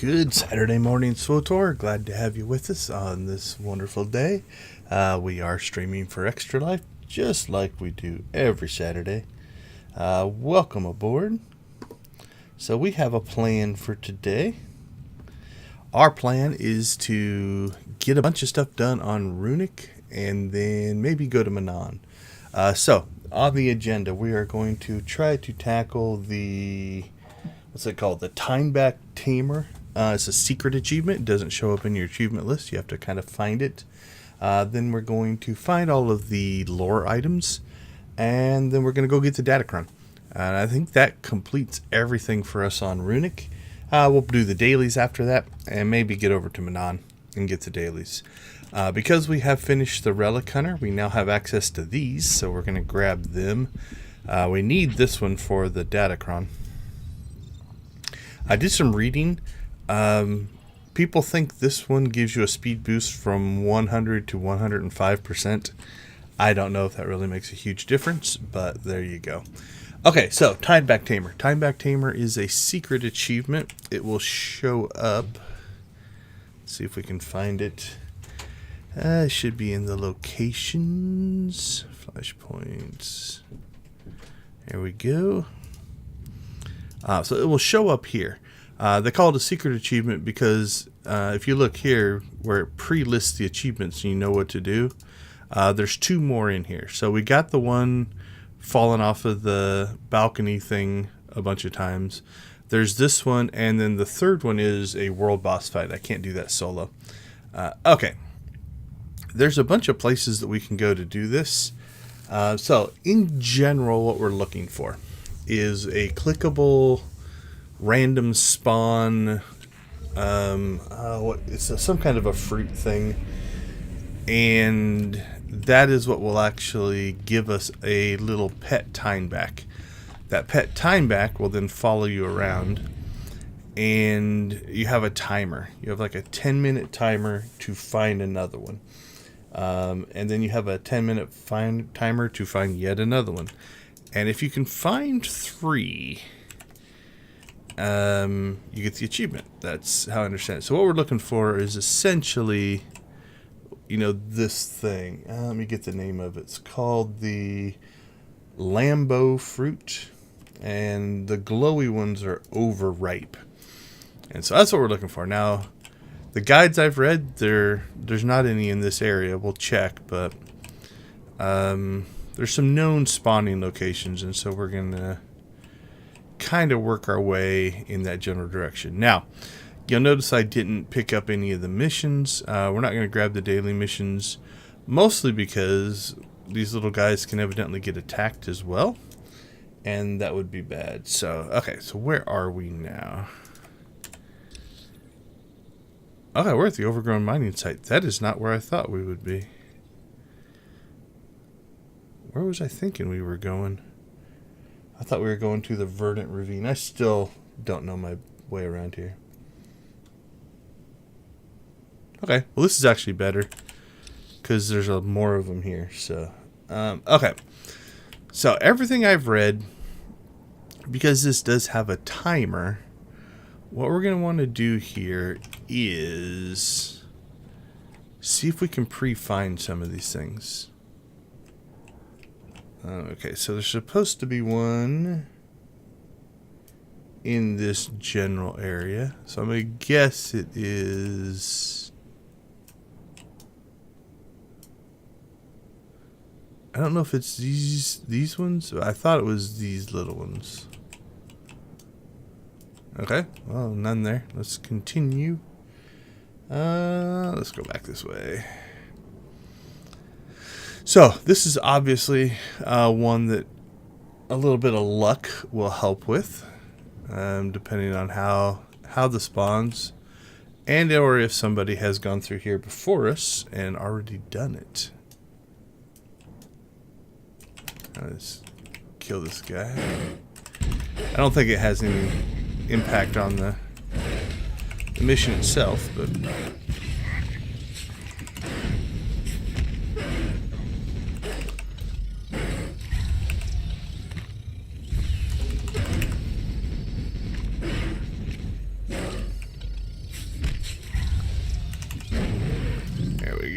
Good Saturday morning, SWTOR. Glad to have you with us on this wonderful day. We are streaming for Extra Life just like we do every Saturday. Welcome aboard. So we have a plan for today. Our plan is to get a bunch of stuff done on Runic and then maybe go to Manon. So on the agenda, we are going to try to tackle the, what's it called? The Timeback Tamer. It's a secret achievement. It doesn't show up in your achievement list. You have to kind of find it. Then we're going to find all of the lore items. And then we're going to go get the Datacron. And I think that completes everything for us on Runic. We'll do the dailies after that. And maybe get over to Manon and get the dailies. Because we have finished the Relic Hunter, we now have access to these. So we're going to grab them. We need this one for the Datacron. I did some reading. People think this one gives you a speed boost from 100 to 105%. I don't know if that really makes a huge difference, but there you go. Okay, so Timeback Tamer. Timeback Tamer is a secret achievement. It will show up. Let's see if we can find it. It should be in the locations. Flashpoints. There we go. So it will show up here. They call it a secret achievement because if you look here where it pre-lists the achievements and you know what to do, there's two more in here. So we got the one falling off of the balcony thing a bunch of times. There's this one, and then the third one is a world boss fight. I can't do that solo. Okay. There's a bunch of places that we can go to do this. So in general, what we're looking for is a clickable random spawn, it's some kind of a fruit thing, and that is what will actually give us a little pet Timeback. That pet Timeback will then follow you around, and you have a timer. You have like a 10-minute timer to find another one, and then you have a 10-minute timer to find yet another one. And if you can find 3, you get the achievement. That's how I understand it. So what we're looking for is essentially, this thing. Let me get the name of it. It's called the Lambo fruit, and the glowy ones are overripe. And so that's what we're looking for. Now, the guides I've read, there's not any in this area. We'll check, but there's some known spawning locations, and so we're going to kind of work our way in that general direction. Now, you'll notice I didn't pick up any of the missions. We're not going to grab the daily missions, mostly because these little guys can evidently get attacked as well, and that would be bad. So, okay, so where are we now? Okay, we're at the overgrown mining site. That is not where I thought we would be. Where was I thinking we were going? I thought we were going to the Verdant Ravine. I still don't know my way around here. Okay, well this is actually better because there's more of them here. So, okay. So everything I've read, because this does have a timer, what we're going to want to do here is see if we can pre-find some of these things. Okay, so there's supposed to be one in this general area. So I'm going to guess it is... I don't know if it's these ones. I thought it was these little ones. Okay, well, none there. Let's continue. Let's go back this way. So this is obviously one that a little bit of luck will help with, depending on how the spawns, and or if somebody has gone through here before us and already done it. Let's kill this guy. I don't think it has any impact on the mission itself, but...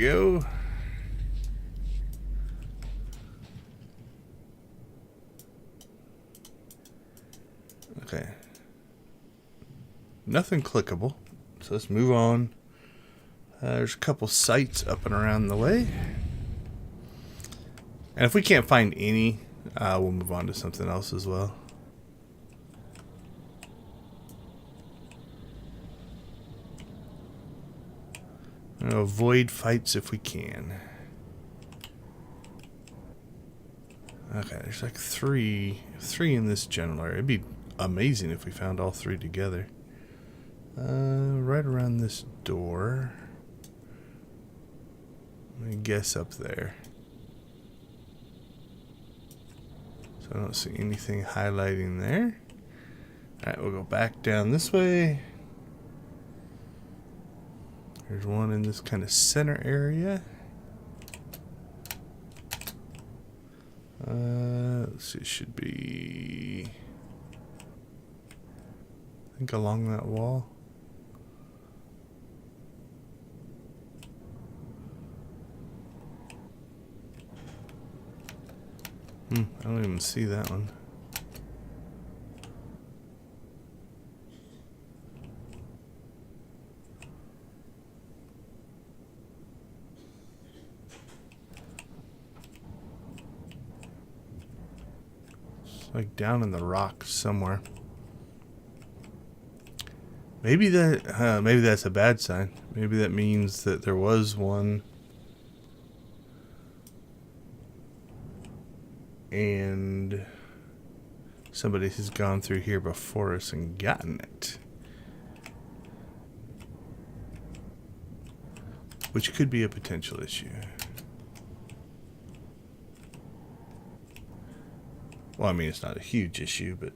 go. Okay. Nothing clickable. So let's move on. There's a couple sites up and around the way. And if we can't find any, we'll move on to something else as well. Avoid fights if we can. Okay, there's like three in this general area. It'd be amazing if we found all three together. Right around this door. I guess up there. So I don't see anything highlighting there. Alright, we'll go back down this way. There's one in this kind of center area. Let's see, it should be, I think, along that wall. I don't even see that one. Like down in the rock somewhere. Maybe that's a bad sign. Maybe that means that there was one and somebody has gone through here before us and gotten it. Which could be a potential issue. Well, I mean, it's not a huge issue, but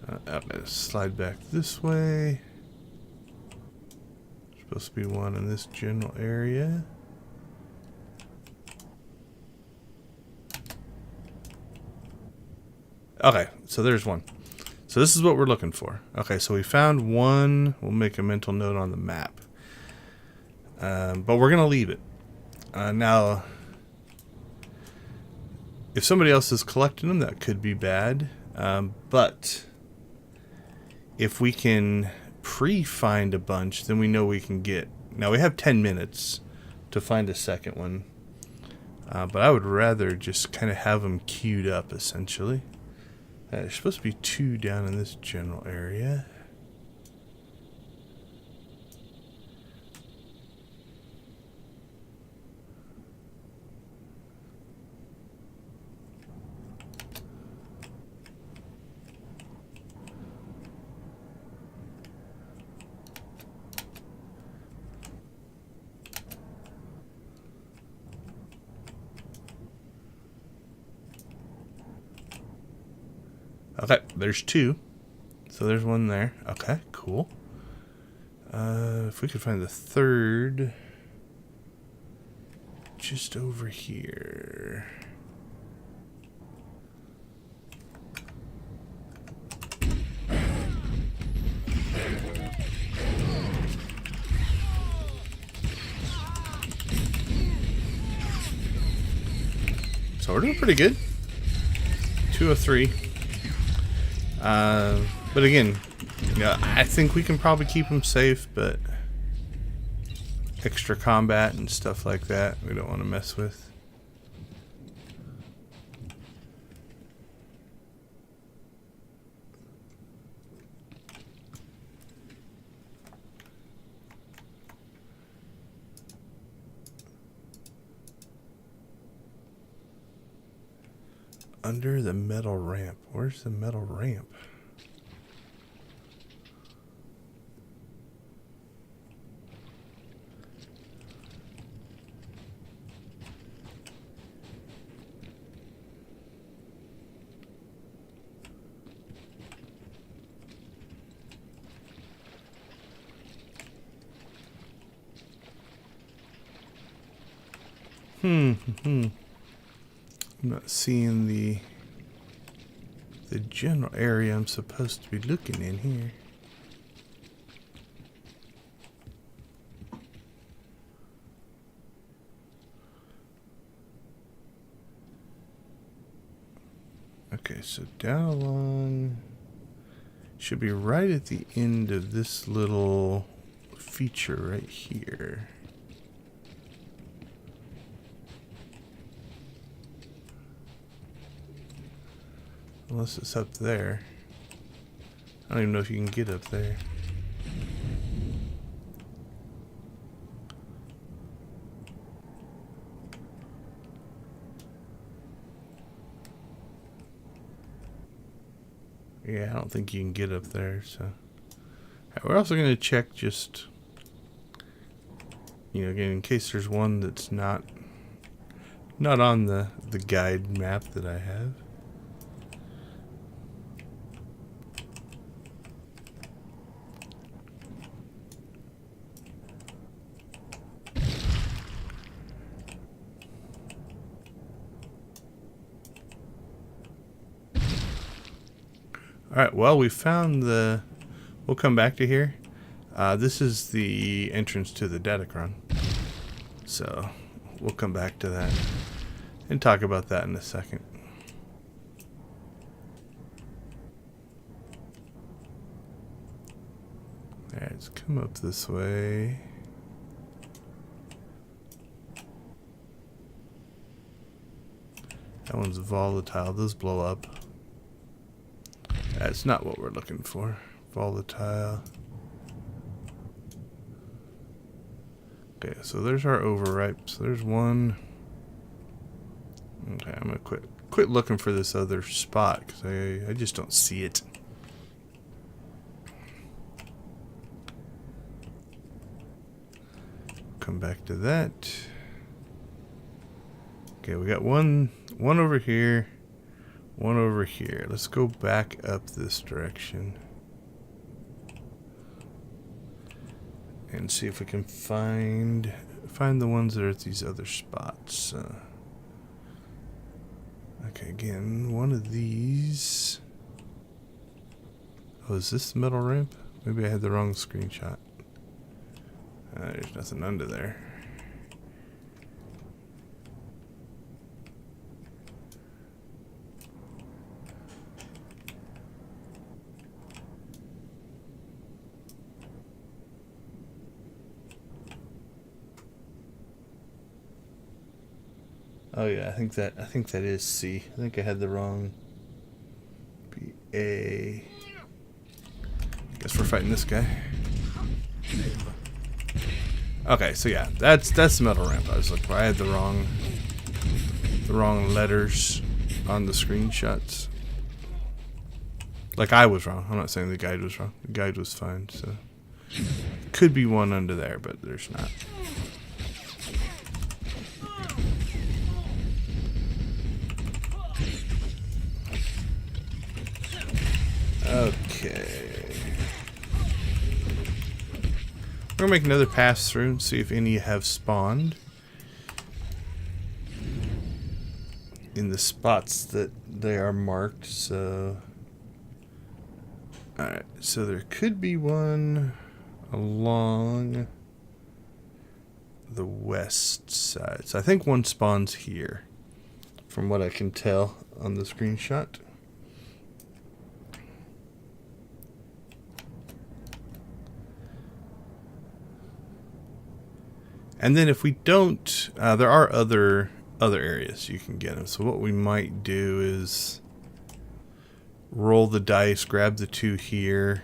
I'm going to slide back this way. There's supposed to be one in this general area. Okay, so there's one. So this is what we're looking for. Okay, so we found one. We'll make a mental note on the map. But we're going to leave it. Now, if somebody else is collecting them, that could be bad. But if we can pre-find a bunch, then we know we can get. Now, we have 10 minutes to find a second one. But I would rather just kind of have them queued up, essentially. There's supposed to be 2 down in this general area. Okay, there's 2. So there's one there. Okay, cool. If we could find the third just over here. So we're doing pretty good. 2 of 3. But again, I think we can probably keep them safe, but extra combat and stuff like that we don't want to mess with. Under the metal ramp. Where's the metal ramp? I'm not seeing the general area I'm supposed to be looking in here. Okay, so down along should be right at the end of this little feature right here. Unless it's up there. I don't even know if you can get up there. Yeah, I don't think you can get up there, so. We're also going to check just, you know, again, in case there's one that's not on the guide map that I have. Alright, well, we found the... We'll come back to here. This is the entrance to the Datacron. So, we'll come back to that and talk about that in a second. Alright, let's come up this way. That one's volatile. Those blow up. That's not what we're looking for. Volatile. Okay, so there's our overripe. So there's one. Okay, I'm gonna quit looking for this other spot because I just don't see it. Come back to that. Okay, we got one over here. One over here. Let's go back up this direction and see if we can find the ones that are at these other spots. Okay, again, one of these. Oh, is this the metal ramp? Maybe I had the wrong screenshot. There's nothing under there. Oh yeah, I think that is C. I think I had the wrong BA. Guess we're fighting this guy. Okay, so yeah, that's the metal ramp I was looking for. I had the wrong letters on the screenshots. Like I was wrong. I'm not saying the guide was wrong. The guide was fine, so could be one under there, but there's not. Okay. We're gonna make another pass through and see if any have spawned in the spots that they are marked. So, alright, so there could be one along the west side. So I think one spawns here, from what I can tell on the screenshot. And then if we don't, there are other areas you can get them. So what we might do is roll the dice, grab the two here,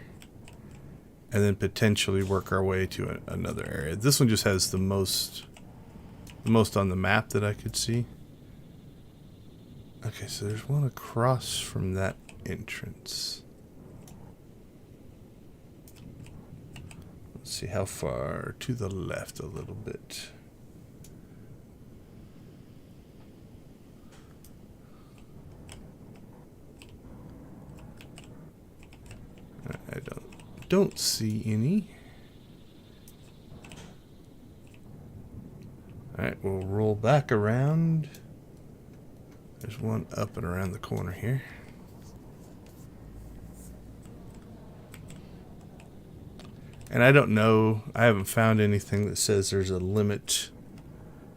and then potentially work our way to another area. This one just has the most on the map that I could see. Okay, so there's one across from that entrance. See how far to the left a little bit. I don't see any. Alright, we'll roll back around. There's one up and around the corner here. And I don't know, I haven't found anything that says there's a limit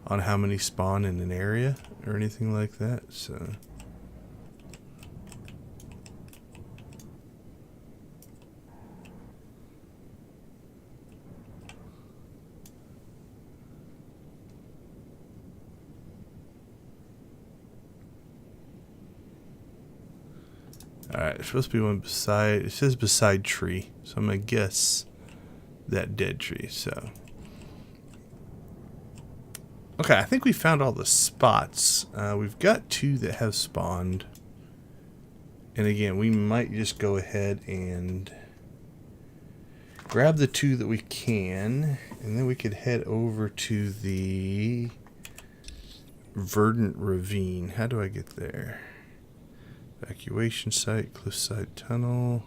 on how many spawn in an area or anything like that, so. Alright, there's supposed to be one beside, it says beside tree, so I'm going to guess that dead tree, so. Okay, I think we found all the spots. We've got 2 that have spawned. And again, we might just go ahead and grab the 2 that we can, and then we could head over to the Verdant Ravine. How do I get there? Evacuation site, cliffside tunnel.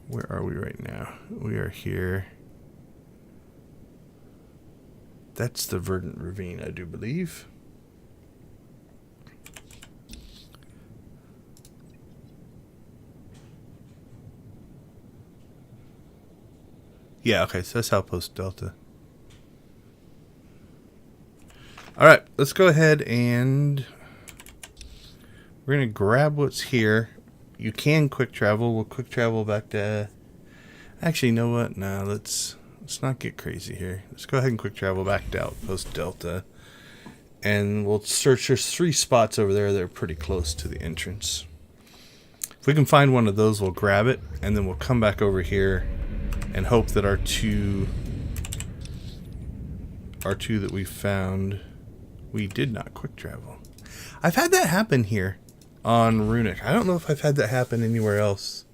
Where are we right now? We are here. That's the Verdant Ravine, I do believe. Yeah, okay, so that's Outpost Delta. Alright, let's go ahead and we're going to grab what's here. You can quick travel. We'll quick travel back to... Actually, you know what? No, let's not get crazy here. Let's go ahead and quick travel back to Outpost Delta. And we'll search. There's 3 spots over there that are pretty close to the entrance. If we can find one of those, we'll grab it. And then we'll come back over here and hope that our two that we found, we did not quick travel. I've had that happen here on Runic. I don't know if I've had that happen anywhere else.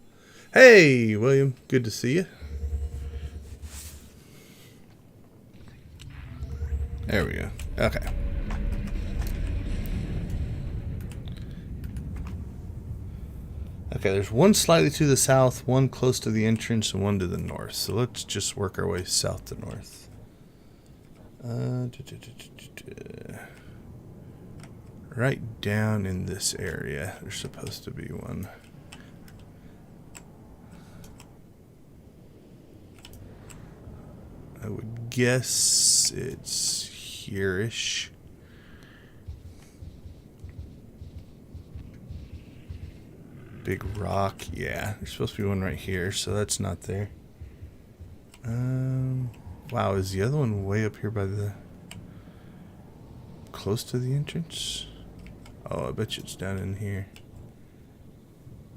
Hey, William, good to see you. There we go. Okay. Okay, there's one slightly to the south, one close to the entrance, and one to the north. So let's just work our way south to north. Right down in this area, there's supposed to be one. I would guess it's here-ish. Big rock, yeah. There's supposed to be one right here, so that's not there. Wow, is the other one way up here by the... close to the entrance? Oh, I bet you it's down in here.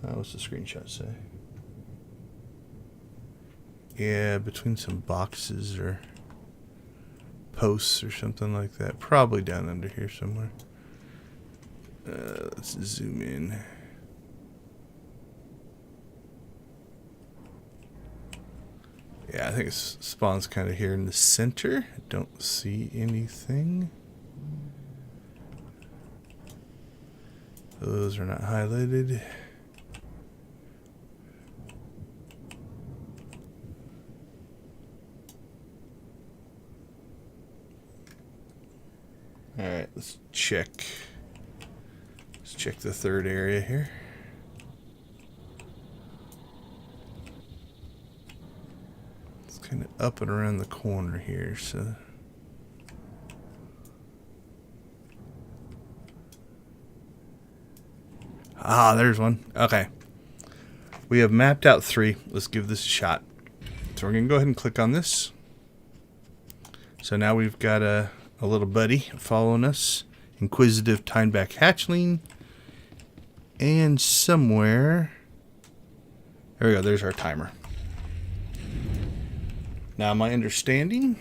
What's the screenshot say? Yeah, between some boxes or posts or something like that. Probably down under here somewhere. Let's zoom in. Yeah, I think it spawns kind of here in the center. I don't see anything. Those are not highlighted. Alright, let's check. Let's check the third area here. It's kind of up and around the corner here, so... Ah, there's one. Okay. We have mapped out 3. Let's give this a shot. So we're going to go ahead and click on this. So now we've got a little buddy following us. Inquisitive Tineback hatchling. And somewhere... There we go. There's our timer. Now my understanding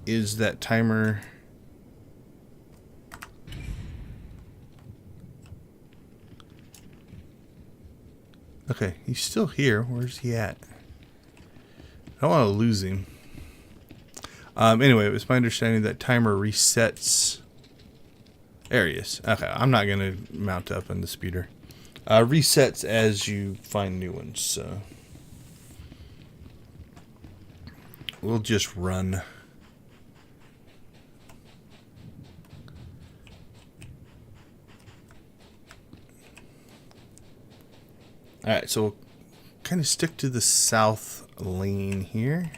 is that timer... Okay, he's still here. Where's he at? I don't want to lose him. Anyway, it was my understanding that timer resets. There he is. Okay, I'm not going to mount up on the speeder. Resets as you find new ones, so. We'll just run. Alright, so we'll kind of stick to the south lane here.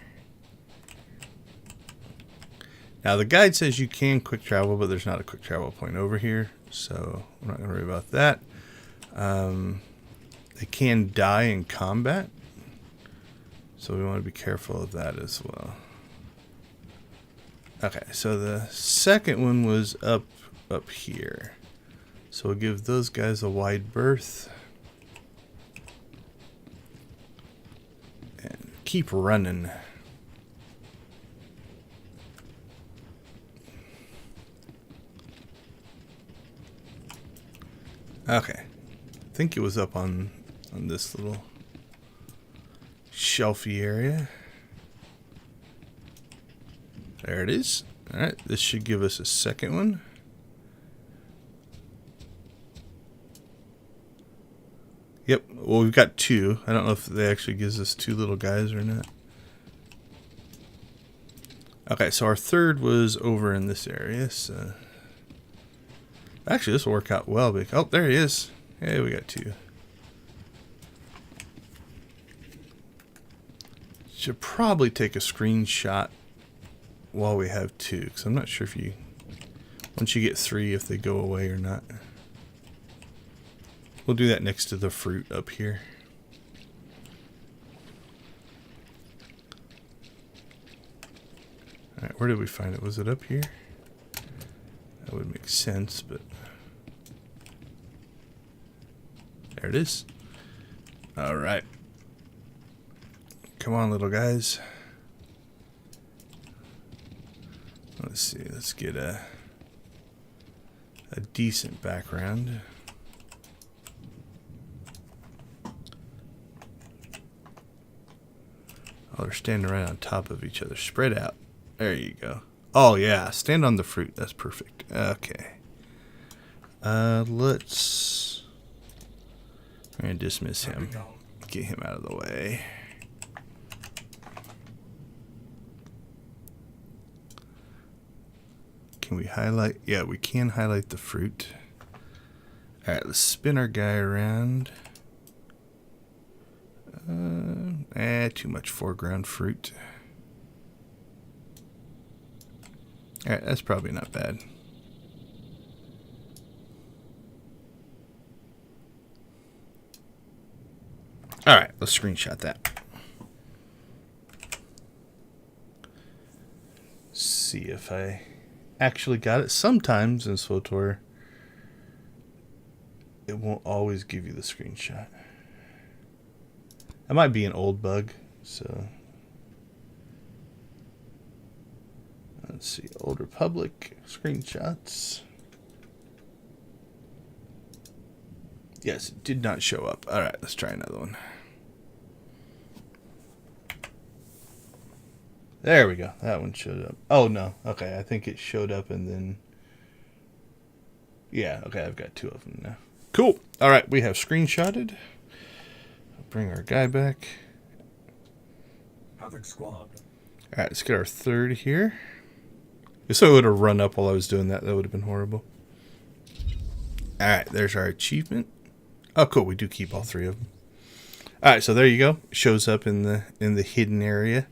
Now the guide says you can quick travel, but there's not a quick travel point over here, so we're not going to worry about that. They can die in combat, so we want to be careful of that as well. Okay, so the second one was up here. So we'll give those guys a wide berth. And keep running. Okay. I think it was up on this little shelfy area. There it is. Alright, this should give us a second one. Yep, well, we've got two. I don't know if they actually gives us two little guys or not. Okay, so our third was over in this area, so... Actually, this will work out well. Oh, there he is. Hey, we got two. Should probably take a screenshot while we have two, because I'm not sure if you... Once you get three, if they go away or not. We'll do that next to the fruit up here. Alright, where did we find it? Was it up here? That would make sense, but... There it is. Alright. Come on, little guys. Let's see, let's get a decent background. Oh, they're standing right on top of each other. Spread out. There you go. Oh, yeah. Stand on the fruit. That's perfect. Okay. Let's... I'm going to dismiss him. Get him out of the way. Can we highlight? Yeah, we can highlight the fruit. Alright, let's spin our guy around. Too much foreground fruit. Alright, that's probably not bad. Alright, let's screenshot that. See if I actually got it. Sometimes in SWTOR, it won't always give you the screenshot. That might be an old bug, so... Let's see, Old Republic screenshots. Yes, it did not show up. Alright, let's try another one. There we go. That one showed up. Oh, no. Okay, I think it showed up and then... Yeah, okay, I've got two of them now. Cool. Alright, we have screenshotted. Bring our guy back. Alright, let's get our third here. If so, it would have run up while I was doing that. That would have been horrible. Alright, there's our achievement. Oh, cool. We do keep all three of them. Alright, so there you go. It shows up in the hidden area.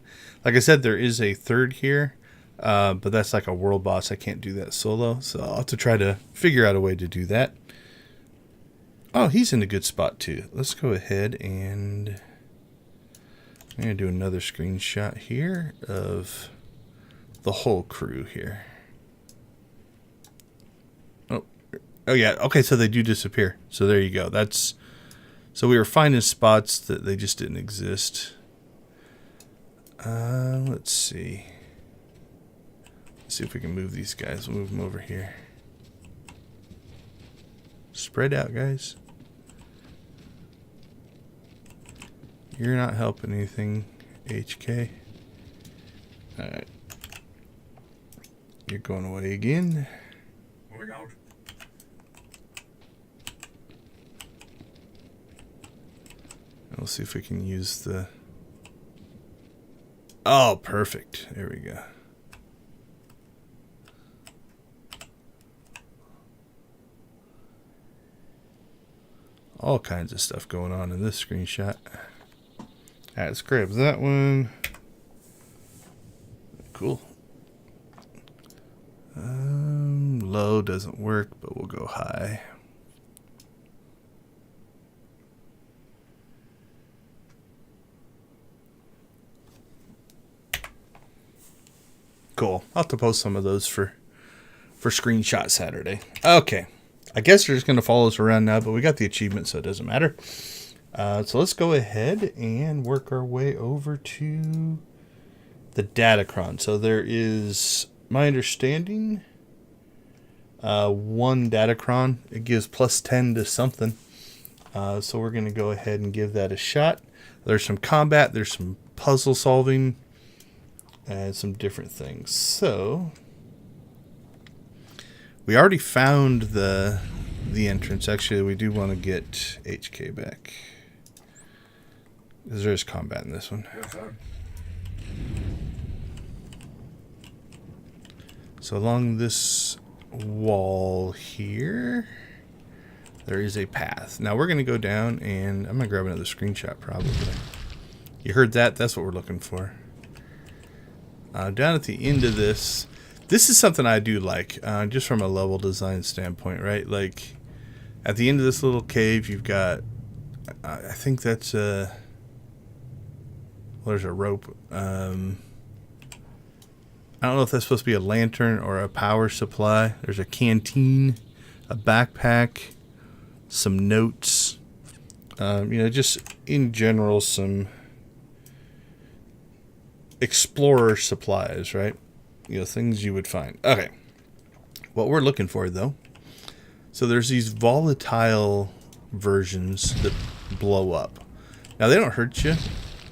Like I said, there is a third here. But that's like a world boss. I can't do that solo. So I'll have to try to figure out a way to do that. Oh, he's in a good spot too. Let's go ahead and... I'm going to do another screenshot here of the whole crew here. Oh yeah, okay, so they do disappear. So there you go. That's so we were finding spots that they just didn't exist. Let's see. Let's see if we can move these guys. We'll move them over here. Spread out, guys. You're not helping anything, HK. Alright. You're going away again. Moving out. We'll see if we can use the... Oh, perfect. There we go. All kinds of stuff going on in this screenshot. Alright, let's grab that one. Cool. Low doesn't work, but we'll go high. Cool. I'll have to post some of those for Screenshot Saturday. Okay. I guess they're just going to follow us around now, but we got the achievement, so it doesn't matter. So let's go ahead and work our way over to the Datacron. So there is, my understanding, one Datacron. It gives plus 10 to something. So we're going to go ahead and give that a shot. There's some combat, there's some puzzle solving, and some different things. So we already found the entrance. Actually, we do want to get HK back, because there is combat in this one. Yes, sir. So along this wall here, there is a path. Now we're going to go down, and I'm going to grab another screenshot probably. You heard that? That's what we're looking for. Down at the end of this is something I do like, just from a level design standpoint, right? Like, at the end of this little cave, you've got, I think that's well, there's a rope. I don't know if that's supposed to be a lantern or a power supply. There's a canteen, a backpack, some notes, just in general, some explorer supplies, right? Things you would find. Okay. What we're looking for, though. So there's these volatile versions that blow up. Now, they don't hurt you.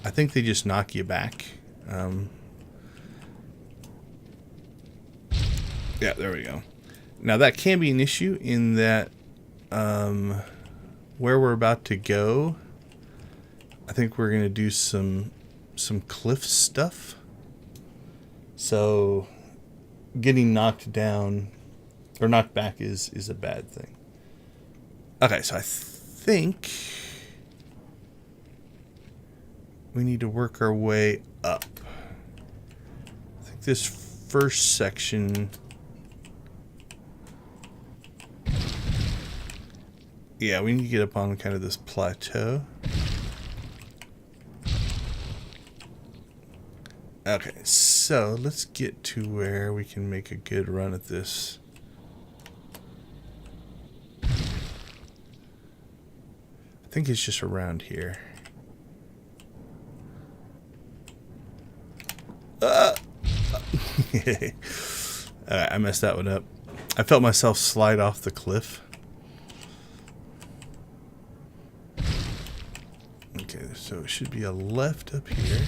I think they just knock you back. Yeah, there we go. Now, that can be an issue in that where we're about to go, I think we're going to do some cliff stuff. So getting knocked down or knocked back is a bad thing. Okay, so I think we need to work our way up. I think this first section, yeah, we need to get up on kind of this plateau. Okay, so let's get to where we can make a good run at this. I think it's just around here. Alright, I messed that one up. I felt myself slide off the cliff. Okay, so it should be a left up here.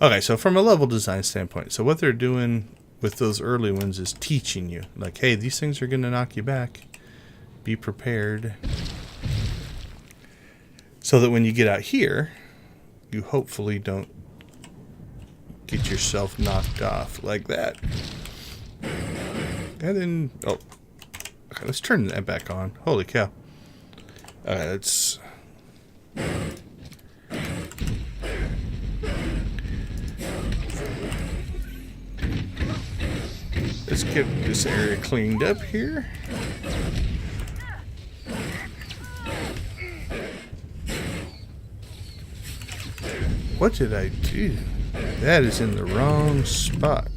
Okay, so from a level design standpoint, so what they're doing with those early ones is teaching you, like, hey, these things are going to knock you back. Be prepared. So that when you get out here, you hopefully don't get yourself knocked off like that. And then, oh, okay, let's turn that back on. Holy cow. Okay, let's... Let's get this area cleaned up here. What did I do? That is in the wrong spot.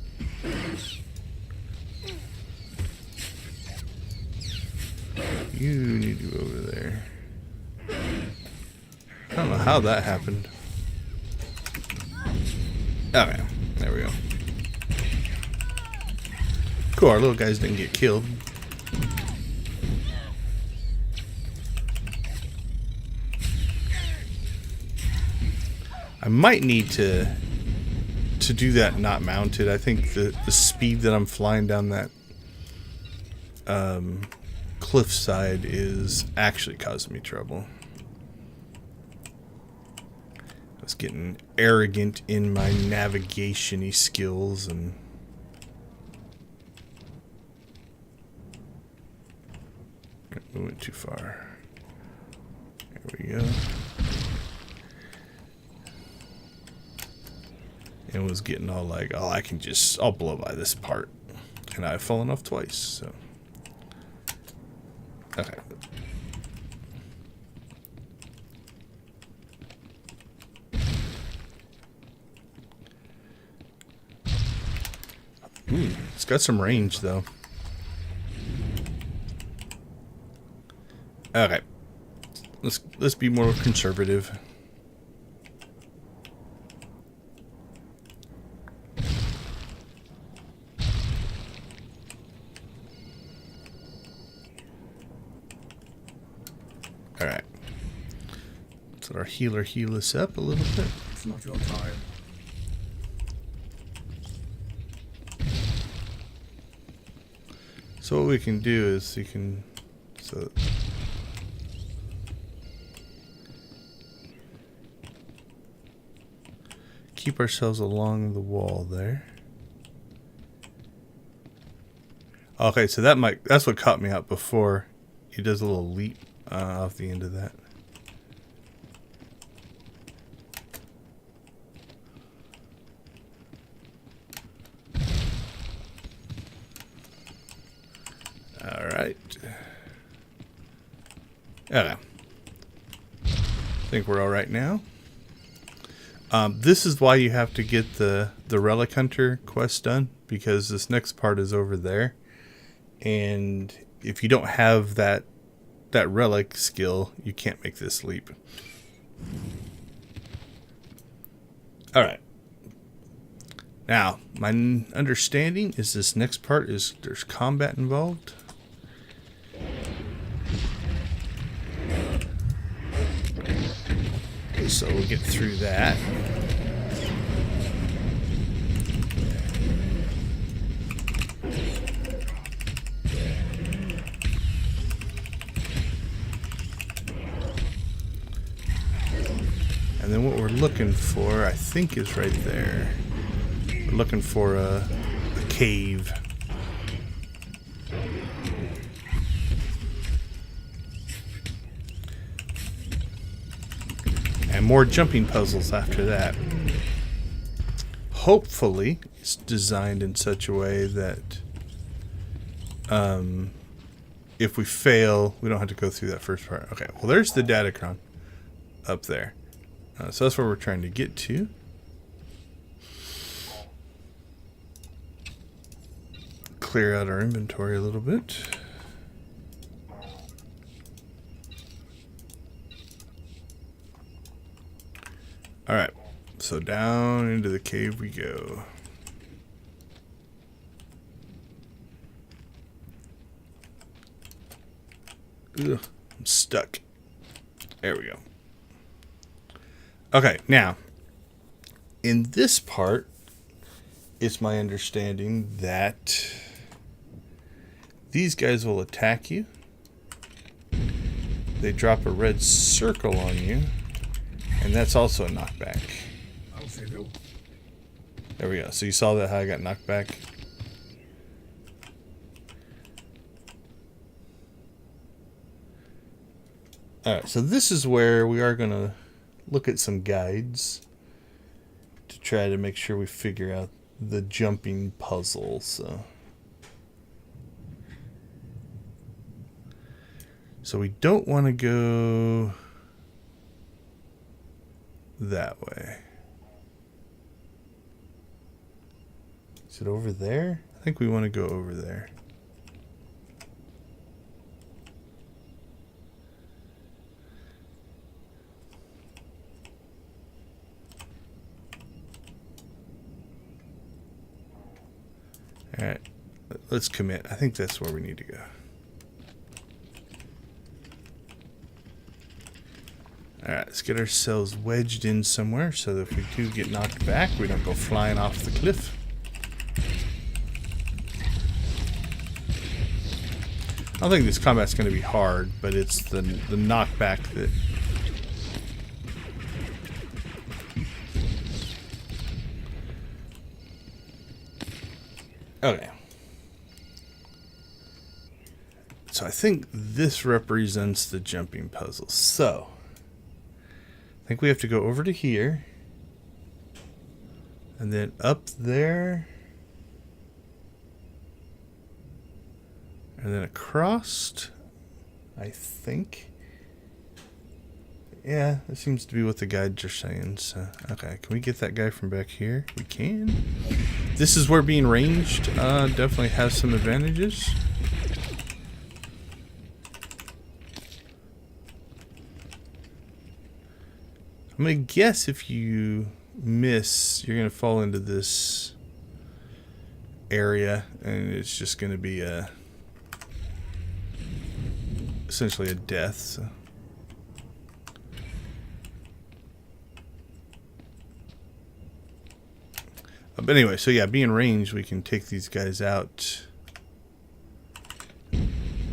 You need to go over there. I don't know how that happened. Okay, there we go. Cool, our little guys didn't get killed. I might need to do that not mounted. I think the speed that I'm flying down that cliff side is actually causing me trouble. I was getting arrogant in my navigation-y skills and we went too far. There we go. And was getting all like, oh, I'll blow by this part. And I've fallen off twice, so. Okay. Ooh, it's got some range though. Okay. Let's be more conservative. All right. Let's let our healer heal us up a little bit. It's not your time. So what we can do is keep ourselves along the wall there. Okay, so that's what caught me out before. He does a little leap off the end of that. All right. Okay. I think we're all right now. This is why you have to get the Relic Hunter quest done, because this next part is over there. And if you don't have that relic skill, you can't make this leap. All right. Now, my understanding is this next part is there's combat involved. So we'll get through that. And then what we're looking for, I think, is right there. We're looking for a cave. And more jumping puzzles after that. Hopefully, it's designed in such a way that if we fail, we don't have to go through that first part. Okay, well, there's the Datacron up there. So that's where we're trying to get to. Clear out our inventory a little bit. Alright, so down into the cave we go. Ugh, I'm stuck. There we go. Okay, now, in this part, it's my understanding that these guys will attack you. They drop a red circle on you. And that's also a knockback. There we go. So you saw that how I got knocked back? Alright, so this is where we are going to look at some guides to try to make sure we figure out the jumping puzzle. So we don't want to go that way. Is it over there? I think we want to go over there. Alright, let's commit. I think that's where we need to go. Alright, let's get ourselves wedged in somewhere so that if we do get knocked back, we don't go flying off the cliff. I don't think this combat's going to be hard, but it's the knockback that... Okay. So I think this represents the jumping puzzle. So... I think we have to go over to here. And then up there. And then across. I think. Yeah, that seems to be what the guides are saying. So, okay, can we get that guy from back here? We can. This is where being ranged definitely has some advantages. I'm going to guess if you miss, you're going to fall into this area, and it's just going to be essentially a death. So. But anyway, so yeah, being ranged, we can take these guys out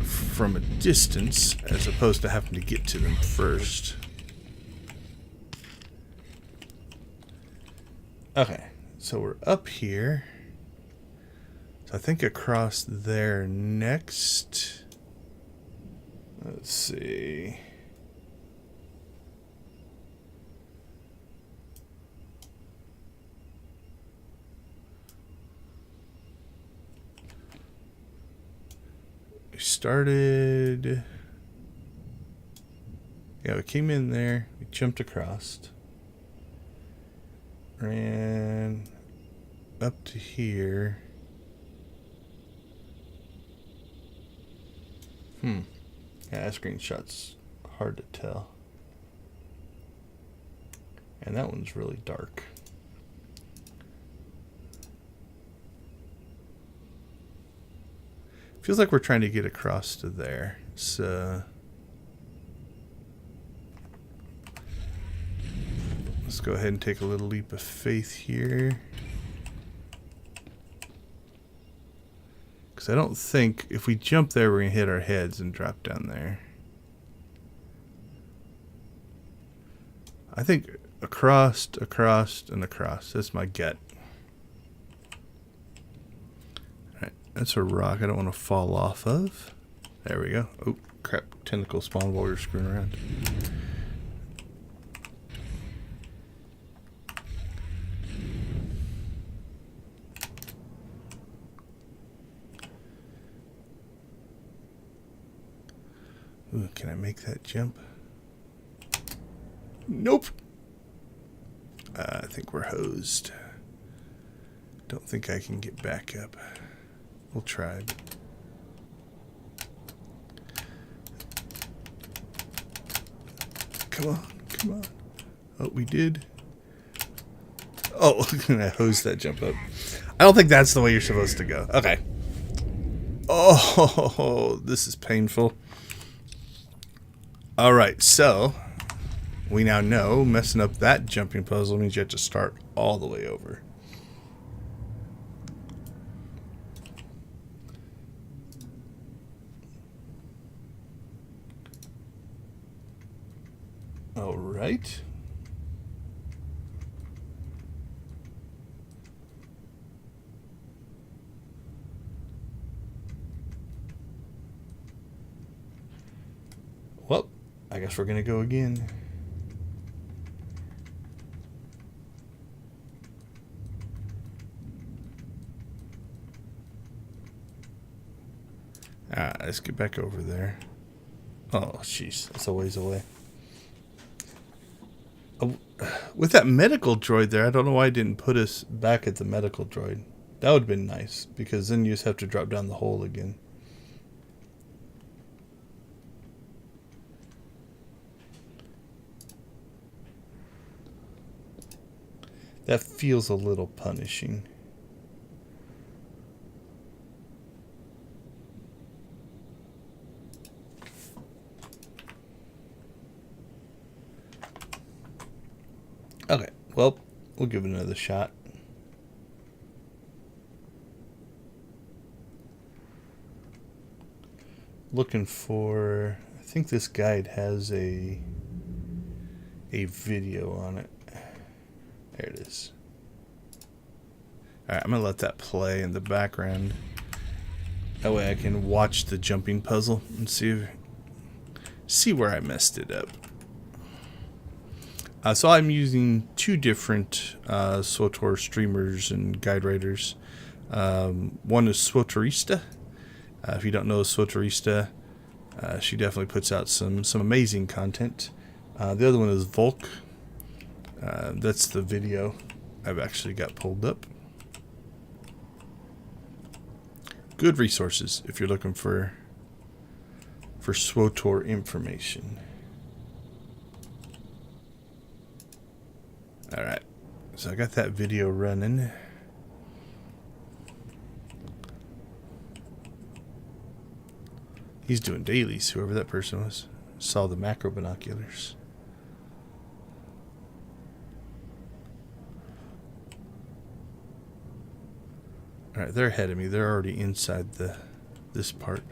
from a distance as opposed to having to get to them first. Okay, so we're up here. So I think across there next. Let's see. We started. Yeah, we came in there. We jumped across. Ran up to here. Yeah, that screenshot's hard to tell. And that one's really dark. Feels like we're trying to get across to there. So let's go ahead and take a little leap of faith here. Because I don't think if we jump there, we're going to hit our heads and drop down there. I think across, and across. That's my gut. Alright, that's a rock I don't want to fall off of. There we go. Oh, crap. Tentacle spawned while we were screwing around. Ooh, can I make that jump? Nope. I think we're hosed. Don't think I can get back up. We'll try. Come on, come on. Oh, we did. Oh, I hosed that jump up. I don't think that's the way you're supposed to go. Okay. Oh, this is painful. Alright, so we now know messing up that jumping puzzle means you have to start all the way over. Alright. Well, I guess we're gonna go again. Let's get back over there. Oh, jeez, that's a ways away. With that medical droid there, I don't know why it didn't put us back at the medical droid. That would have been nice, because then you just have to drop down the hole again. That feels a little punishing. Okay, well, we'll give it another shot. Looking for, I think this guide has a video on it. There it is. Alright, I'm gonna let that play in the background. That way I can watch the jumping puzzle and see where I messed it up. So I'm using two different SWTOR streamers and guide writers. One is SWTORista. If you don't know SWTORista, she definitely puts out some amazing content. The other one is Volk. That's the video I've actually got pulled up. Good resources if you're looking for SWTOR information. Alright, so I got that video running. He's doing dailies, whoever that person was. Saw the macro binoculars. Alright, they're ahead of me. They're already inside this part.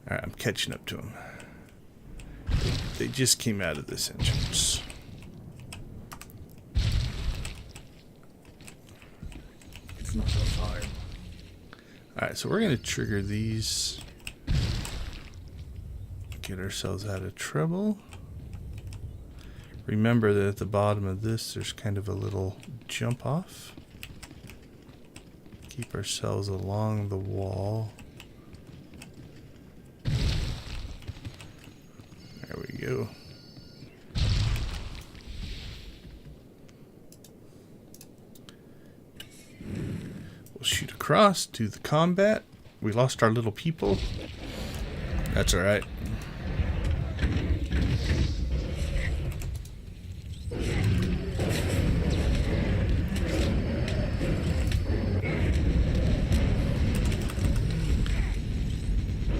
Alright, I'm catching up to them. They just came out of this entrance. It's not enough time. Alright, so we're going to trigger these. Get ourselves out of trouble. Remember that at the bottom of this, there's kind of a little jump off. Keep ourselves along the wall. There we go. We'll shoot across to the combat. We lost our little people. That's alright.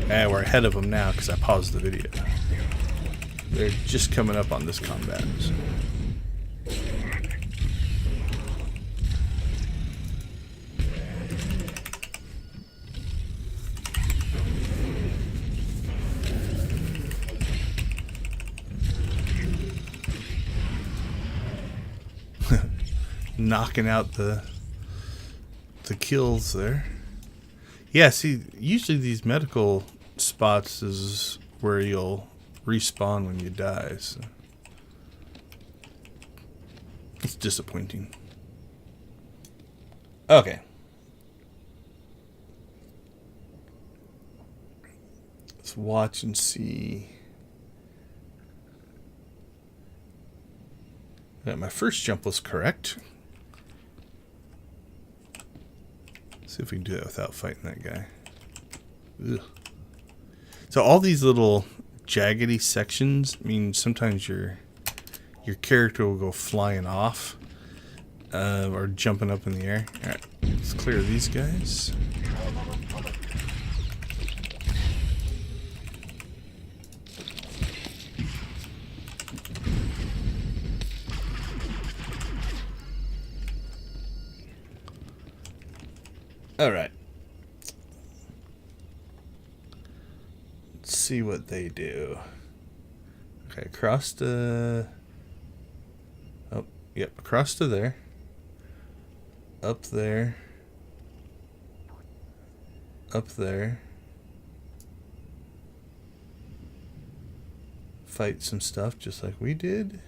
We're ahead of them now because I paused the video. They're just coming up on this combat. Knocking out the kills there. Yeah, see, usually these medical spots is where you'll respawn when you die, so it's disappointing. Okay. Let's watch and see. Yeah, my first jump was correct. See if we can do that without fighting that guy. Ugh. So all these little jaggedy sections mean sometimes your character will go flying off or jumping up in the air. All right, let's clear these guys. All right. Let's see what they do. Okay, across to... Oh, yep, across to there. Up there. Up there. Fight some stuff just like we did.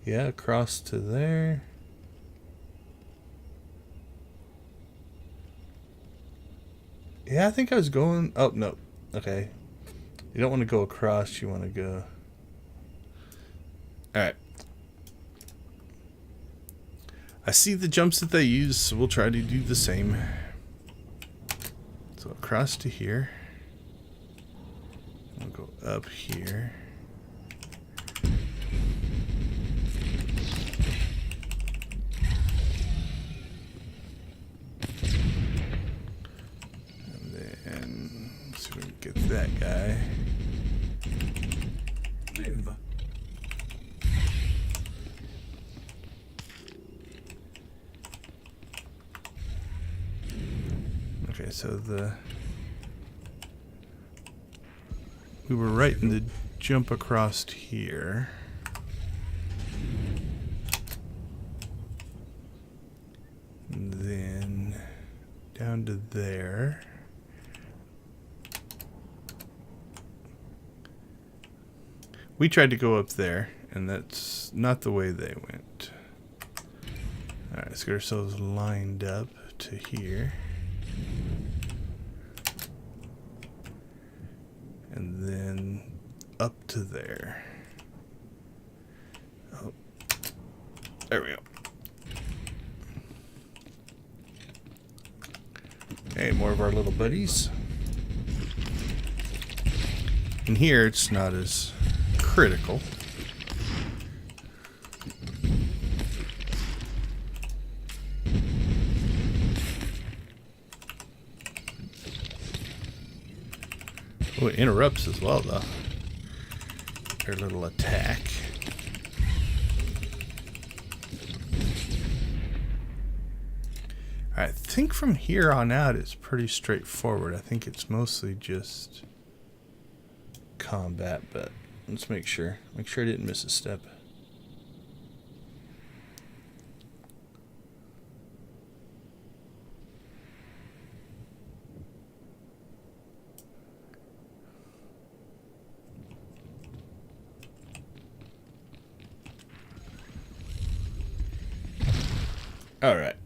Yeah, across to there. Yeah, I think I was going... Oh, no. Okay. You don't want to go across. You want to go... Alright. I see the jumps that they use, so we'll try to do the same. So across to here. We'll go up here. Get that guy. Move. Okay, so we were right in the jump across here. And then down to there. We tried to go up there, and that's not the way they went. Alright, let's get ourselves lined up to here. And then up to there. Oh, there we go. Hey, more of our little buddies. And here it's not as critical. Oh, it interrupts as well, though. Their little attack. I think from here on out it's pretty straightforward. I think it's mostly just combat, but let's make sure. Make sure I didn't miss a step. All right.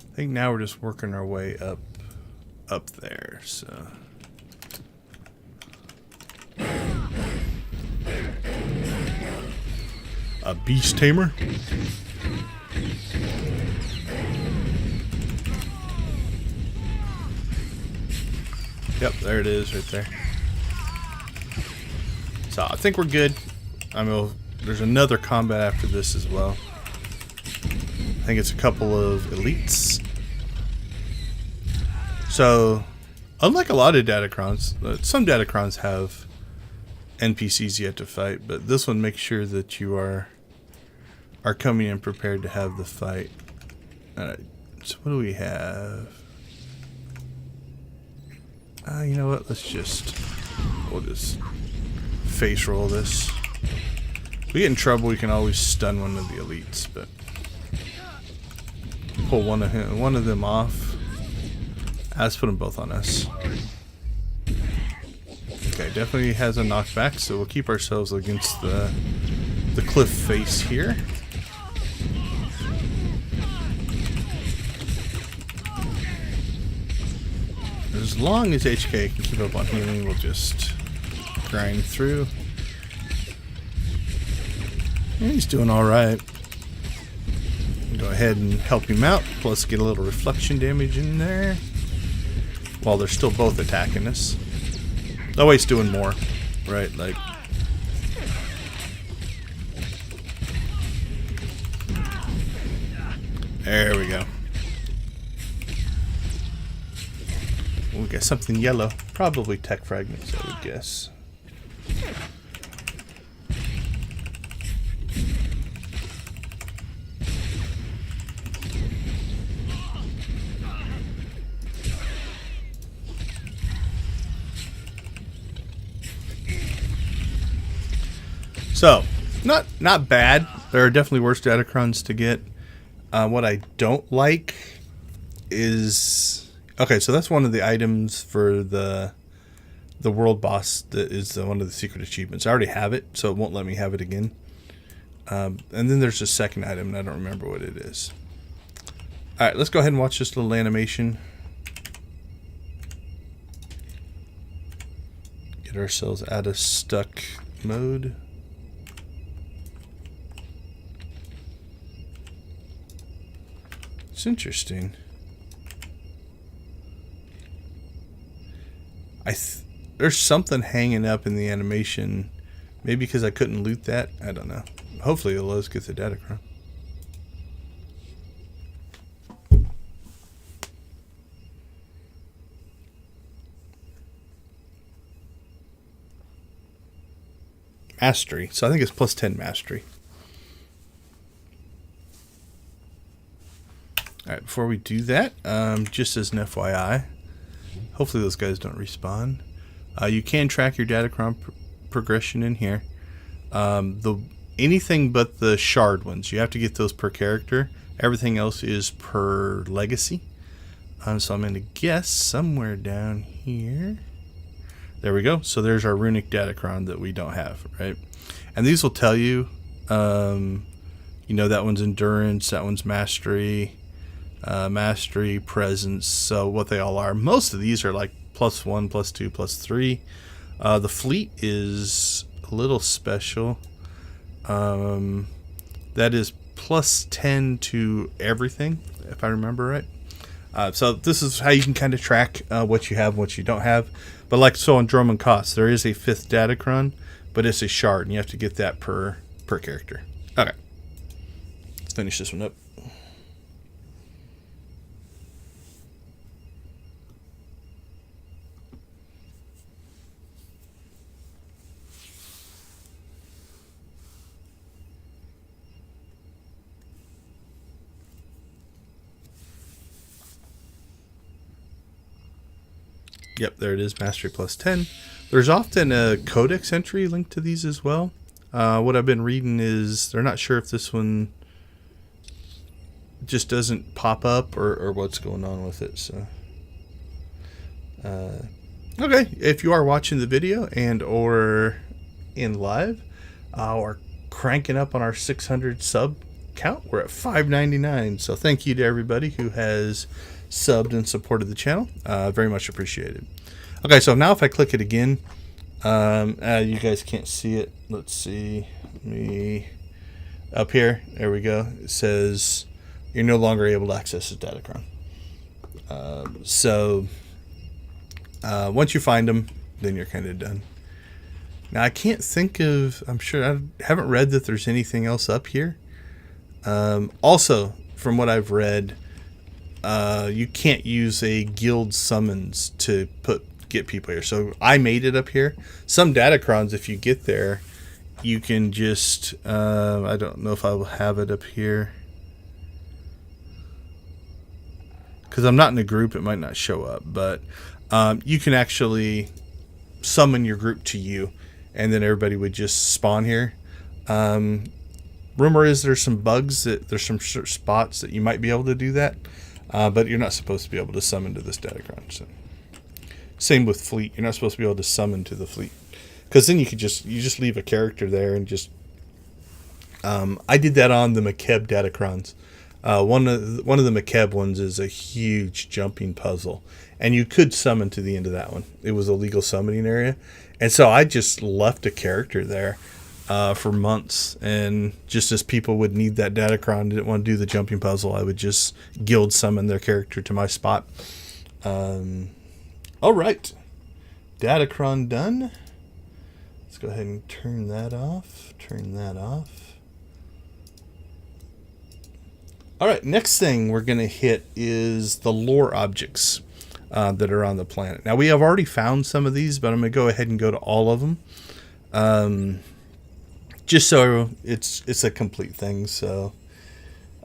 I think now we're just working our way up there, so. A beast tamer? Yep, there it is right there. So I think we're good. There's another combat after this as well. I think it's a couple of elites. So, unlike a lot of Datacrons, some Datacrons have NPCs you have to fight, but this one makes sure that you are coming in prepared to have the fight. Alright, so what do we have? You know what? We'll just face roll this. If we get in trouble, we can always stun one of the elites, but pull one of them off. Let's put them both on us. Okay, definitely has a knockback, so we'll keep ourselves against the cliff face here. As long as HK can keep up on healing, we'll just grind through. And he's doing alright. Go ahead and help him out, plus get a little reflection damage in there while they're still both attacking us. That way it's doing more, right? Like, there we go. We got something yellow, probably tech fragments, I would guess. So, not bad. There are definitely worse Datacrons to get. What I don't like is... Okay, so that's one of the items for the world boss that is one of the secret achievements. I already have it, so it won't let me have it again. And then there's a second item, and I don't remember what it is. Alright, let's go ahead and watch this little animation. Get ourselves out of stuck mode. It's interesting. There's something hanging up in the animation. Maybe because I couldn't loot that. I don't know. Hopefully it'll let us get the Datacron. Mastery. So I think it's plus 10 mastery. Alright, before we do that, just as an FYI, hopefully those guys don't respawn. You can track your Datacron progression in here. Anything but the shard ones, you have to get those per character. Everything else is per legacy. So I'm going to guess somewhere down here. There we go. So there's our runic datacron that we don't have, right? And these will tell you, you know, that one's endurance, that one's mastery, mastery, presence. So what they all are. Most of these are like +1, +2, +3. The fleet is a little special. That is +10 to everything, if I remember right. So this is how you can kind of track what you have and what you don't have. But like so on Drome and Koss, there is a 5th datacron, but it's a shard, and you have to get that per character. Okay, let's finish this one up. Yep, there it is, Mastery +10. There's often a Codex entry linked to these as well. What I've been reading is they're not sure if this one just doesn't pop up or what's going on with it. So, okay, if you are watching the video and or in live, we're cranking up on our 600 sub count. We're at 599. So thank you to everybody who has subbed and supported the channel. Very much appreciated. Okay, so now if I click it again, you guys can't see it. Let's see me up here. There we go. It says you're no longer able to access the datacron. Once you find them, then you're kind of done. Now I can't think of, I'm sure I haven't read that there's anything else up here. Also, from what I've read, you can't use a guild summons to get people here. So I made it up here. Some datacrons, if you get there, you can just I don't know if I will have it up here because I'm not in a group. It might not show up, but you can actually summon your group to you, and then everybody would just spawn here. Rumor is there's some bugs that there's some spots that you might be able to do that. But you're not supposed to be able to summon to this datacron. So. Same with fleet. You're not supposed to be able to summon to the fleet, because then you just leave a character there and just. I did that on the Makeb datacrons. One of the Makeb ones is a huge jumping puzzle, and you could summon to the end of that one. It was a legal summoning area, and so I just left a character there for months, and just as people would need that datacron, didn't want to do the jumping puzzle, I would just guild summon their character to my spot. All right, datacron done. Let's go ahead and turn that off. All right, next thing we're going to hit is the lore objects that are on the planet. Now, we have already found some of these, but I'm going to go ahead and go to all of them. Just so it's a complete thing. So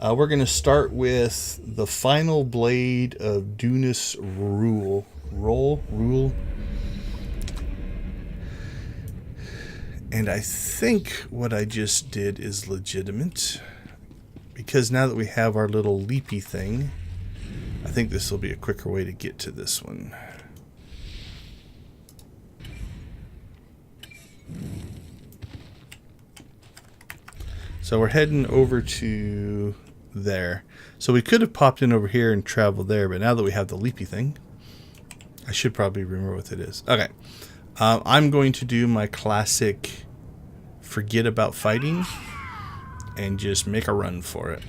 we're going to start with the final blade of Dunas Rule. And I think what I just did is legitimate, because now that we have our little leapy thing, I think this will be a quicker way to get to this one. So we're heading over to there. So we could have popped in over here and traveled there, but now that we have the leapy thing, I should probably remember what it is. Okay. I'm going to do my classic forget about fighting and just make a run for it.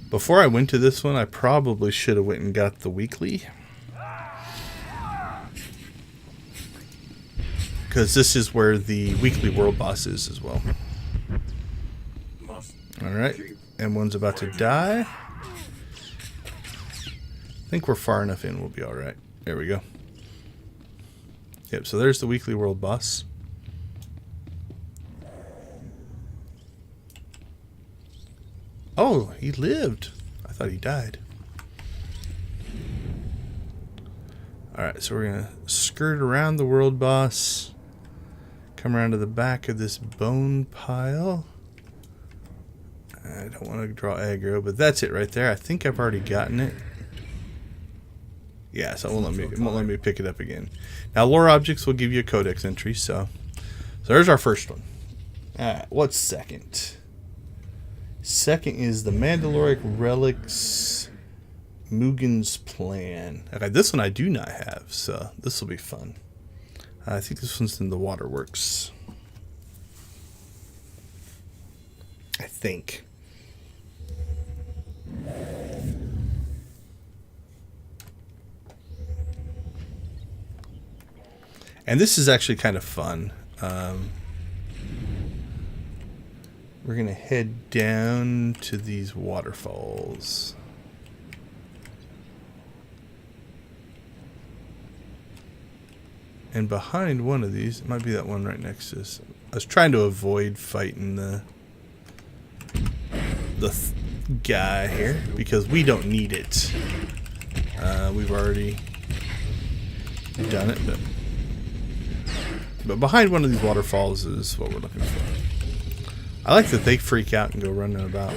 Before I went to this one, I probably should have went and got the weekly, because this is where the weekly world boss is as well. Alright, and one's about to die. I think we're far enough in, we'll be alright. There we go. Yep, so there's the weekly world boss. Oh, he lived. I thought he died. Alright, so we're going to skirt around the world boss. Come around to the back of this bone pile. I don't want to draw aggro, but that's it right there. I think I've already gotten it. Yeah, so it won't let me pick it up again. Now, lore objects will give you a codex entry, so there's our first one. What's second? Second is the Mandaloric Relics Mugen's Plan. Okay, this one I do not have, so this will be fun. I think this one's in the Waterworks. I think. And this is actually kind of fun. We're going to head down to these waterfalls. And behind one of these, it might be that one right next to us. I was trying to avoid fighting the guy here because we don't need it. We've already done it, but behind one of these waterfalls is what we're looking for. I like that they freak out and go running about.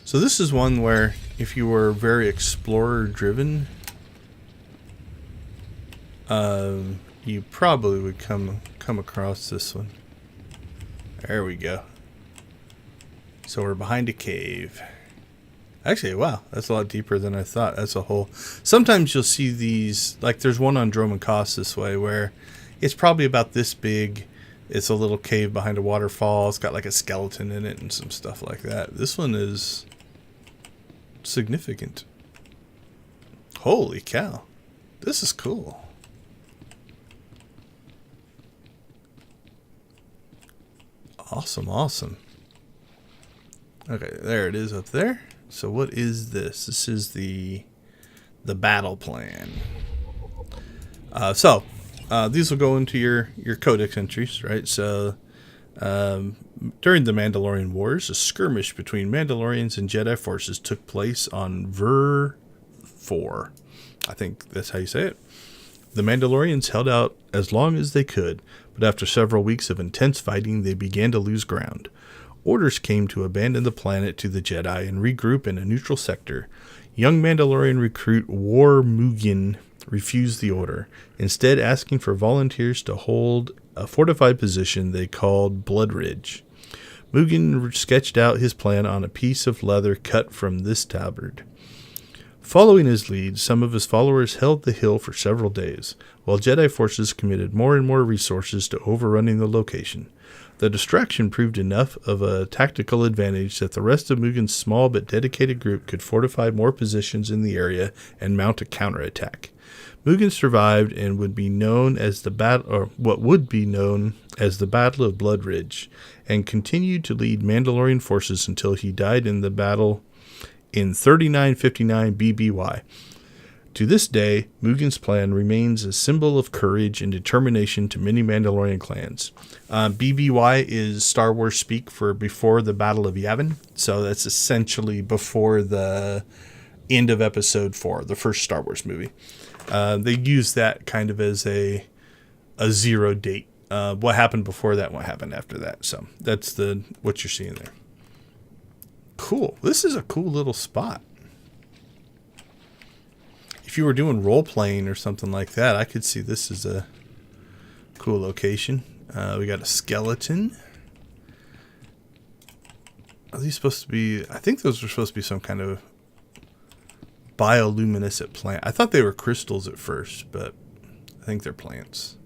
So this is one where if you were very explorer driven, you probably would come across this one. There we go. So we're behind a cave. Actually, wow, that's a lot deeper than I thought. That's a hole. Sometimes you'll see these, like there's one on Droman Koss this way where it's probably about this big. It's a little cave behind a waterfall. It's got like a skeleton in it and some stuff like that. This one is significant. Holy cow. This is cool. Awesome, awesome. Okay, there it is up there. So what is this? This is the battle plan. These will go into your codex entries, right? So during the Mandalorian Wars, a skirmish between Mandalorians and Jedi forces took place on Ver 4. I think that's how you say it. The Mandalorians held out as long as they could, but after several weeks of intense fighting, they began to lose ground. Orders came to abandon the planet to the Jedi and regroup in a neutral sector. Young Mandalorian recruit War Mugen refused the order, instead asking for volunteers to hold a fortified position they called Blood Ridge. Mugen sketched out his plan on a piece of leather cut from this tabard. Following his lead, some of his followers held the hill for several days, while Jedi forces committed more and more resources to overrunning the location. The distraction proved enough of a tactical advantage that the rest of Mugen's small but dedicated group could fortify more positions in the area and mount a counterattack. Mugen survived and would be known as what would be known as the Battle of Blood Ridge, and continued to lead Mandalorian forces until he died in the battle in 3959 BBY. To this day, Mugen's plan remains a symbol of courage and determination to many Mandalorian clans. BBY is Star Wars speak for before the Battle of Yavin, so that's essentially before the end of Episode 4, the first Star Wars movie. They use that kind of as a zero date. What happened before that, what happened after that. So that's what you're seeing there. Cool. This is a cool little spot. If you were doing role playing or something like that, I could see this as a cool location. We got a skeleton. Are these supposed to be? I think those were supposed to be some kind of bioluminescent plant. I thought they were crystals at first, but I think they're plants.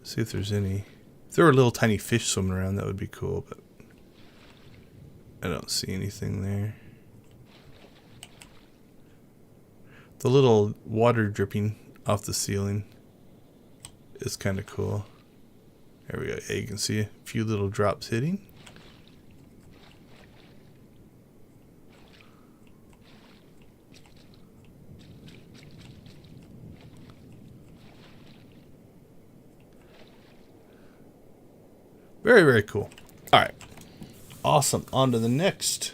See if there's any. If there were little tiny fish swimming around, that would be cool, but I don't see anything there. The little water dripping off the ceiling is kind of cool. There we go. Yeah, you can see a few little drops hitting. Very, very cool. All right. Awesome. On to the next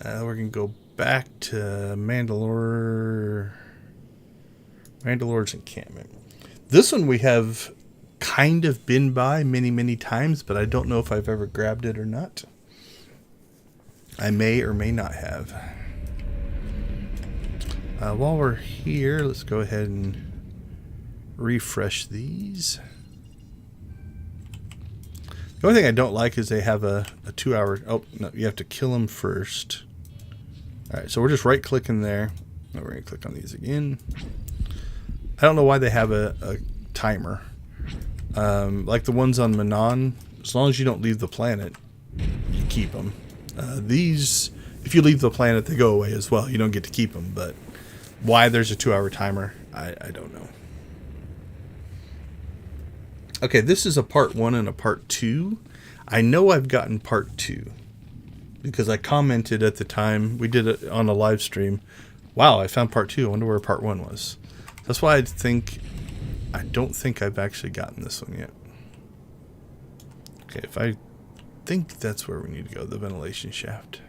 We're going to go back to Mandalore's encampment. This one we have kind of been by many, many times, but I don't know if I've ever grabbed it or not. I may or may not have. While we're here, let's go ahead and refresh these. The only thing I don't like is they have a 2-hour... Oh, no, you have to kill them first. Alright, so we're just right-clicking there. Now we're going to click on these again. I don't know why they have a timer. Like the ones on Manon, as long as you don't leave the planet, you keep them. These, if you leave the planet, they go away as well. You don't get to keep them, but why there's a 2-hour timer, I don't know. Okay, this is a part 1 and a part 2. I know I've gotten part 2 because I commented at the time we did it on a live stream. Wow, I found part 2. I wonder where part 1 was. That's why I don't think I've actually gotten this one yet. Okay, if I think that's where we need to go, the ventilation shaft.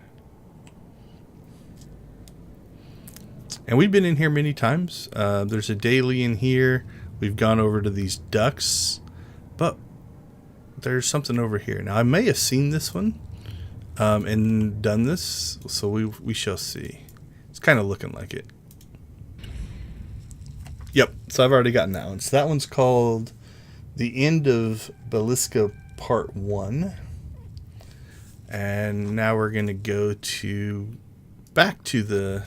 And we've been in here many times. There's a daily in here. We've gone over to these ducks. But there's something over here. Now, I may have seen this one and done this, so we shall see. It's kind of looking like it. Yep, so I've already gotten that one. So that one's called The End of Beliska Part 1. And now we're going to go back to the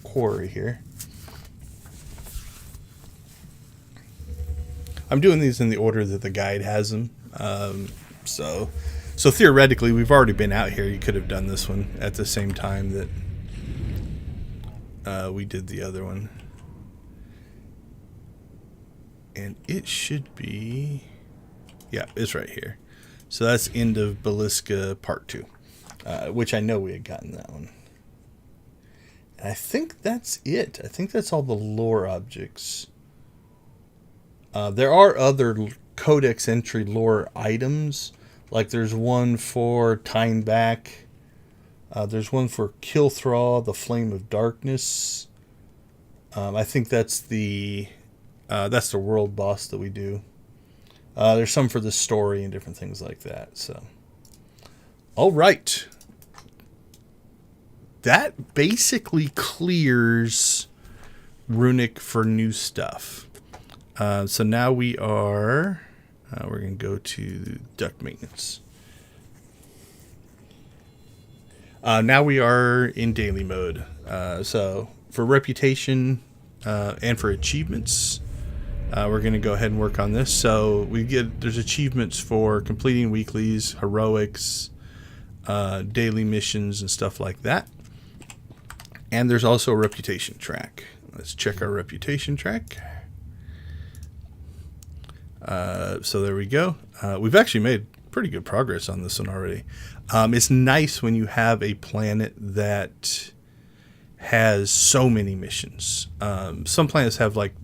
quarry here. I'm doing these in the order that the guide has them. So theoretically, we've already been out here. You could have done this one at the same time that we did the other one. And it should be... Yeah, it's right here. So that's End of Beliska Part 2, which I know we had gotten that one. And I think that's it. I think that's all the lore objects. There are other codex entry lore items. Like there's one for Time Back. There's one for Killthraw, the Flame of Darkness. I think that's the world boss that we do. There's some for the story and different things like that. So, all right. That basically clears Runic for new stuff. So now we're going to go to duct maintenance. Now we are in daily mode. So for reputation and for achievements, we're going to go ahead and work on this. So there's achievements for completing weeklies, heroics, daily missions, and stuff like that. And there's also a reputation track. Let's check our reputation track. So there we go. We've actually made pretty good progress on this one already. It's nice when you have a planet that has so many missions. Some planets have like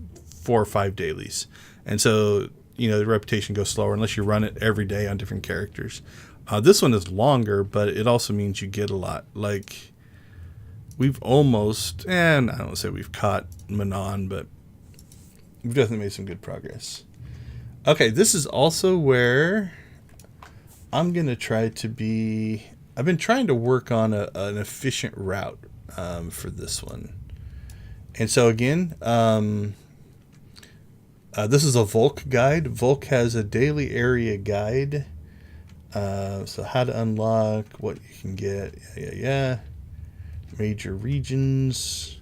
4 or 5 dailies. And so, the reputation goes slower unless you run it every day on different characters. This one is longer, but it also means you get a lot. Like, we've almost, and I don't say we've caught Manon, but we've definitely made some good progress. Okay, this is also where I'm going to try to be... I've been trying to work on an efficient route for this one. And so again, this is a Volk guide. Volk has a daily area guide. So how to unlock, what you can get. Yeah. Major regions.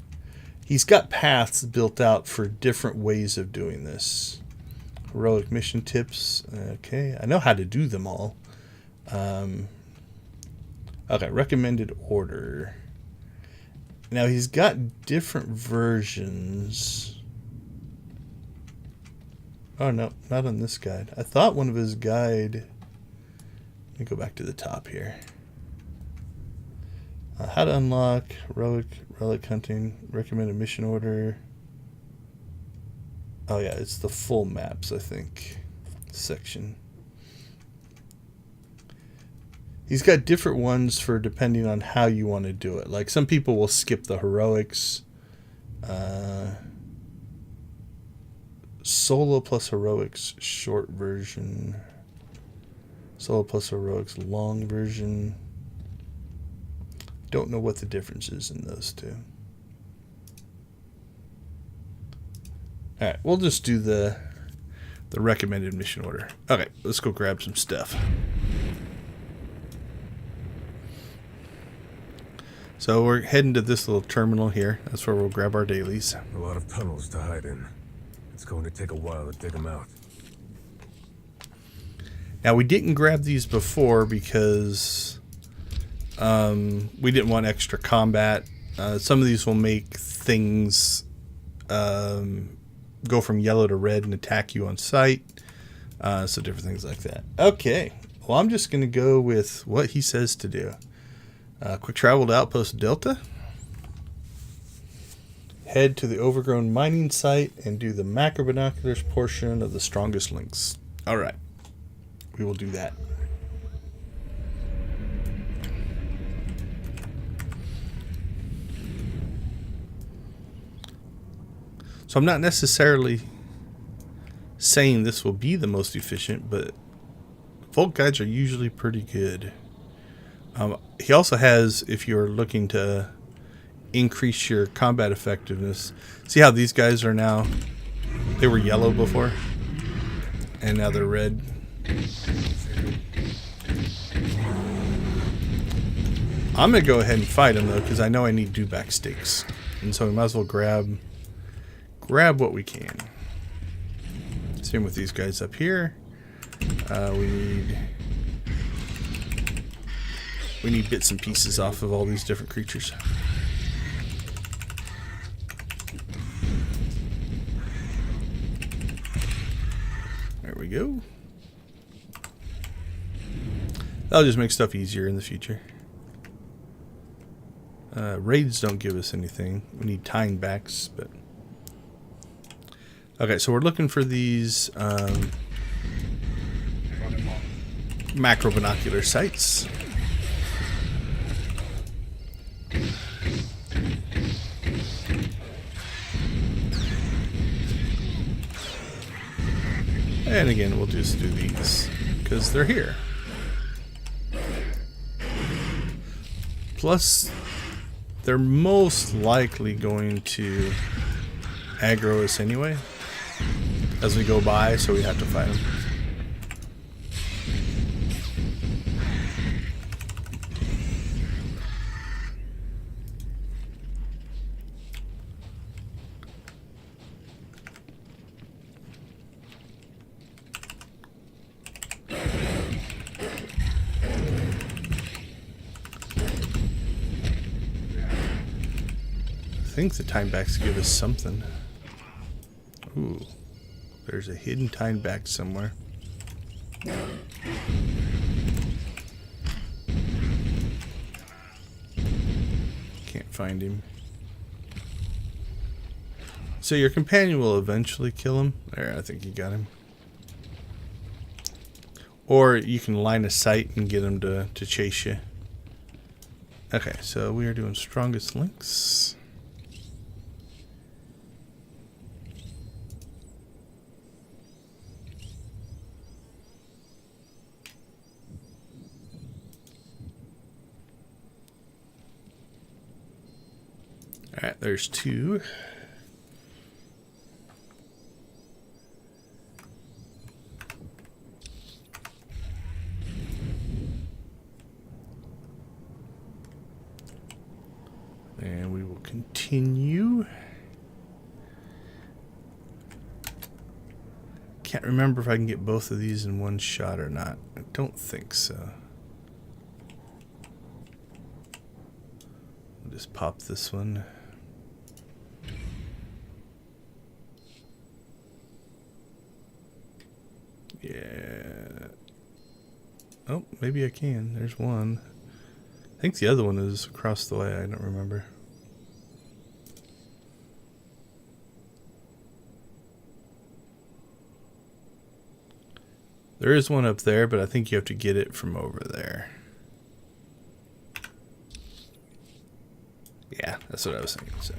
He's got paths built out for different ways of doing this. Heroic mission tips. Okay, I know how to do them all. Okay, recommended order. Now he's got different versions. Oh no, not on this guide. I thought one of his guide... Let me go back to the top here. How to unlock heroic relic hunting. Recommended mission order. Oh yeah, it's the full maps, I think, section. He's got different ones for depending on how you want to do it. Like some people will skip the heroics. Solo plus heroics short version. Solo plus heroics long version. Don't know what the difference is in those two. Alright, we'll just do the recommended mission order. Okay, let's go grab some stuff. So we're heading to this little terminal here. That's where we'll grab our dailies. A lot of tunnels to hide in. It's going to take a while to dig them out. Now we didn't grab these before because we didn't want extra combat. Some of these will make things go from yellow to red and attack you on sight. So different things like that. Okay, well I'm just going to go with what he says to do. Quick travel to Outpost Delta. Head to the overgrown mining site and do the macro binoculars portion of the strongest links. Alright, we will do that. So I'm not necessarily saying this will be the most efficient, but Vault guides are usually pretty good. He also has, if you're looking to increase your combat effectiveness, see how these guys are now, they were yellow before, and now they're red. I'm going to go ahead and fight him, though, because I know I need dewback stakes. And so we might as well grab what we can. Same with these guys up here. We need bits and pieces off of all these different creatures. There we go. That'll just make stuff easier in the future. Raids don't give us anything. We need tying backs, but okay, so we're looking for these macro binocular sites. And again, we'll just do these because they're here. Plus, they're most likely going to aggro us anyway as we go by, so we have to fight them. I think the time backs give us something. Ooh, there's a hidden time back somewhere. Can't find him. So your companion will eventually kill him. There, I think you got him. Or you can line of sight and get him to chase you. Okay, so we are doing strongest links. Alright, there's two. And we will continue. Can't remember if I can get both of these in one shot or not. I don't think so. I'll just pop this one. Yeah. Oh, maybe I can. There's one. I think the other one is across the way. I don't remember. There is one up there, but I think you have to get it from over there. that's what I was thinking. So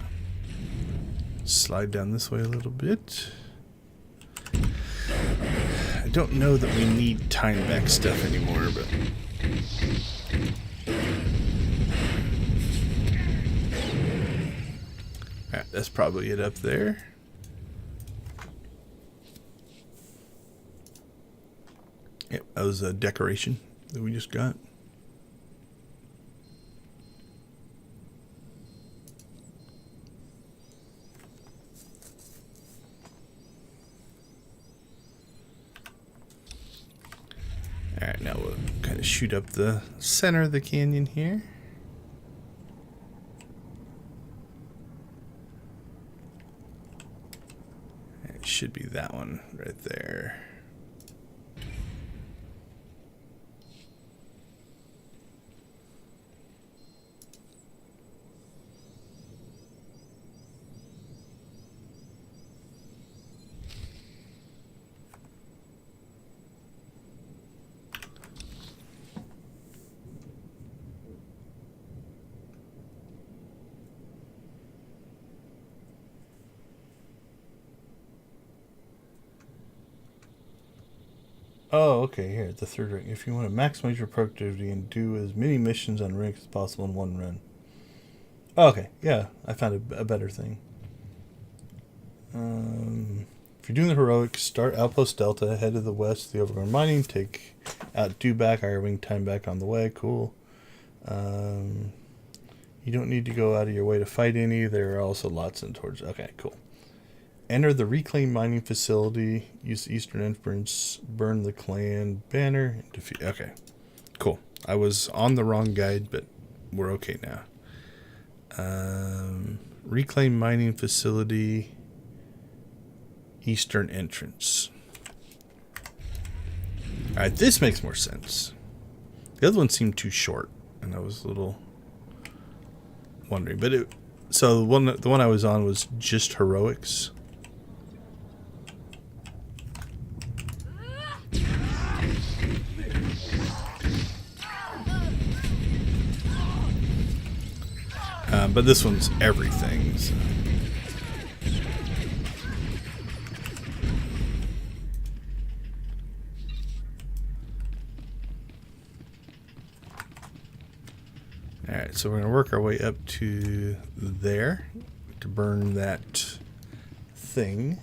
slide down this way a little bit. I don't know that we need time back stuff anymore, but alright, that's probably it up there. Yep, that was a decoration that we just got. Alright, now we'll kind of shoot up the center of the canyon here. It should be that one right there. Oh, okay, here, the third ring. If you want to maximize your productivity and do as many missions on rank as possible in one run. Oh, okay, yeah, I found a better thing. If you're doing the heroics, start Outpost Delta, head to the west to the overgrown mining, take out Dewback, Iron Wing, time back on the way, cool. You don't need to go out of your way to fight any, there are also lots in towards, okay, cool. Enter the reclaimed mining facility. Use the Eastern Entrance. Burn the clan banner. And defeat. Okay, cool. I was on the wrong guide, but we're okay now. Reclaimed mining facility. Eastern Entrance. All right, this makes more sense. The other one seemed too short, and I was a little wondering. But so the one I was on was just heroics. But this one's everything. So. Alright, so we're going to work our way up to there to burn that thing.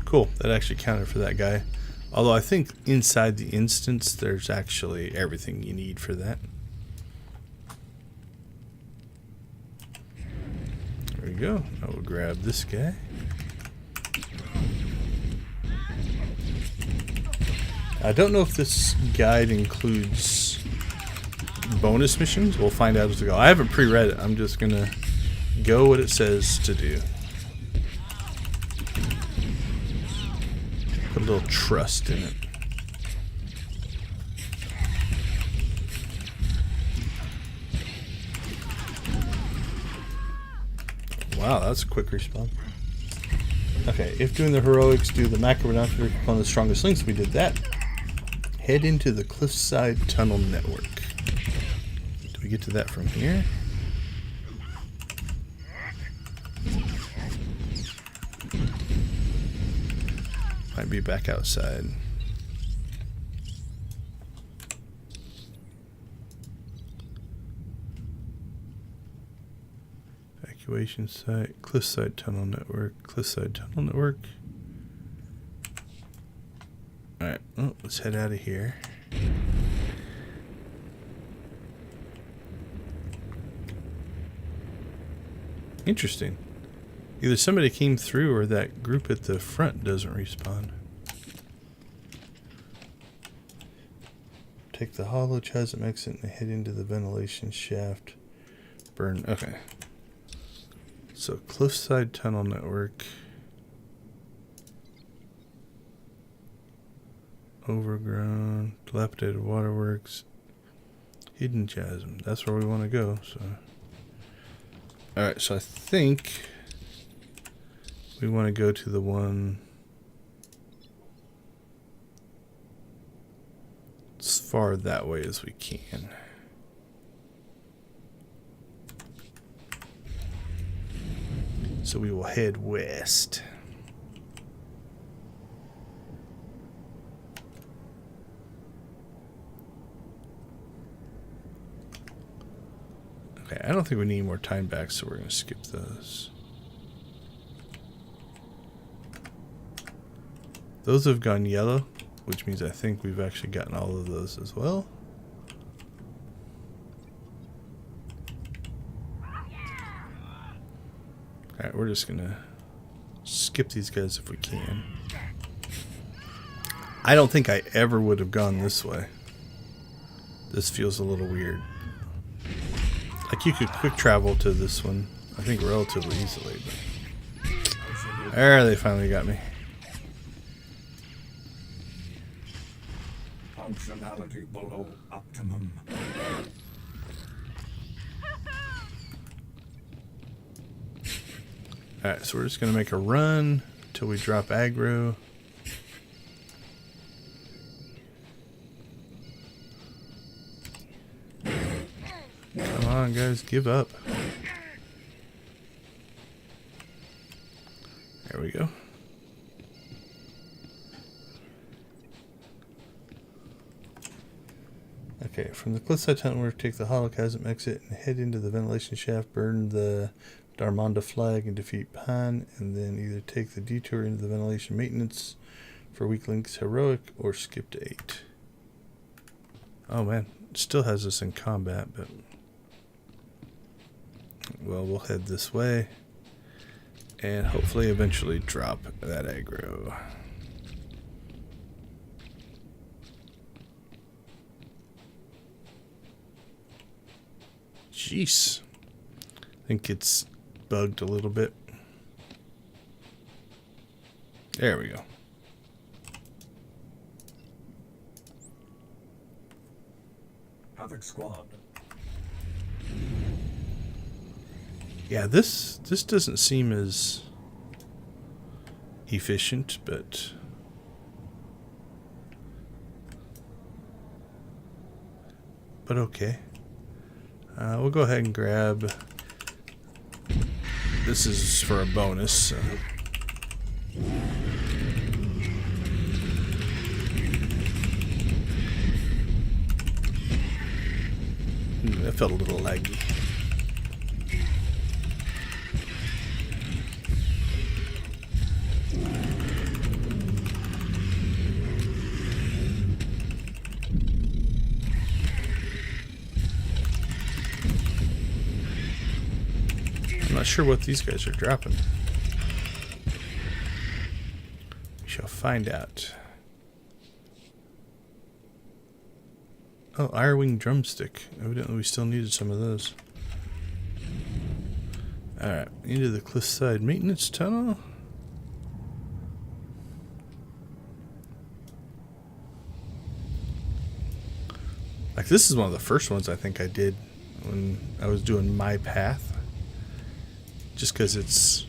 Cool, that actually counted for that guy. Although I think inside the instance, there's actually everything you need for that. There we go. I will grab this guy. I don't know if this guide includes bonus missions. We'll find out as we go. I haven't pre-read it. I'm just going to go what it says to do. Put a little trust in it. Wow, that's a quick respawn. Okay, if doing the heroics, do the macro binocular on the strongest links. We did that. Head into the cliffside tunnel network. Do we get to that from here? Might be back outside. Evacuation site, cliffside tunnel network, cliffside tunnel network. Alright, well, let's head out of here. Interesting. Either somebody came through or that group at the front doesn't respawn. Take the hollow chasm exit and head into the ventilation shaft. Burn. Okay. So, cliffside tunnel network. Overgrown. Dilapidated waterworks. Hidden Chasm. That's where we want to go. So, all right. So I think we want to go to the one as far that way as we can. So we will head west. Okay, I don't think we need more time back, so we're going to skip those. Those have gone yellow, which means I think we've actually gotten all of those as well. Alright, we're just going to skip these guys if we can. I don't think I ever would have gone this way. This feels a little weird. Like, you could quick travel to this one, I think, relatively easily. But there, they finally got me. Functionality below optimum. Alright, so we're just going to make a run until we drop aggro. Come on, guys, give up. There we go. Okay, from the cliffside tunnel, we're to take the hollow chasm exit and head into the ventilation shaft, burn the Darmonda flag and defeat Pan, and then either take the detour into the ventilation maintenance for weak links heroic or skip to 8. Oh man, it still has us in combat, but well, we'll head this way and hopefully eventually drop that aggro. Jeez. I think it's bugged a little bit. There we go. Havoc Squad. Yeah, this doesn't seem as efficient, but okay. We'll go ahead and grab. This is for a bonus. So. That felt a little laggy. I'm not sure what these guys are dropping. We shall find out. Oh, Irewing drumstick. Evidently we still needed some of those. Alright, into the cliffside maintenance tunnel. Like, this is one of the first ones I think I did when I was doing my path. Just because it's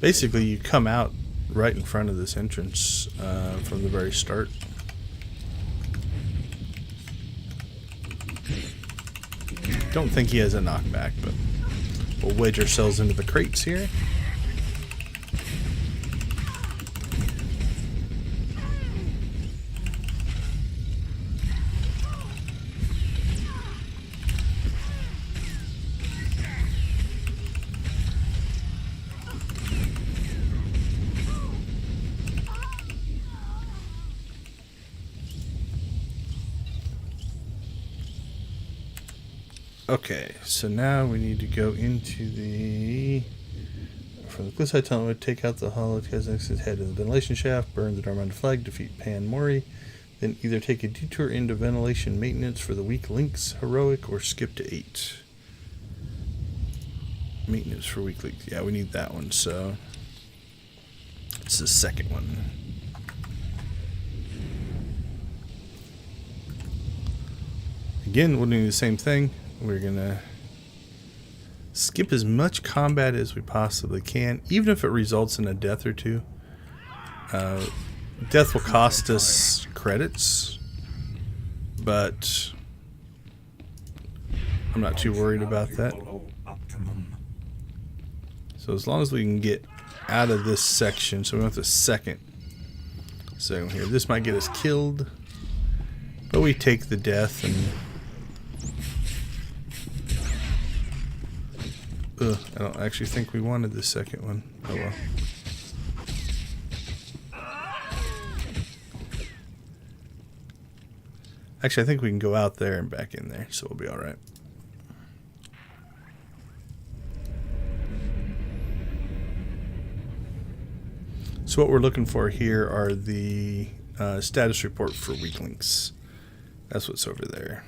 basically you come out right in front of this entrance from the very start. Don't think he has a knockback, but we'll wedge ourselves into the crates here. Okay, so now we need to go into the... From the cliffside tunnel, we take out the hollow chasm, head to the ventilation shaft, burn the Darmonda flag, defeat Pan Mori, then either take a detour into ventilation maintenance for the weak links heroic or skip to 8. Maintenance for weak links. Yeah, we need that one, so it's the second one. Again, we'll do the same thing. We're going to skip as much combat as we possibly can, even if it results in a death or two. Death will cost us credits, but I'm not too worried about that. So as long as we can get out of this section, so we want the second zone here. This might get us killed, but we take the death and I don't actually think we wanted the second one. Oh well. Actually, I think we can go out there and back in there, so we'll be alright. So what we're looking for here are the status report for weak links. That's what's over there.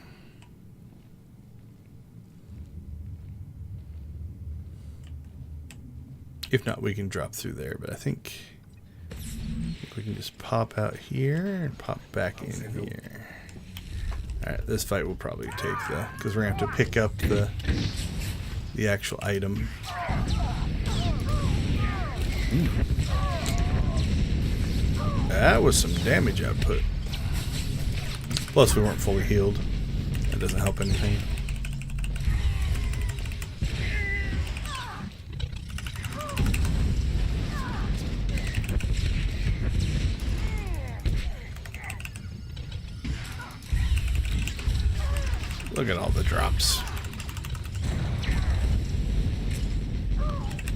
If not, we can drop through there, but I think we can just pop out here and pop back in here. Alright, this fight will probably take because we're going to have to pick up the actual item. That was some damage output. Plus, we weren't fully healed. That doesn't help anything. Look at all the drops.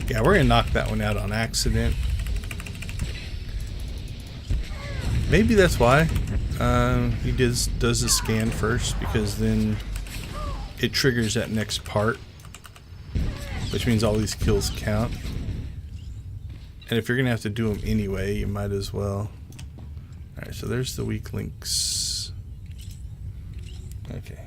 Yeah, we're gonna knock that one out on accident. Maybe that's why he does the scan first, because then it triggers that next part, which means all these kills count. And if you're gonna have to do them anyway, you might as well. Alright, so there's the weak links. Okay.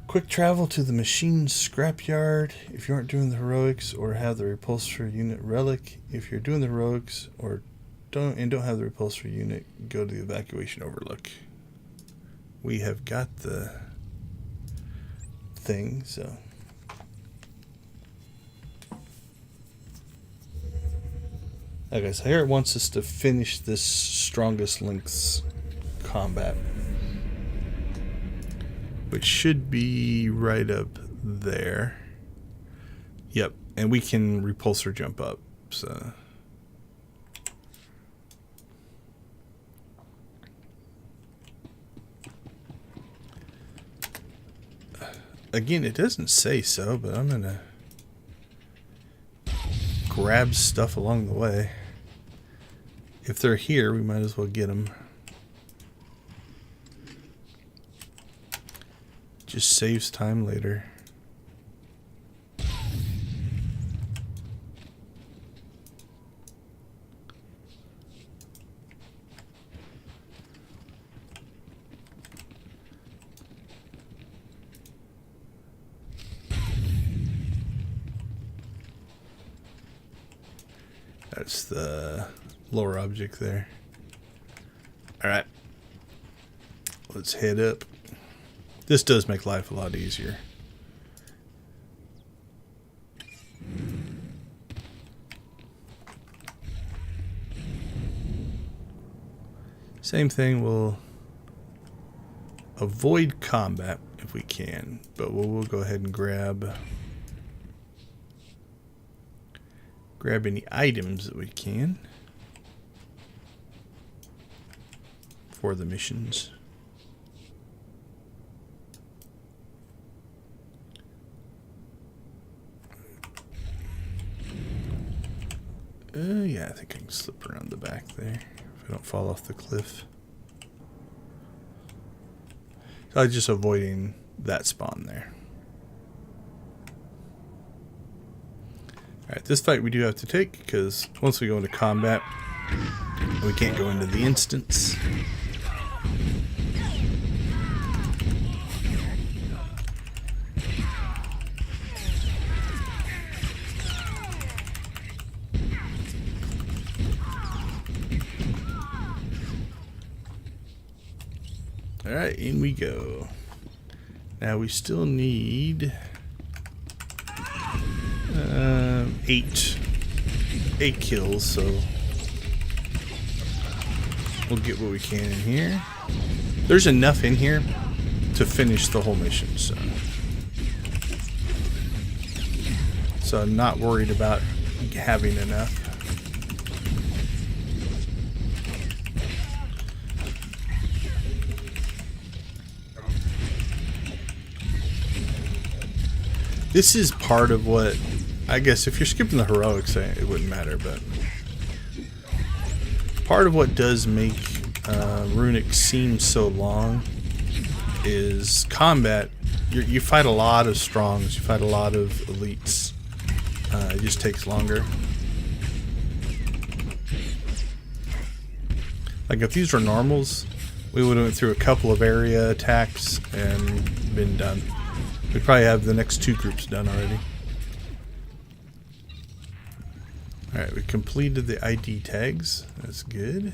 Quick travel to the machine scrapyard if you aren't doing the heroics or have the repulsor unit relic. If you're doing the heroics or don't have the repulsor unit, go to the evacuation overlook. We have got the thing, so okay, so here it wants us to finish this strongest links combat, which should be right up there. Yep, and we can repulsor jump up, so again, it doesn't say so, but I'm gonna grab stuff along the way. If they're here, we might as well get them. Just saves time later. That's the lower object there. Alright. Let's head up. This does make life a lot easier. Same thing, we'll avoid combat if we can, but we'll go ahead and grab any items that we can for the missions. Yeah, I think I can slip around the back there if I don't fall off the cliff. So I'm just avoiding that spawn there. Alright, this fight we do have to take, because once we go into combat, we can't go into the instance. Alright, in we go. Now we still need 8 kills, so we'll get what we can in here. There's enough in here to finish the whole mission, so I'm not worried about having enough. This is part of what, I guess if you're skipping the heroics, it wouldn't matter, but part of what does make Runic seem so long is combat. You fight a lot of strongs, you fight a lot of elites. It just takes longer. Like if these were normals, we would have went through a couple of area attacks and been done. We'd probably have the next 2 groups done already. Alright, we completed the ID tags. That's good.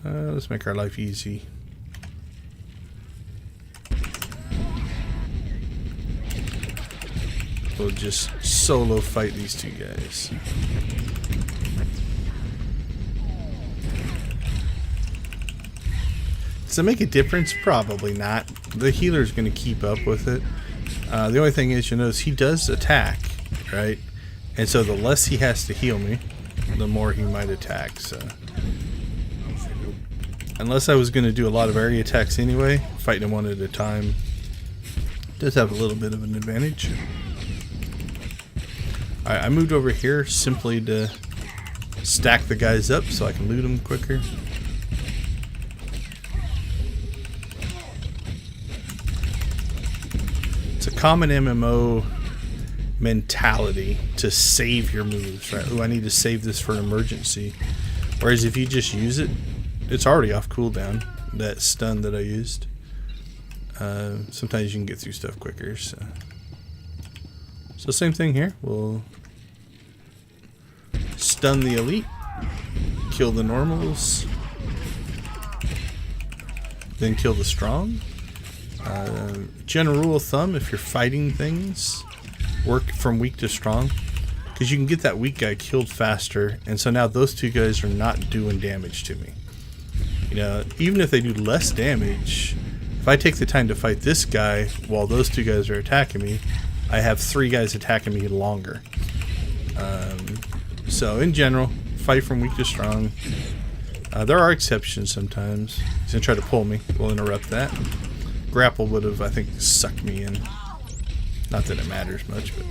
Let's make our life easy. We'll just solo fight these 2 guys. Does it make a difference? Probably not. The healer's going to keep up with it. The only thing is, you notice he does attack, right? And so the less he has to heal me, the more he might attack. So, unless I was going to do a lot of area attacks anyway, fighting him one at a time does have a little bit of an advantage. Alright, I moved over here simply to stack the guys up so I can loot them quicker. It's a common MMO mentality to save your moves, right? Oh, I need to save this for an emergency. Whereas if you just use it, it's already off cooldown, that stun that I used. Sometimes you can get through stuff quicker. So same thing here. We'll stun the elite, kill the normals, then kill the strong. General rule of thumb, if you're fighting things, work from weak to strong, because you can get that weak guy killed faster, and so now those 2 guys are not doing damage to me. You know, even if they do less damage, if I take the time to fight this guy while those 2 guys are attacking me, I have 3 guys attacking me longer. So in general, fight from weak to strong. There are exceptions sometimes. He's gonna try to pull me. We'll interrupt that. Grapple would have, I think, sucked me in. Not that it matters much, but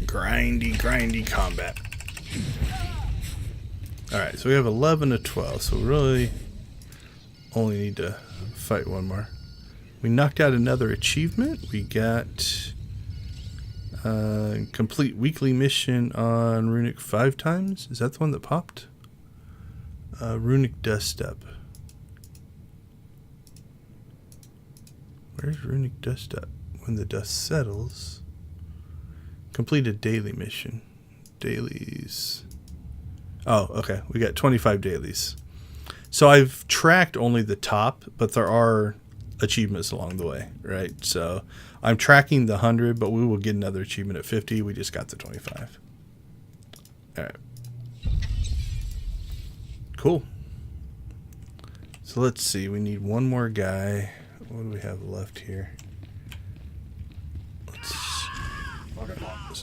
grindy combat. Alright, so we have 11 to 12, so we really only need to fight one more. We knocked out another achievement. We got complete weekly mission on Runic 5 times. Is that the one that popped? Runic Dust Up. Where's Runic Dust Up? When the dust settles. Complete a daily mission. Dailies. Oh, okay. We got 25 dailies. So I've tracked only the top, but there are achievements along the way, right? So I'm tracking the 100, but we will get another achievement at 50. We just got the 25. All right. Cool. So let's see. We need one more guy. What do we have left here?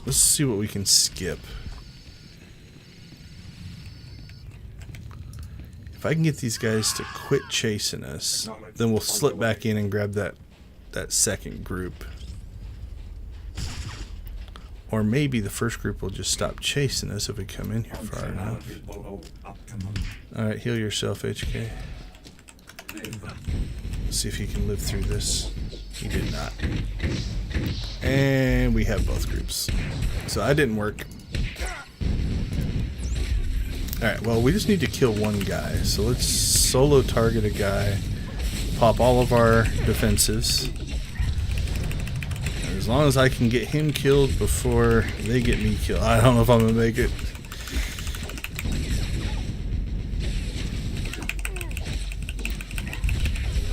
Let's see what we can skip. If I can get these guys to quit chasing us, then we'll slip back in and grab that second group. Or maybe the first group will just stop chasing us if we come in here far enough. Alright, heal yourself, HK. Let's see if he can live through this. He did not. And we have both groups. So that didn't work. Alright, well, we just need to kill one guy. So let's solo target a guy. pop all of our defensives. And as long as I can get him killed before they get me killed. I don't know if I'm going to make it.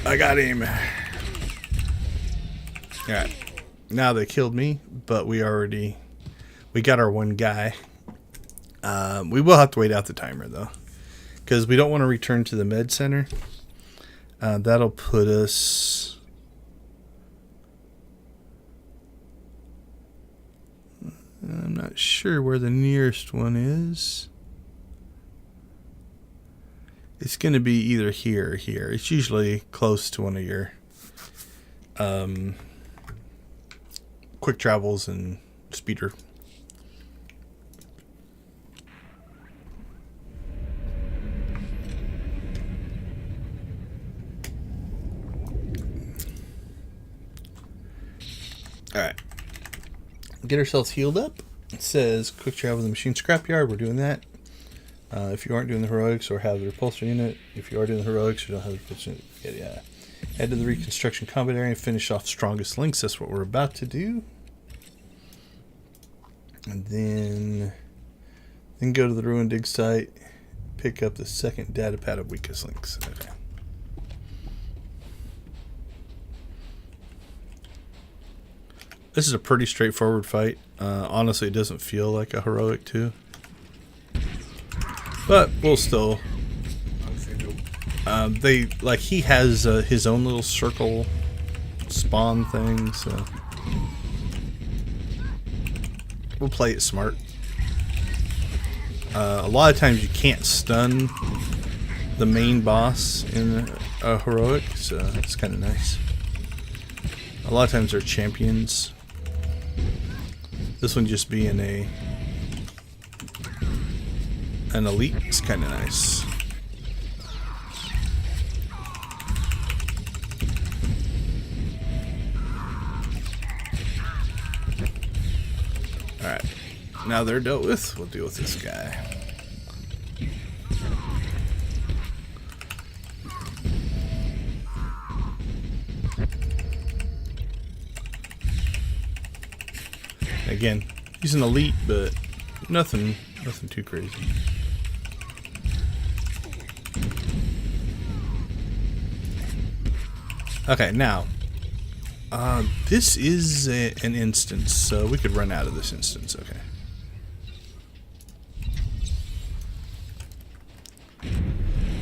I got him. Alright. Now they killed me, but we got our one guy. We will have to wait out the timer though, because we don't want to return to the med center. That'll put us... I'm not sure where the nearest one is. It's going to be either here or here. It's usually close to one of your quick travels and speeder. Alright. Get ourselves healed up. It says quick travel to the machine scrapyard. We're doing that. If you aren't doing the heroics or have the repulsor unit, if you are doing the heroics or don't have the repulsor unit, yeah. Head to the reconstruction combat area and finish off strongest links. That's what we're about to do. And then go to the ruin dig site, pick up the second data pad of weakest links. Okay. This is a pretty straightforward fight. Honestly, it doesn't feel like a heroic 2. But we'll still... he has his own little circle spawn thing, so... We'll play it smart. A lot of times you can't stun the main boss in a heroic, so it's kind of nice. A lot of times they're champions. This one just being an elite is kind of nice. Alright, now they're dealt with, we'll deal with this guy. Again, he's an elite, but nothing too crazy. Okay, now this is an instance, so we could run out of this instance. Okay.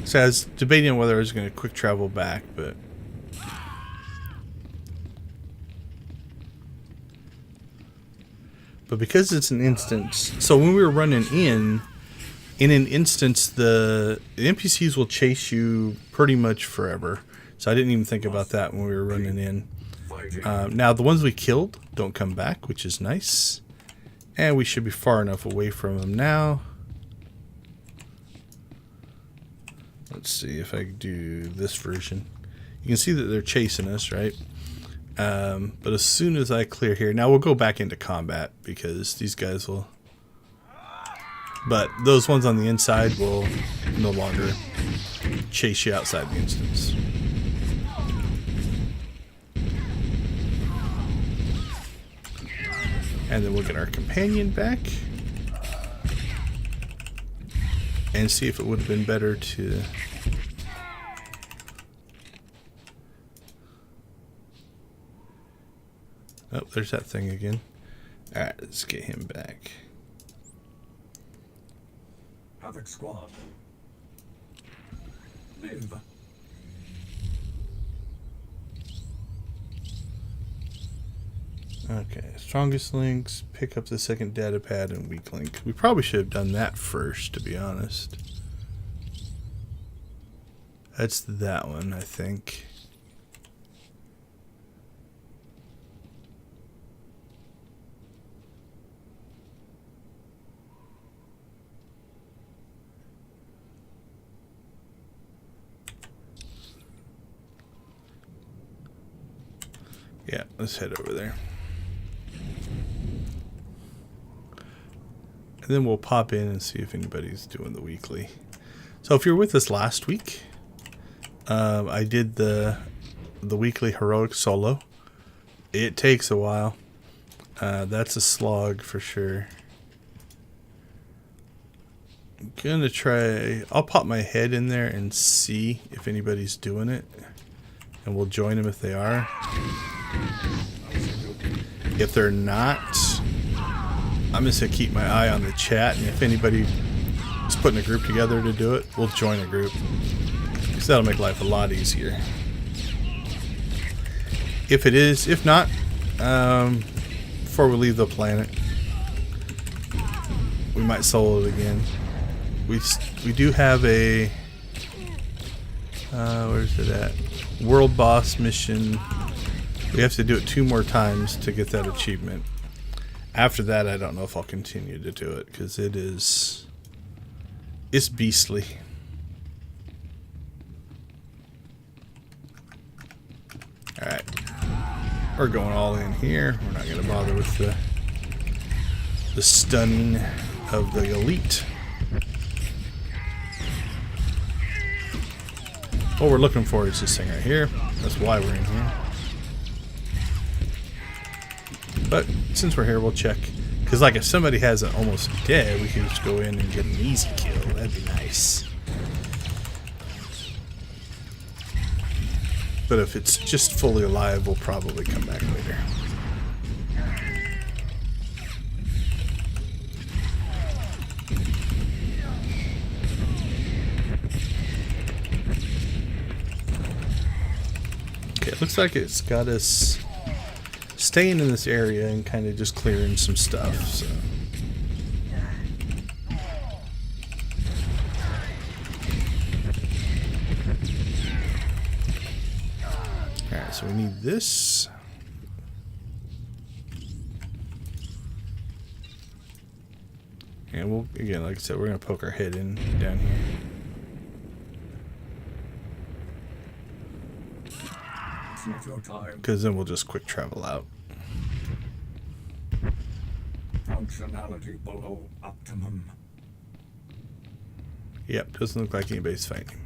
So I was debating on whether I was going to quick travel back, but because it's an instance, so when we were running in an instance, the NPCs will chase you pretty much forever. So I didn't even think about that when we were running in. Now the ones we killed don't come back, which is nice. And we should be far enough away from them now. Let's see if I can do this version. You can see that they're chasing us, right? But as soon as I clear here, now we'll go back into combat because these guys will... But those ones on the inside will no longer chase you outside the instance. And then we'll get our companion back. And see if it would have been better to... Oh, there's that thing again. Alright, let's get him back. Havoc squad. Move. Okay, strongest links, pick up the second data pad and weak link. We probably should have done that first, to be honest. That's that one, I think. Yeah, let's head over there. And then we'll pop in and see if anybody's doing the weekly. So if you're with us last week, I did the the weekly heroic solo. It takes a while. That's a slog for sure. I'm gonna try. I'll pop my head in there and see if anybody's doing it, and we'll join them if they are. If they're not, I'm just gonna keep my eye on the chat, and if anybody is putting a group together to do it, we'll join a group, because that'll make life a lot easier. If it is, if not, before we leave the planet, we might solo it again. We do have a where's it at? World boss mission. We have to do it 2 more times to get that achievement. After that, I don't know if I'll continue to do it, because it's beastly. Alright. We're going all in here. We're not going to bother with the stunning of the elite. What we're looking for is this thing right here. That's why we're in here. But since we're here, we'll check. Because like if somebody has it almost dead, we can just go in and get an easy kill. That'd be nice. But if it's just fully alive, we'll probably come back later. Okay, it looks like it's got us staying in this area and kind of just clearing some stuff, so. Alright, so we need this. And we'll, again, like I said, we're going to poke our head in down here. It's not your time. Because then we'll just quick travel out. Functionality below optimum. Yep, doesn't look like anybody's fighting.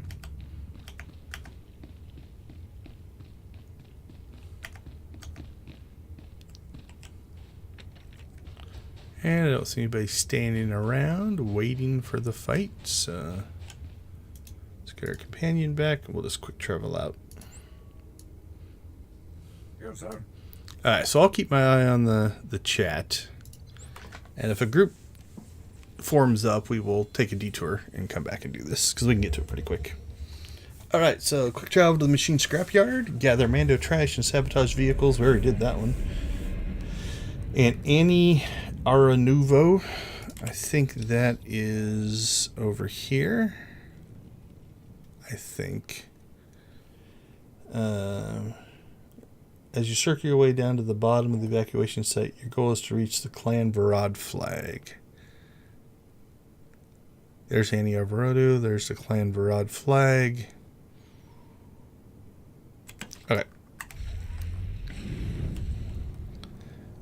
And I don't see anybody standing around waiting for the fight, so let's get our companion back and we'll just quick travel out. Yes, sir. Alright, so I'll keep my eye on the chat. And if a group forms up, we will take a detour and come back and do this, because we can get to it pretty quick. Alright, so quick travel to the machine scrapyard, gather Mando trash and sabotage vehicles. We already did that one. And Annie Aranuvo, I think that is over here. I think. As you circle your way down to the bottom of the evacuation site, your goal is to reach the Clan Varad flag. There's Annie Alvarado. There's the Clan Varad flag. Okay.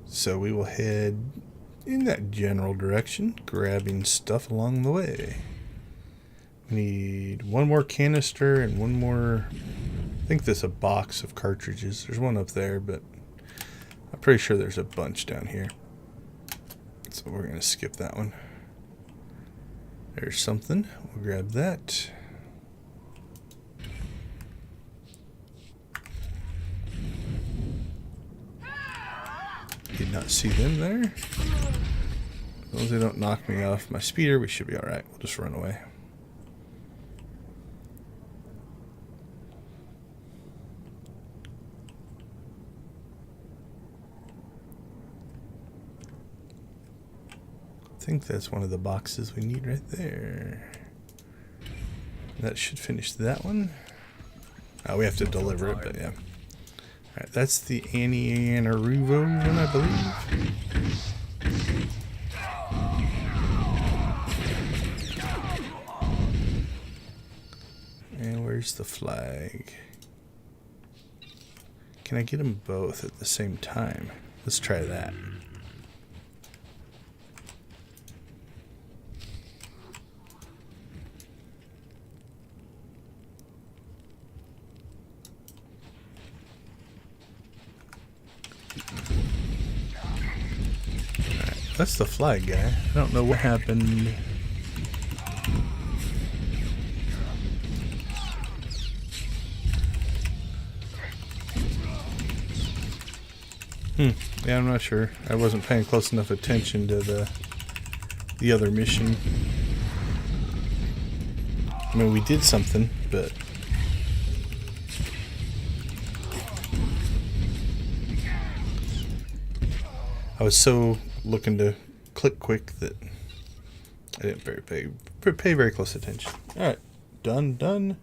So we will head in that general direction, grabbing stuff along the way. We need 1 more canister and 1 more... I think there's a box of cartridges. There's one up there, but I'm pretty sure there's a bunch down here. So we're going to skip that one. There's something. We'll grab that. Did not see them there. As long as they don't knock me off my speeder, we should be alright. We'll just run away. I think that's one of the boxes we need right there. That should finish that one. We have to deliver it, but yeah. Alright, that's the Annie Anaruvo one, I believe. And where's the flag? Can I get them both at the same time? Let's try that. That's the flag guy. I don't know what happened. Yeah, I'm not sure. I wasn't paying close enough attention to the other mission. I mean, we did something, but I was so looking to click quick that I didn't pay very close attention. Alright, done.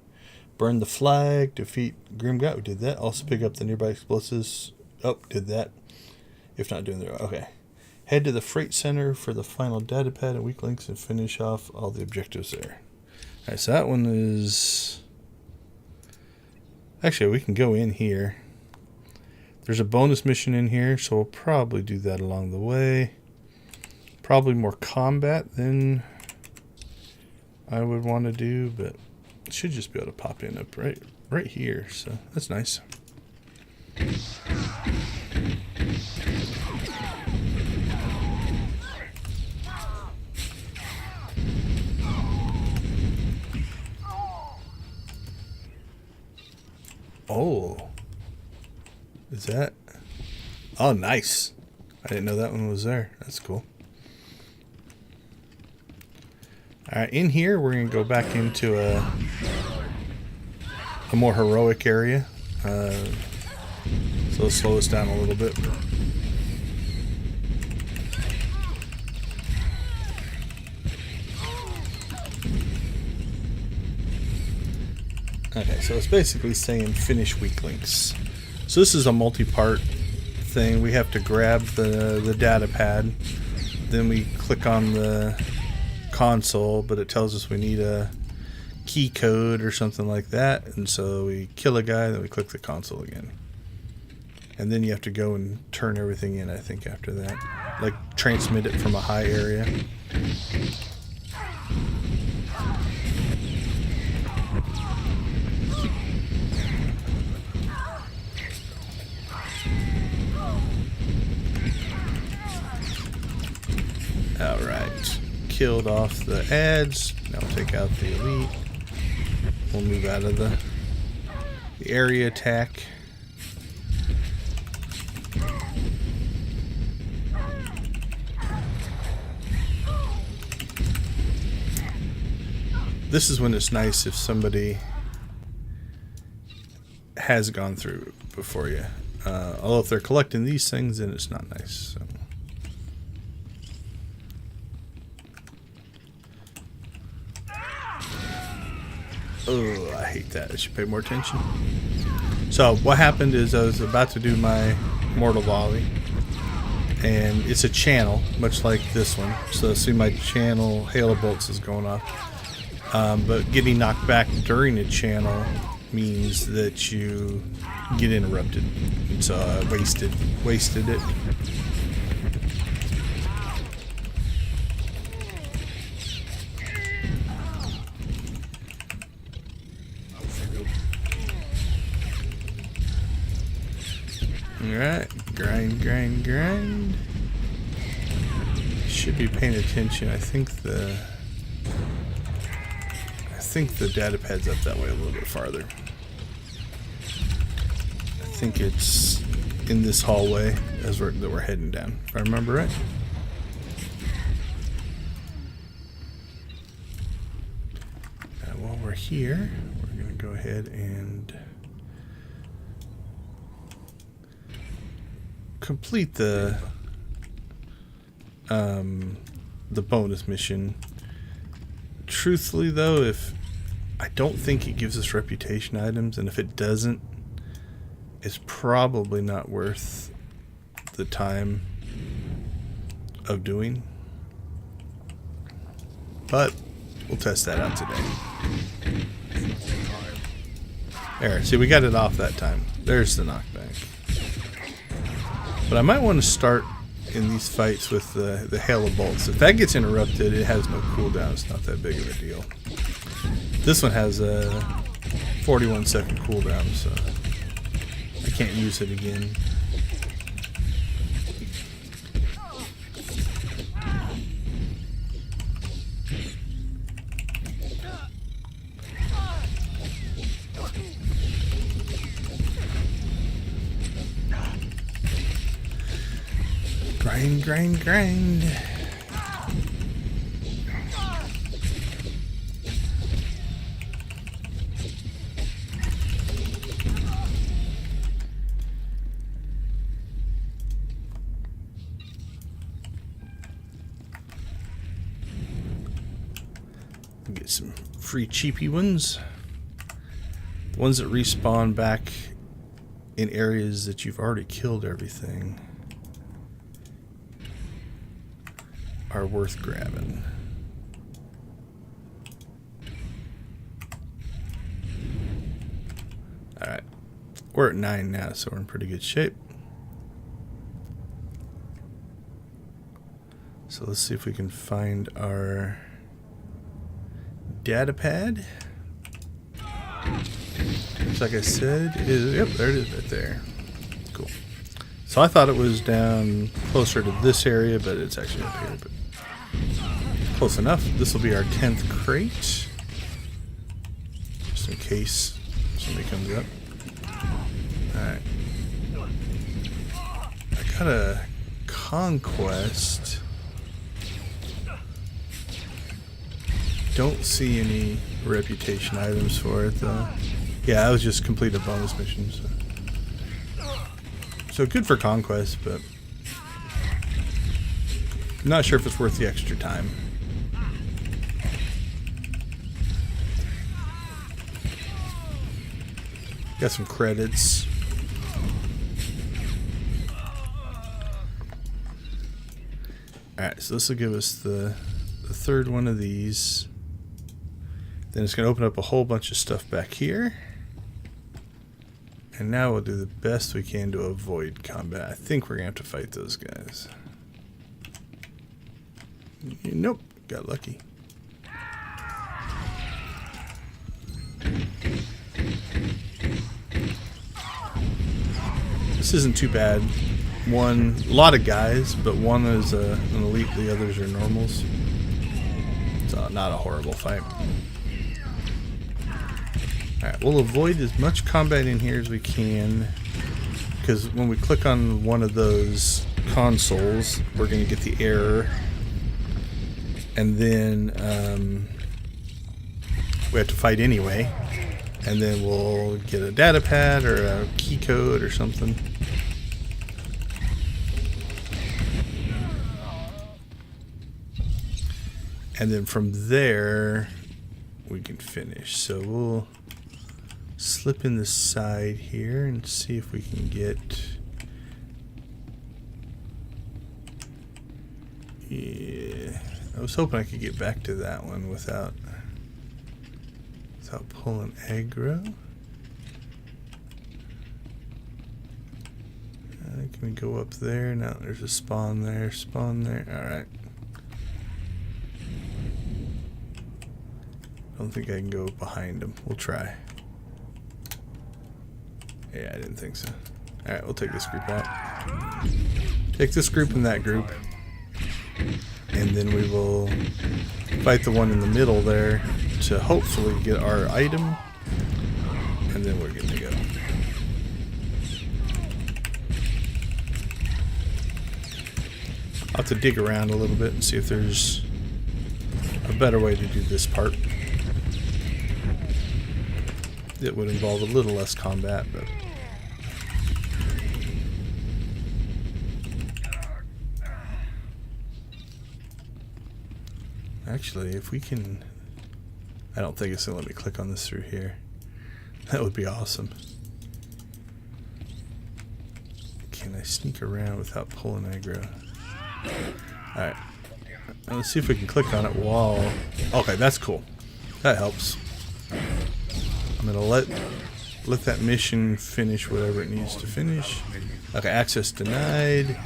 Burn the flag, defeat Grim Guy. We did that. Also pick up the nearby explosives. Oh, did that. If not doing that, okay. Head to the freight center for the final data pad and weak links and finish off all the objectives there. Alright, so that one is... Actually, we can go in here. There's a bonus mission in here, so we'll probably do that along the way. Probably more combat than I would want to do, but it should just be able to pop in up right here, so that's nice. Oh, is that? Oh, nice. I didn't know that one was there. That's cool. Alright, in here we're going to go back into a more heroic area. So it'll slow us down a little bit. Okay, so it's basically saying finish weak links. So this is a multi-part thing. We have to grab the data pad, then we click on the console, but it tells us we need a key code or something like that, and so we kill a guy, then we click the console again. And then you have to go and turn everything in, I think, after that. Like, transmit it from a high area. Alright. Killed off the ads. Now take out the elite. We'll move out of the area attack. This is when it's nice if somebody has gone through before you. Although if they're collecting these things, then it's not nice. So. Oh, I hate that. I should pay more attention. So what happened is I was about to do my mortal volley, and it's a channel, much like this one. So see my channel hail of bolts is going off. But getting knocked back during a channel means that you get interrupted. And so I wasted it. Alright, grind. Should be paying attention. I think the data pad's up that way a little bit farther. I think it's in this hallway as we're heading down, if I remember right. While we're here, we're going to go ahead and complete the bonus mission. Truthfully though, I don't think it gives us reputation items, and if it doesn't, it's probably not worth the time of doing. But we'll test that out today. There, see, we got it off that time. There's the knockback. But I might want to start in these fights with the hail of bolts. If that gets interrupted, it has no cooldown. It's not that big of a deal. This one has a 41-second cooldown, so I can't use it again. Grind, grind, grind. Get some free cheapy ones. Ones that respawn back in areas that you've already killed everything are worth grabbing. Alright. We're at 9 now, so we're in pretty good shape. So let's see if we can find our data pad. Which, like I said, is, yep, there it is right there. Cool. So I thought it was down closer to this area, but it's actually up here. But close enough. This will be our 10th crate. Just in case somebody comes up. Alright. I got a conquest. Don't see any reputation items for it though. Yeah, I was just complete a bonus mission. So good for conquest, but I'm not sure if it's worth the extra time. Got some credits. Alright, so this will give us the third one of these. Then it's going to open up a whole bunch of stuff back here. And now we'll do the best we can to avoid combat. I think we're going to have to fight those guys. Nope, got lucky. This isn't too bad. A lot of guys, but one is an elite, the others are normals. It's not a horrible fight. Alright, we'll avoid as much combat in here as we can, because when we click on one of those consoles, we're going to get the error, and then we have to fight anyway, and then we'll get a data pad or a key code or something. And then from there, we can finish. So we'll slip in the side here and see if we can get... Yeah, I was hoping I could get back to that one without pulling aggro. Can we go up there? No, there's a spawn there, Alright. I don't think I can go behind them. We'll try. Yeah, I didn't think so. Alright, we'll take this group out. Take this group and that group. And then we will fight the one in the middle there to hopefully get our item. And then we're good to go. I'll have to dig around a little bit and see if there's a better way to do this part. It would involve a little less combat, but actually, if we can, I don't think it's gonna let me click on this through here. That would be awesome. Can I sneak around without pulling aggro? Alright. Let's see if we can click on it while... Okay, that's cool. That helps. I'm gonna let that mission finish whatever it needs to finish. Okay, access denied.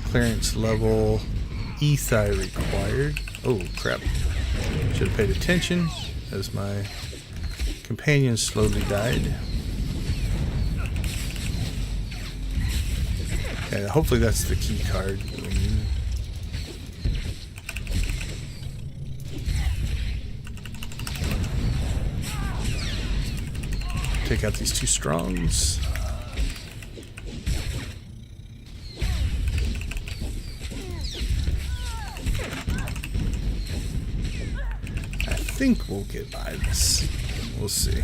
Clearance level Ethi required. Oh crap. Should have paid attention as my companion slowly died. Okay, hopefully that's the key card. Take out these two strongs. think we'll get by this. We'll see.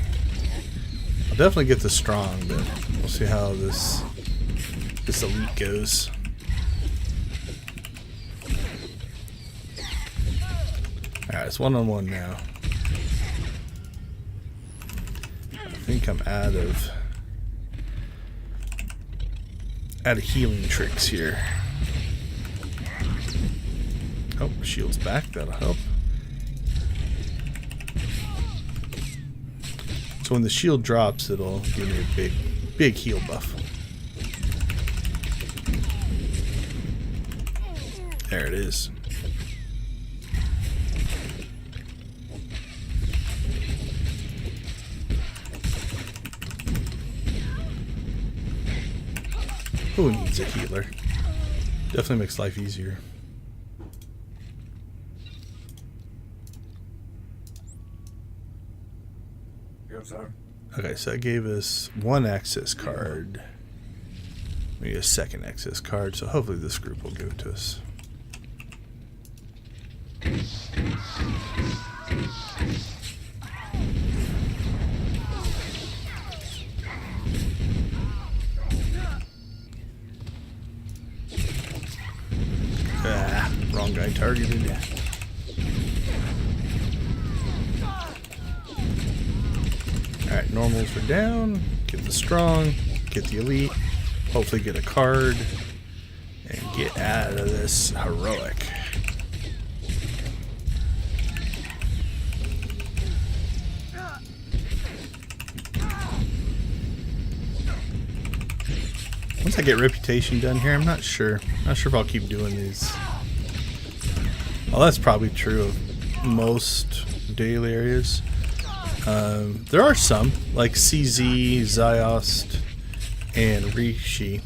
I'll definitely get the strong, but we'll see how this elite goes. Alright, it's one-on-one now. I think I'm out of healing tricks here. Oh, shield's back. That'll help. So when the shield drops, it'll give me a big heal buff. There it is. Who needs a healer? Definitely makes life easier. Yes, sir. Okay, so that gave us one access card. We need a second access card, so hopefully this group will give it to us. Ah, wrong guy targeted. Alright, normals are down. Get the strong, get the elite, hopefully get a card, and get out of this heroic. Once I get reputation done here, I'm not sure. Not sure if I'll keep doing these. Well, that's probably true of most daily areas. There are some, like CZ, Ziost, and Rishi.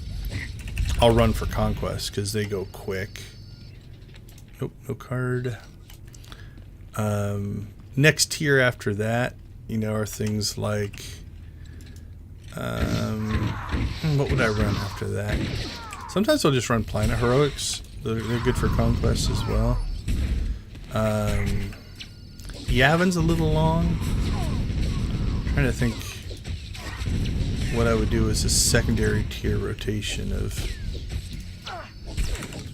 I'll run for Conquest because they go quick. Nope, no card. Next tier after that, you know, are things like... what would I run after that? Sometimes I'll just run Planet Heroics. They're good for Conquest as well. Yavin's a little long. I'm trying to think what I would do as a secondary tier rotation of...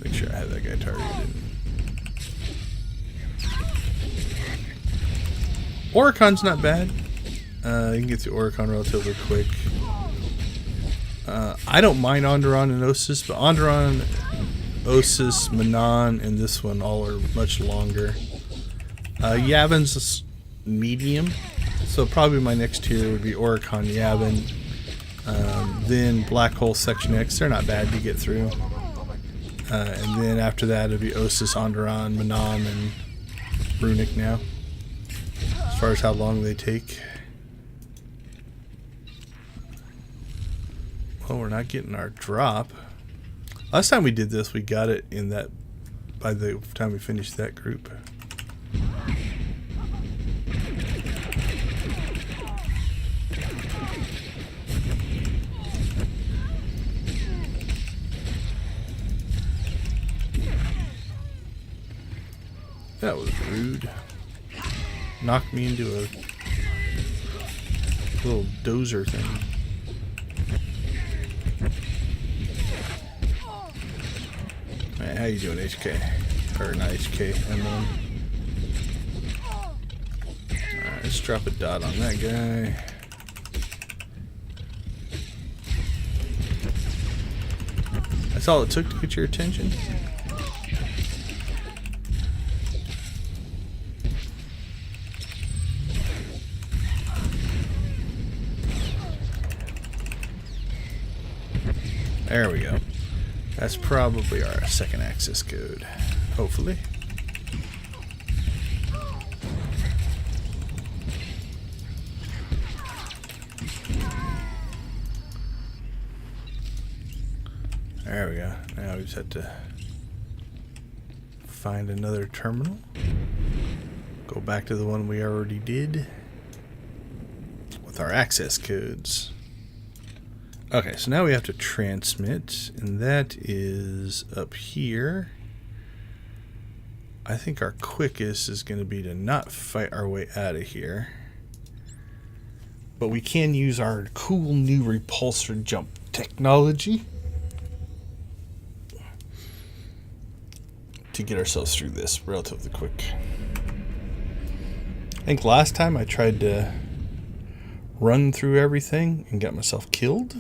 Make sure I have that guy targeted. Oricon's not bad. You can get through Oricon relatively quick. I don't mind Onderon and Osis, but Onderon, Osis, Manon, and this one all are much longer. Yavin's medium, so probably my next tier would be Oricon, Yavin, then Black Hole Section X. They're not bad to get through. And then after that it'd be Osis, Onderon, Manon, and Runic now, as far as how long they take. Well, we're not getting our drop. Last time we did this, we got it in that by the time we finished that group. That was rude. Knocked me into a little dozer thing. Man, how you doing, HK? Or not HK, M1. Alright, let's drop a dot on that guy. That's all it took to get your attention? There we go. That's probably our second access code, hopefully. There we go. Now we just have to find another terminal. Go back to the one we already did with our access codes. Okay, so now we have to transmit, and that is up here. I think our quickest is going to be to not fight our way out of here. But we can use our cool new repulsor jump technology to get ourselves through this relatively quick. I think last time I tried to run through everything and got myself killed.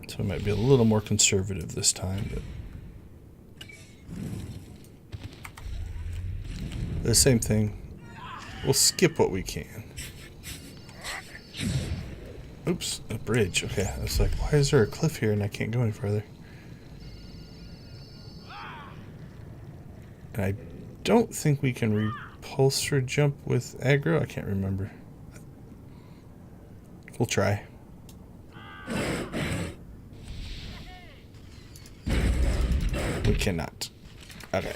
So I might be a little more conservative this time. But the same thing. We'll skip what we can. Oops, a bridge. Okay, I was like, why is there a cliff here and I can't go any further? And I don't think we can repulsor jump with aggro. I can't remember. We'll try. We cannot. Okay.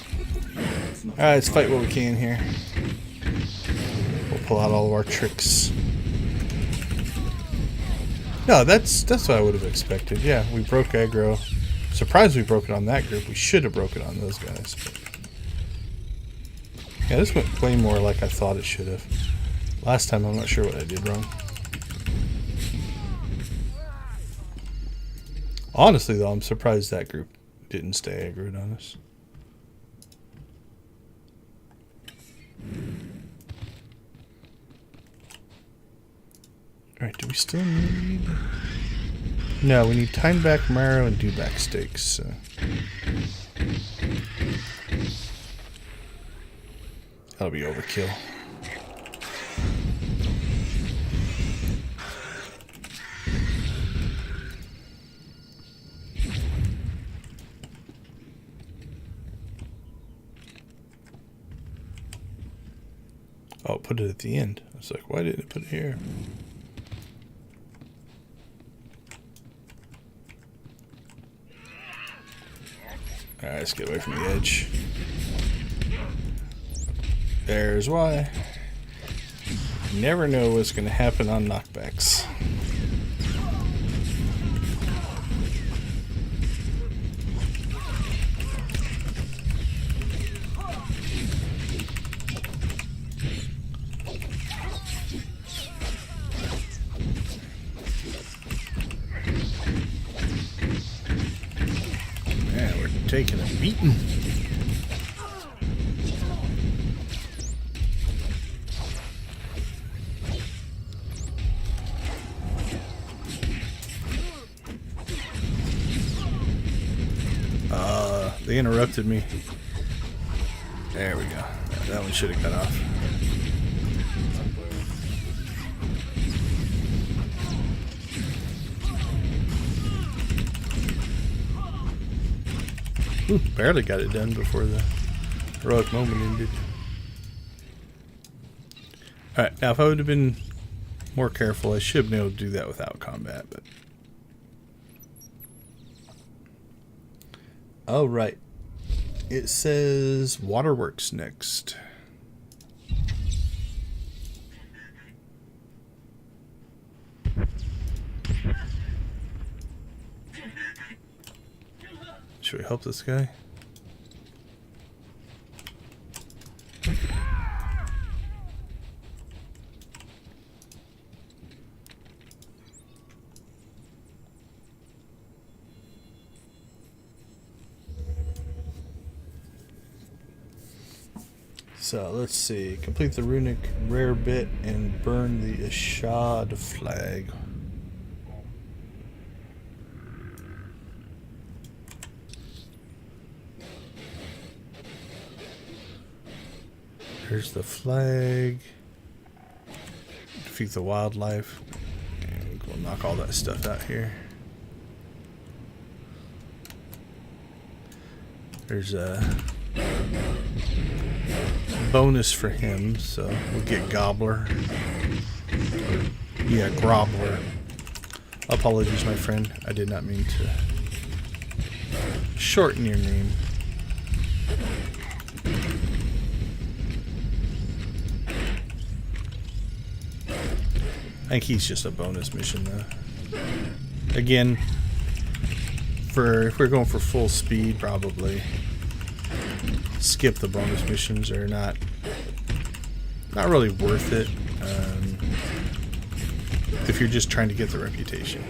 Alright, let's fight what we can here. We'll pull out all of our tricks. No, that's what I would have expected. Yeah, we broke aggro. Surprised we broke it on that group. We should have broke it on those guys. But yeah, this went way more like I thought it should have. Last time, I'm not sure what I did wrong. Honestly, though, I'm surprised that group didn't stay aggroed on us. Alright, do we still need... No, we need time back marrow and do back steaks. So. That'll be overkill. Oh, put it at the end. I was like, why didn't it put it here? Alright, let's get away from the edge. There's why. You never know what's going to happen on knockbacks. Man, we're taking a beating. They interrupted me. There we go. That one should have cut off. Ooh, barely got it done before the heroic moment ended. Alright, now if I would have been more careful, I should have been able to do that without combat, but... Oh, right. It says Waterworks next. Should we help this guy? So let's see. Complete the runic rare bit and burn the Ishad flag. Here's the flag. Defeat the wildlife. And we'll knock all that stuff out here. There's a bonus for him, so we'll get Gobbler. Yeah, Grobbler. Apologies, my friend. I did not mean to shorten your name. I think he's just a bonus mission, though. Again, if we're going for full speed, probably skip the bonus missions. They're not really worth it if you're just trying to get the reputation.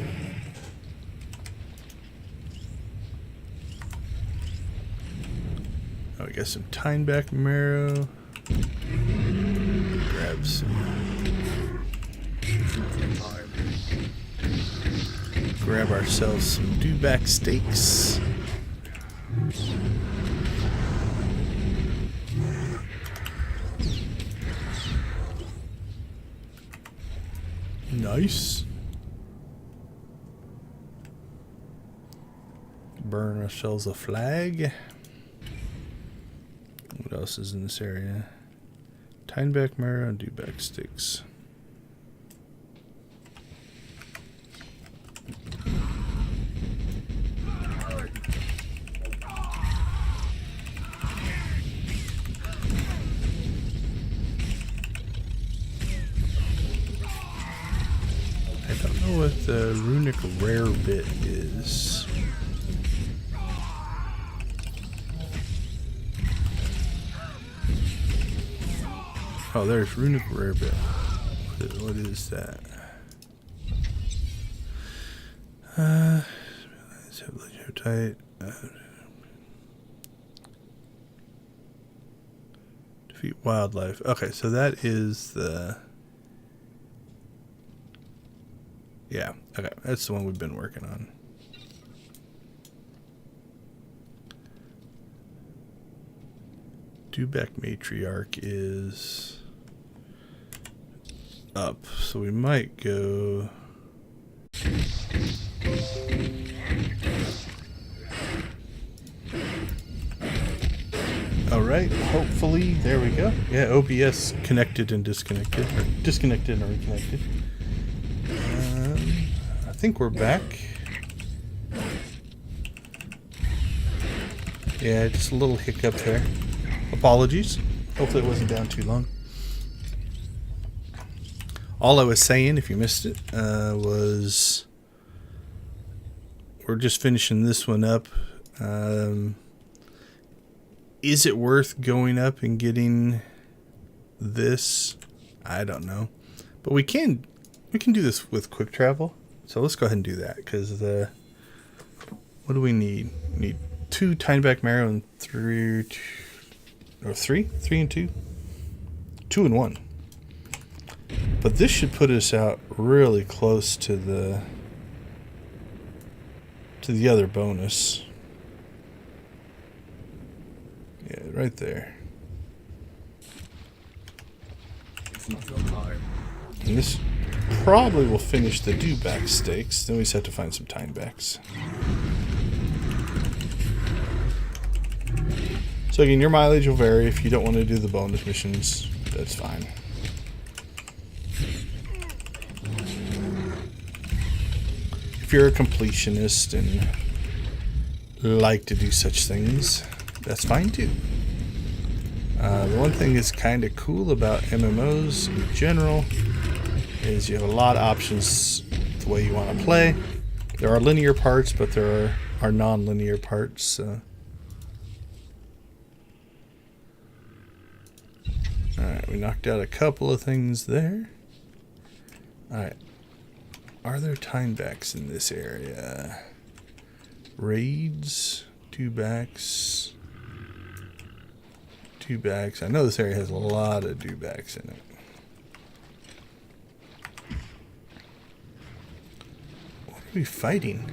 Oh, we got some Tineback marrow. Grab some. Grab ourselves some dewback steaks. Nice. Burn ourselves a flag. What else is in this area? Tineback marrow and dewback sticks. I don't know what the runic rare bit is. Oh, there's runic rare bit. What is that? Tight. Defeat wildlife. Okay, so that is the. Yeah, okay, that's the one we've been working on. Dewback matriarch is up, so we might go. All right, hopefully, there we go. Yeah, OBS connected and disconnected, or disconnected and reconnected. I think we're back. Yeah, just a little hiccup there. Apologies. Hopefully it wasn't down too long. All I was saying, if you missed it, was we're just finishing this one up. Is it worth going up and getting this? I don't know. But we can do this with quick travel. So let's go ahead and do that, because what do we need? We need 2 Tineback marrow and 3 and 2? 2 and 1. But this should put us out really close to the other bonus. Yeah, right there. It's not your time. And this probably will finish the dewback steaks. Then we just have to find some tinebacks. So again, your mileage will vary. If you don't want to do the bonus missions, that's fine. If you're a completionist and like to do such things, that's fine too. The one thing that's kind of cool about MMOs in general is you have a lot of options the way you want to play. There are linear parts, but there are non-linear parts. Alright, we knocked out a couple of things there. Alright. Are there tinebacks in this area? Raids, dewbacks. Dewbacks. I know this area has a lot of dewbacks in it. What are we fighting?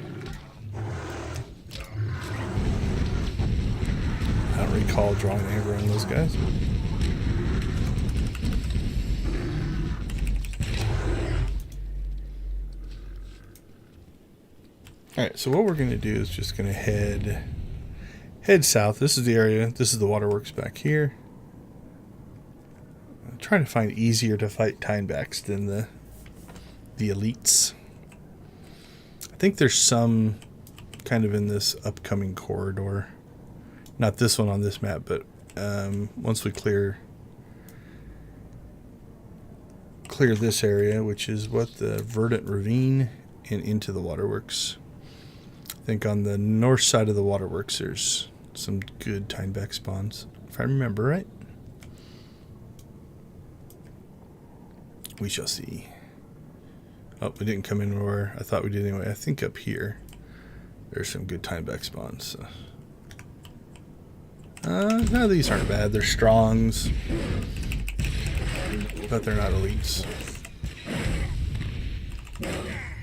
I don't recall drawing anger on those guys. Alright, so what we're going to do is just going to head south. This is the area. This is the waterworks back here. I'm trying to find easier to fight tinebacks than the elites. I think there's some kind of in this upcoming corridor. Not this one on this map, but once we clear this area, which is what, the Verdant Ravine, and into the waterworks. I think on the north side of the waterworks there's some good timeback spawns, if I remember right. We shall see. Oh, we didn't come in where I thought we did anyway. I think up here there's some good timeback spawns. So. No, these aren't bad. They're strongs, but they're not elites.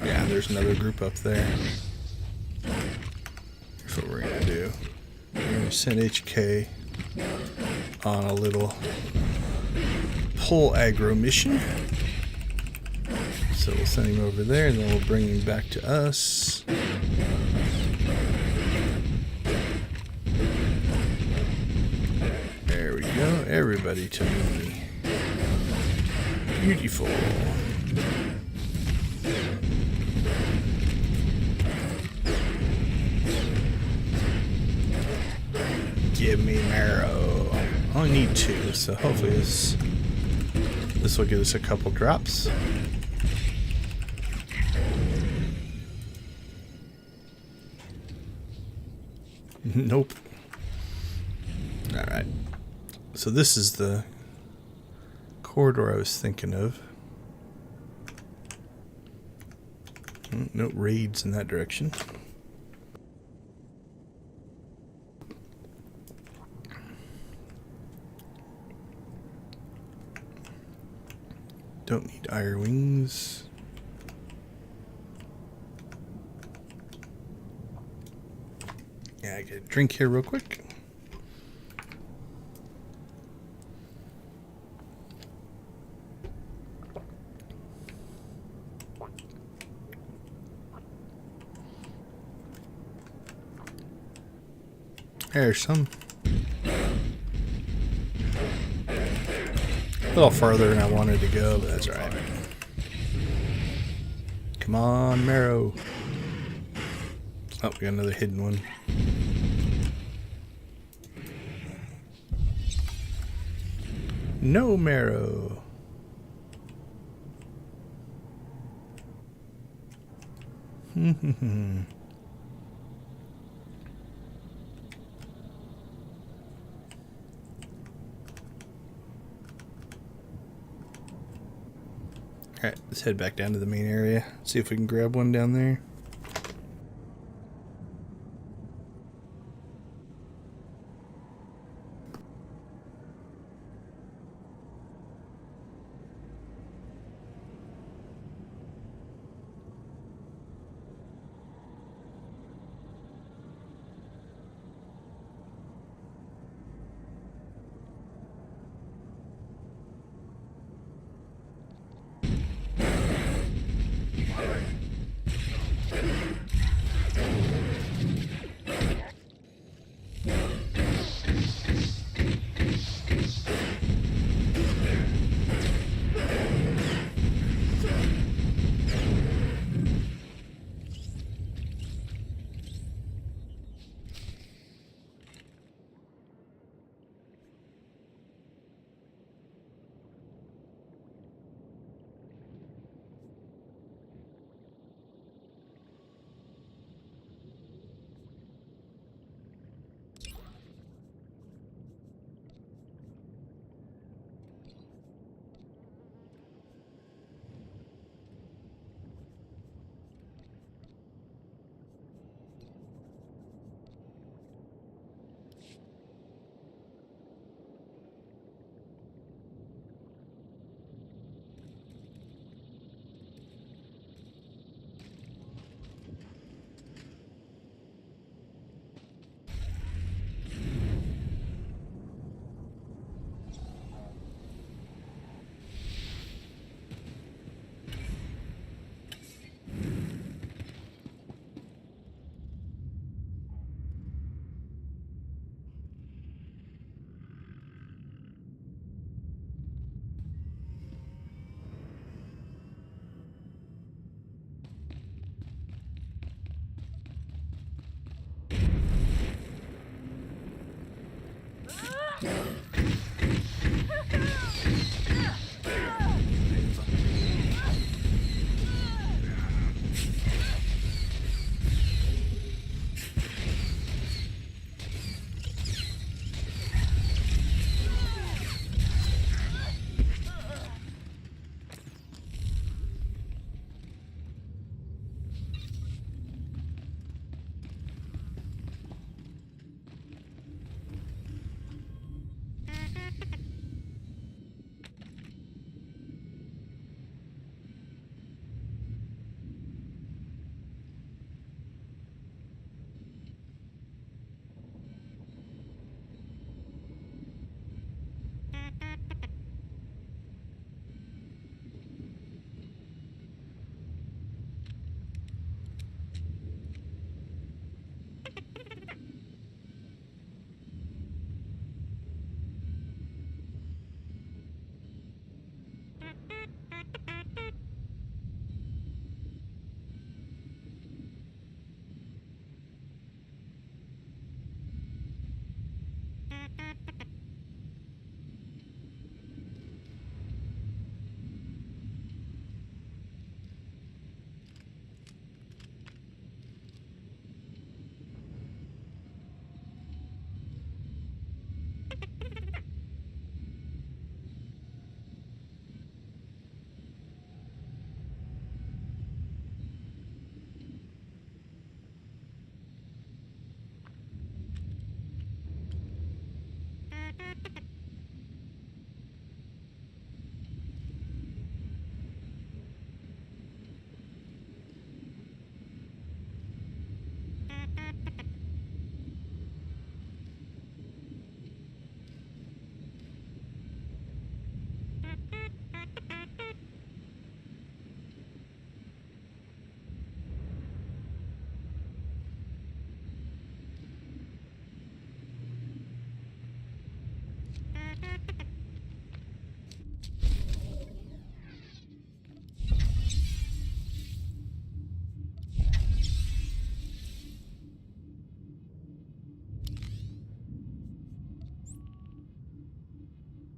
Yeah, there's another group up there. Here's what we're gonna do. We're gonna send HK on a little pull aggro mission. So we'll send him over there, and then we'll bring him back to us. There we go. Everybody to me. Beautiful. Give me marrow. I only need 2, so hopefully this will give us a couple drops. Nope. Alright. So this is the corridor I was thinking of. No raids in that direction. Don't need iron wings. Yeah, I get a drink here real quick. There's some. A little further than I wanted to go, but that's alright. Come on, marrow. Oh, we got another hidden one. No marrow. Alright, let's head back down to the main area. See if we can grab one down there.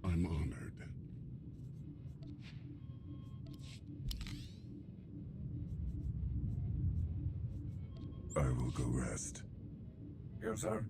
I'm honored. I will go rest. Yes, sir.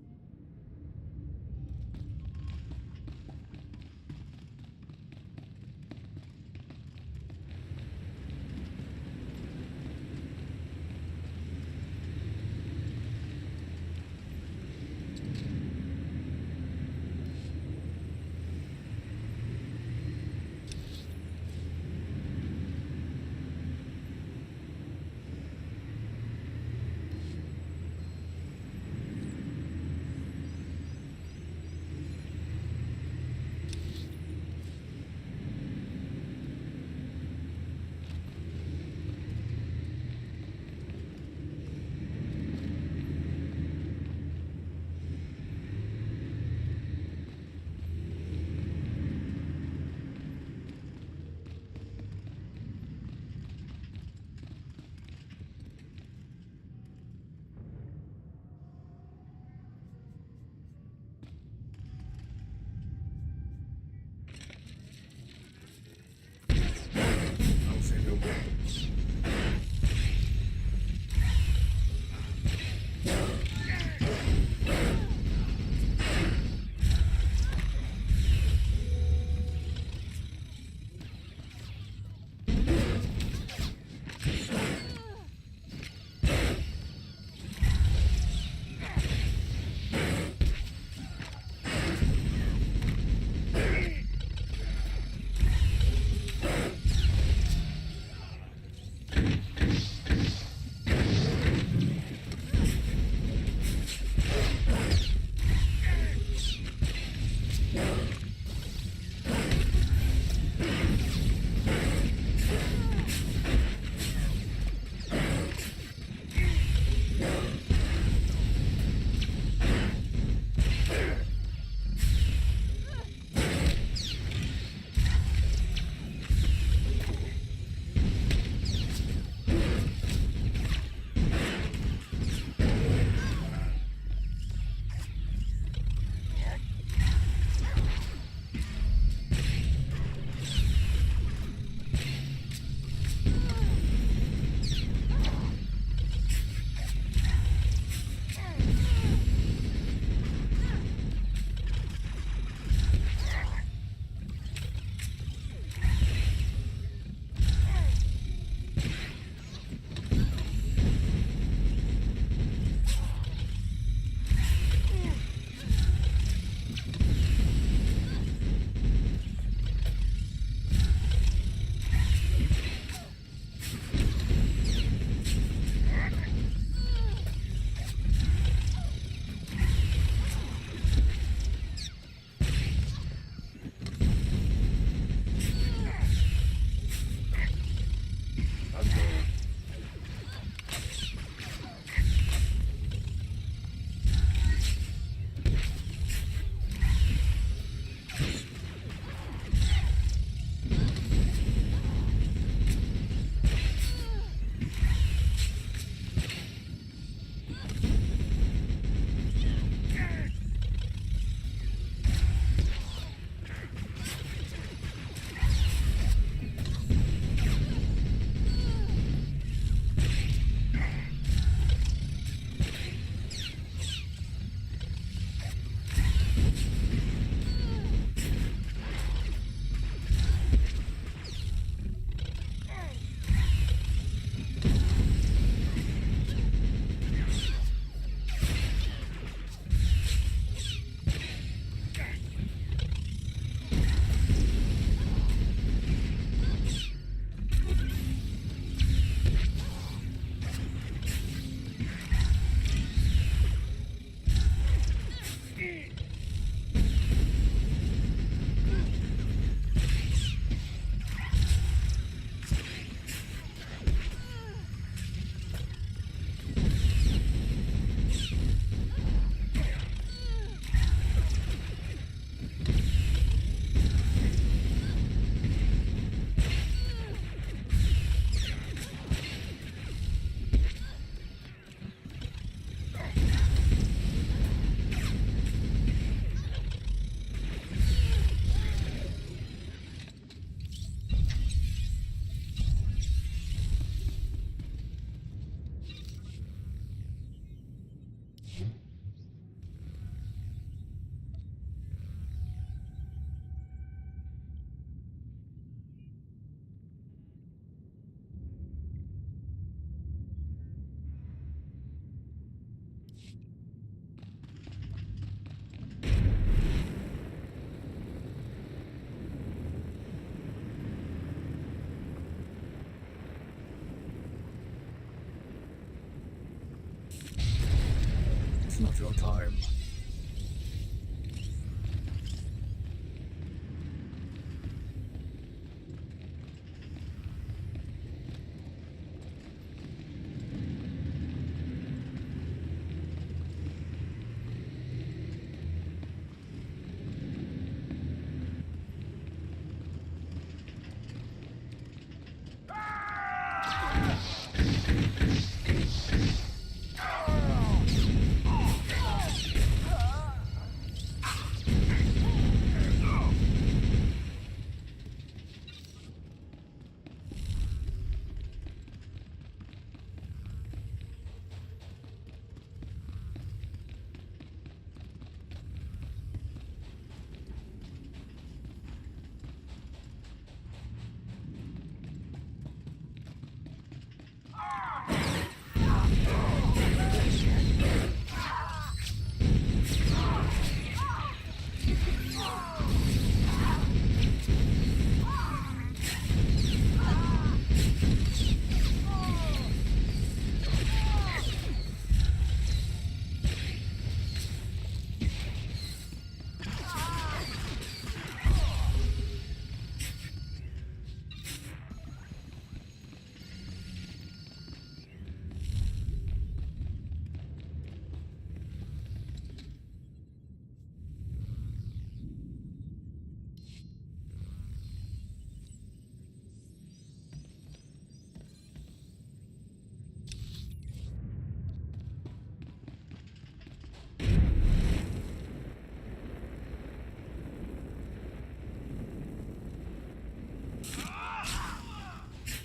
time.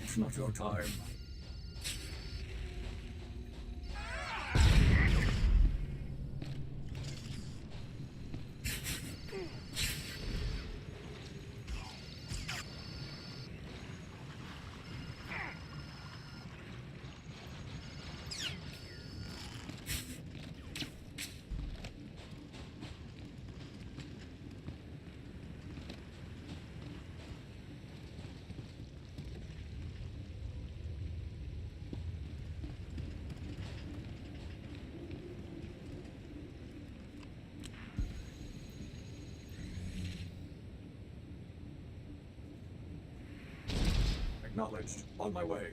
It's not your time. Acknowledged. On my way.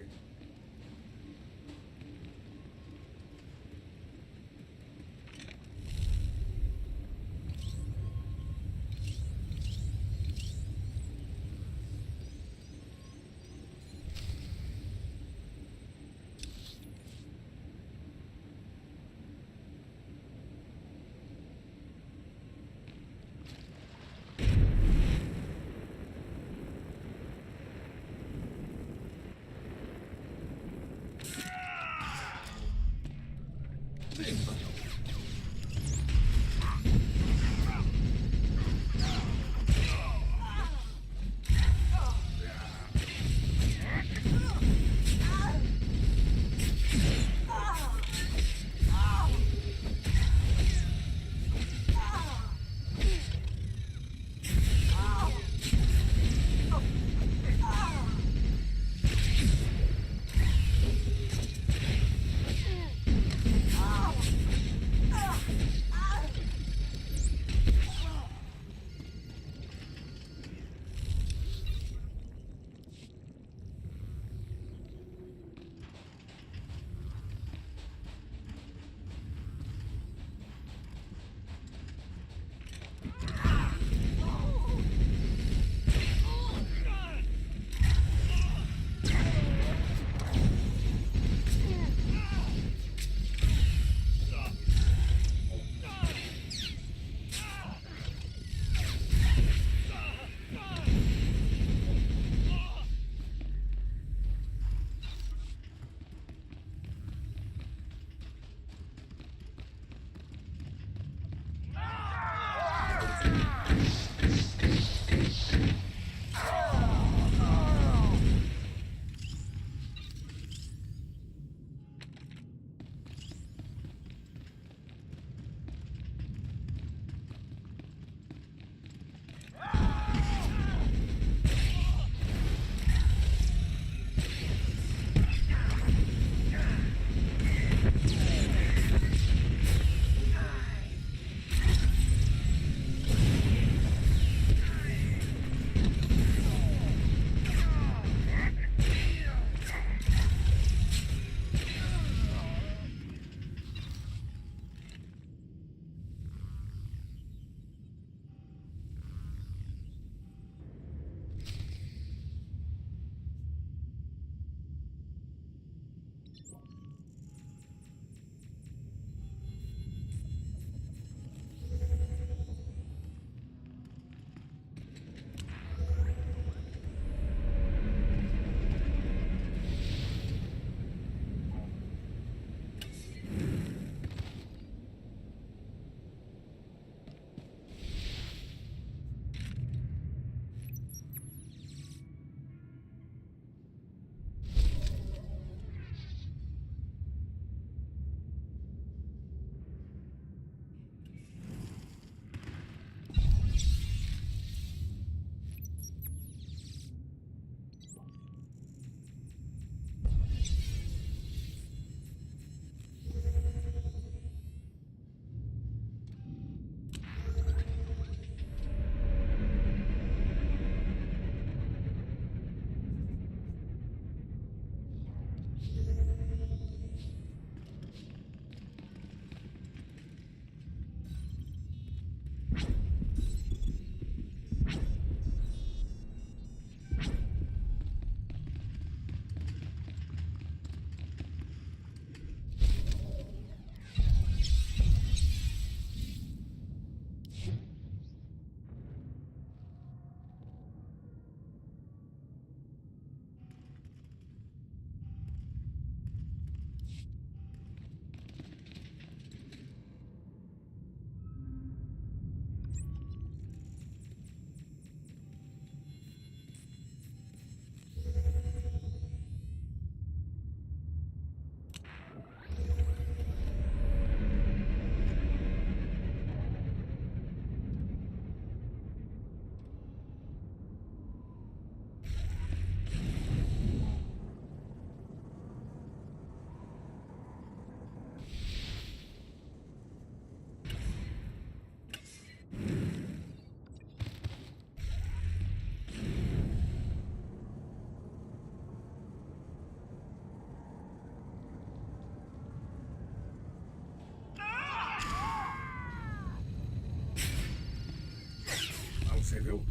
save you.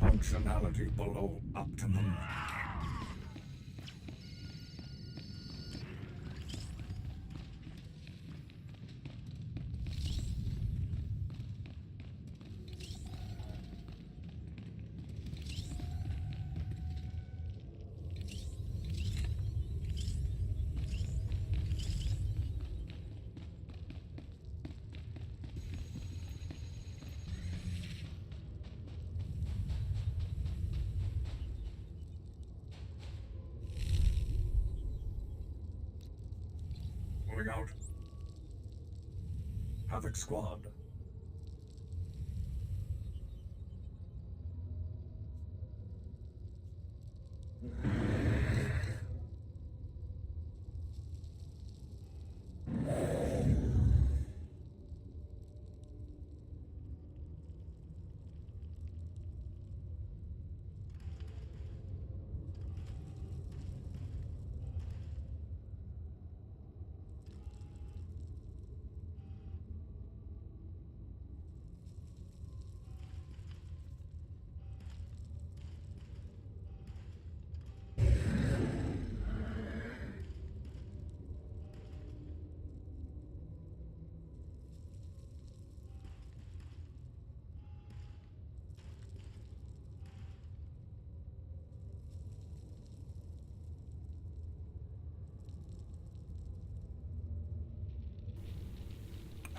Functionality below optimum. Moving out. Havoc Squad.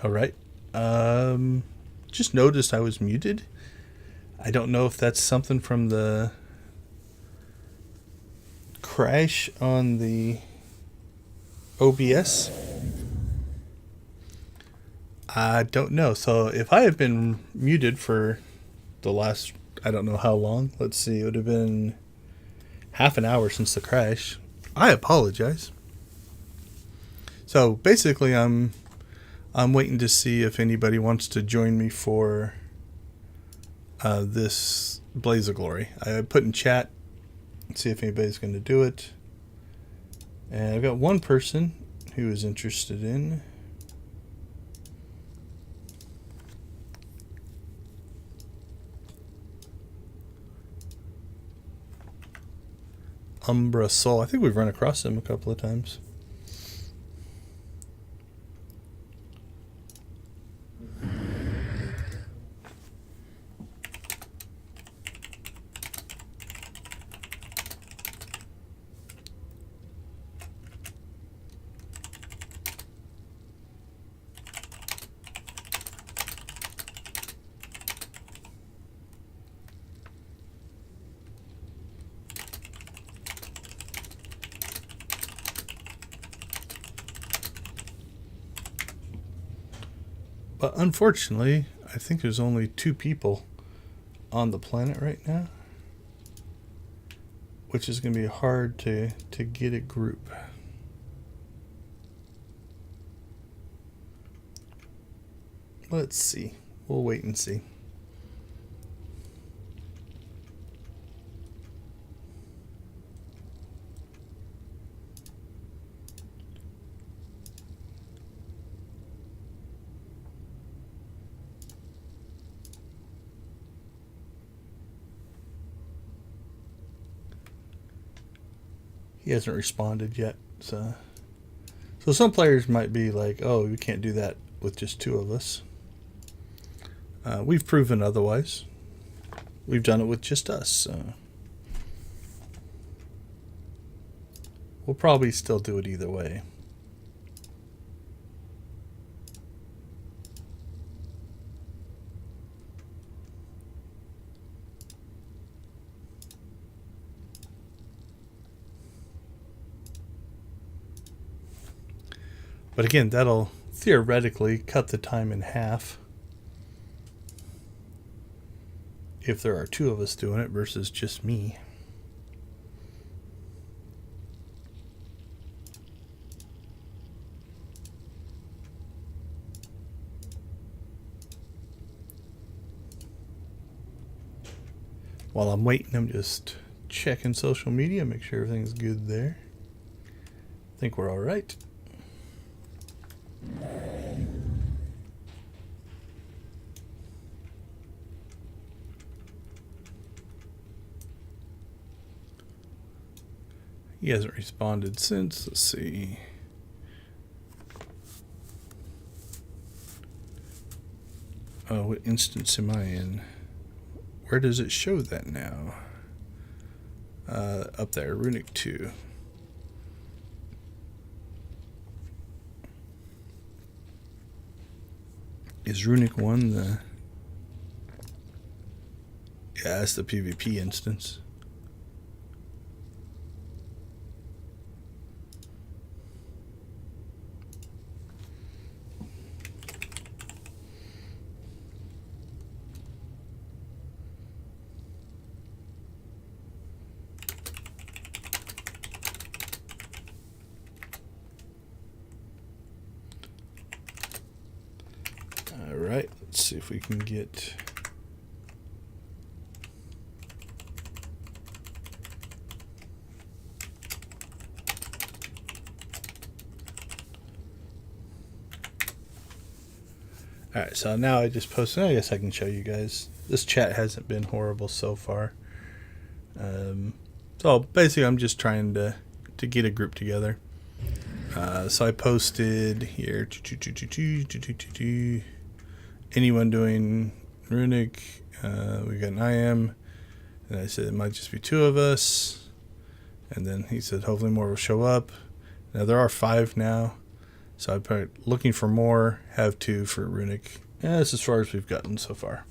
All right. Just noticed I was muted. I don't know if that's something from the crash on the OBS. I don't know. So if I have been muted for the last, I don't know how long. Let's see. It would have been half an hour since the crash. I apologize. So basically, I'm waiting to see if anybody wants to join me for this Blaze of Glory. I put in chat, see if anybody's going to do it. And I've got one person who is interested in. Umbra Soul. I think we've run across him a couple of times. But unfortunately, I think there's only 2 people on the planet right now, which is going to be hard to get a group. Let's see. We'll wait and see. He hasn't responded yet, so some players might be like, "Oh, we can't do that with just 2 of us." We've proven otherwise. We've done it with just us. So we'll probably still do it either way. But again, that'll theoretically cut the time in half if there are 2 of us doing it versus just me. While I'm waiting, I'm just checking social media, make sure everything's good there. I think we're all right. He hasn't responded since. Let's see. Oh, what instance am I in? Where does it show that now? Up there, Runic 2. Is Runic 1 the... Yeah, that's the PvP instance. Alright, let's see if we can get... Alright, so now I just posted... I guess I can show you guys. This chat hasn't been horrible so far. So basically I'm just trying to get a group together. So I posted here... Anyone doing Runic? We got an IM. And I said it might just be 2 of us. And then he said hopefully more will show up. Now there are 5 now. So I put looking for more, have 2 for Runic. And that's as far as we've gotten so far.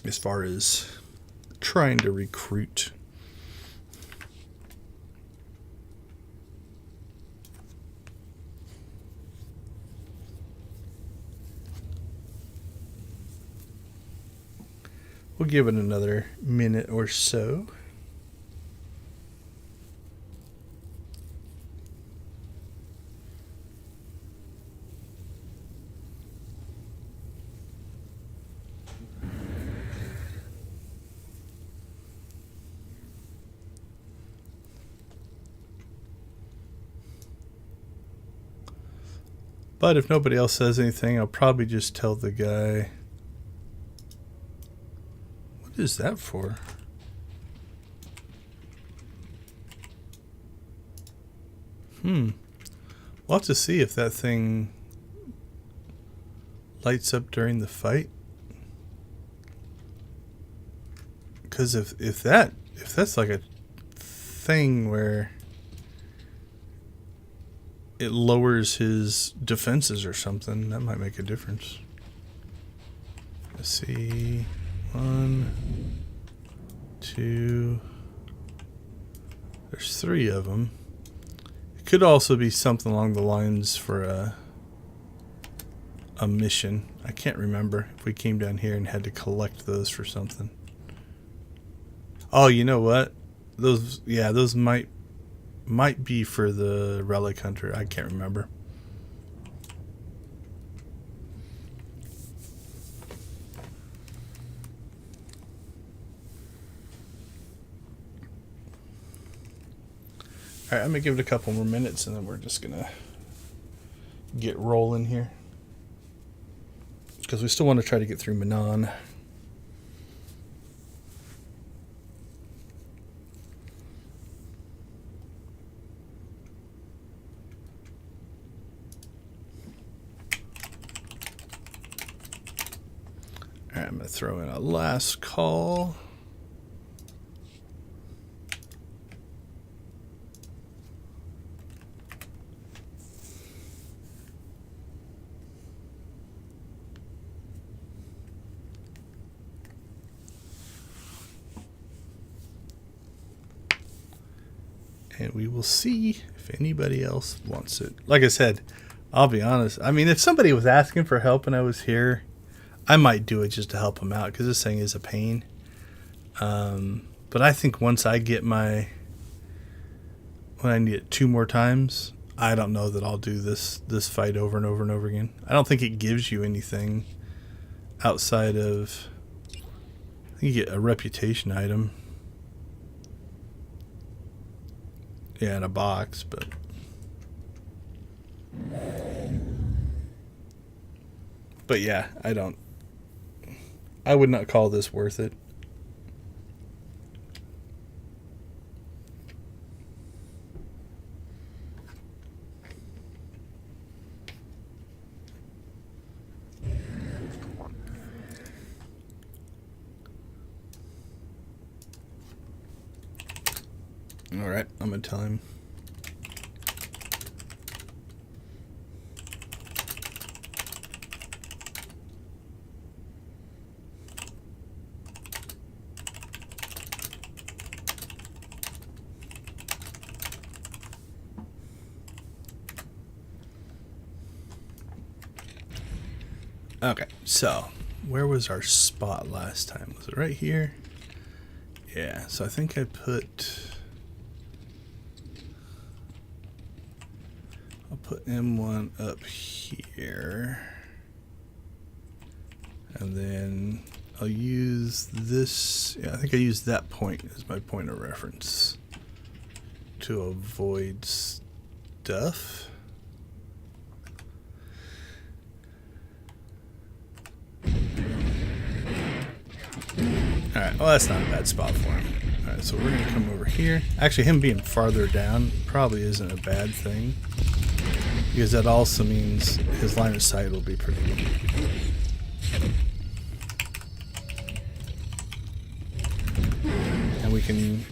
As far as trying to recruit. We'll give it another minute or so. But if nobody else says anything, I'll probably just tell the guy... What is that for? We'll have to see if that thing lights up during the fight. Because if that's like a thing where it lowers his defenses or something, that might make a difference. Let's see. 1, 2. There's 3 of them. It could also be something along the lines for a mission. I can't remember if we came down here and had to collect those for something. Oh, you know what? Those might be for the relic hunter. I can't remember. Alright, I'm going to give it a couple more minutes and then we're just going to get rolling here. Because we still want to try to get through Manon. Alright, I'm going to throw in a last call. And we will see if anybody else wants it. Like I said, I'll be honest. I mean, if somebody was asking for help and I was here, I might do it just to help them out because this thing is a pain. But I think once I get when I need it 2 more times, I don't know that I'll do this fight over and over and over again. I don't think it gives you anything outside of I think you get a reputation item. Yeah, in a box, but... But yeah, I would not call this worth it. All right, I'm gonna tell him. Okay, so where was our spot last time? Was it right here? Yeah, so I think I I'll put M1 up here. And then I'll use this. Yeah, I think I used that point as my point of reference to avoid stuff. Alright, well that's not a bad spot for him. Alright, so we're going to come over here. Actually, him being farther down probably isn't a bad thing, because that also means his line of sight will be pretty good. And we can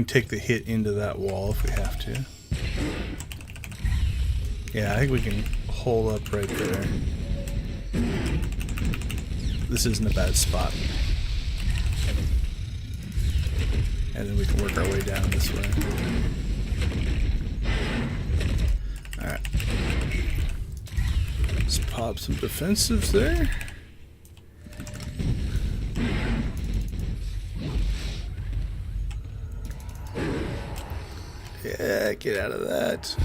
take the hit into that wall if we have to. Yeah, I think we can hole up right there. This isn't a bad spot. And then we can work our way down this way. Alright. Let's pop some defensives there. Yeah, get out of that.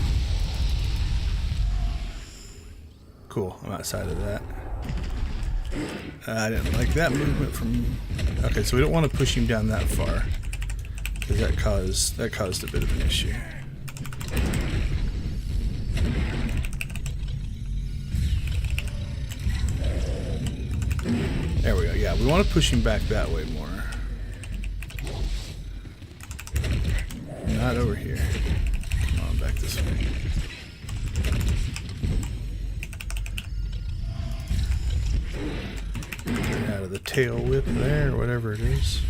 Cool, I'm outside of that. I didn't like that movement from... Okay, so we don't want to push him down that far, because that caused a bit of an issue. There we go. Yeah, we want to push him back that way more. Not over here. Come on, back this way. Get out of the tail whip there, or whatever it is.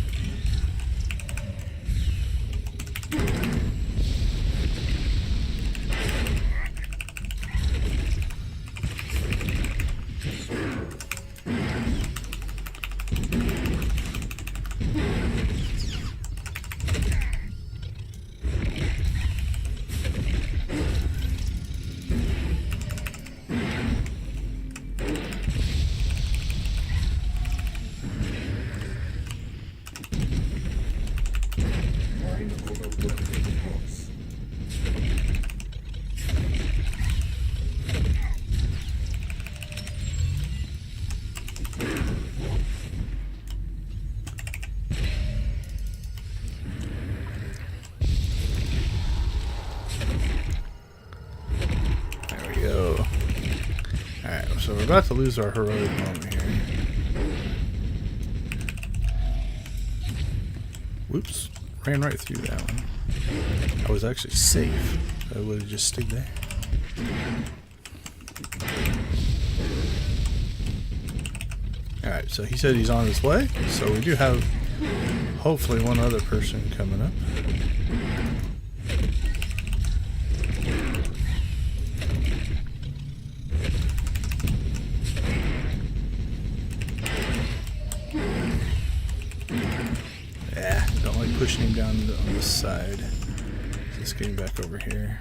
So we're about to lose our heroic moment here. Whoops. Ran right through that one. I was actually safe. I would have just stayed there. Alright, so he said he's on his way. So we do have hopefully one other person coming up. Pushing him down on this side. Just getting back over here.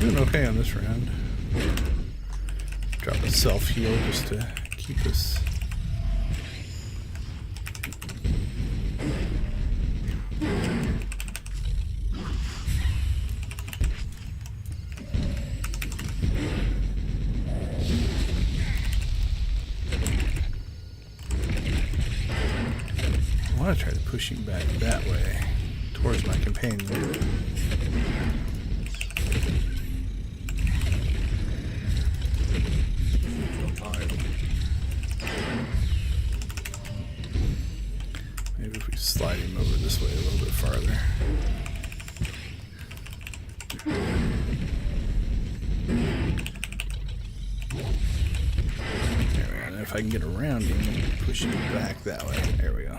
doing okay on this round. Drop a self heal just to keep us. I want to try to push him back that way towards my companion. Maybe if we slide him over this way a little bit farther. There we go. And if I can get around him, push him back that way. There we go.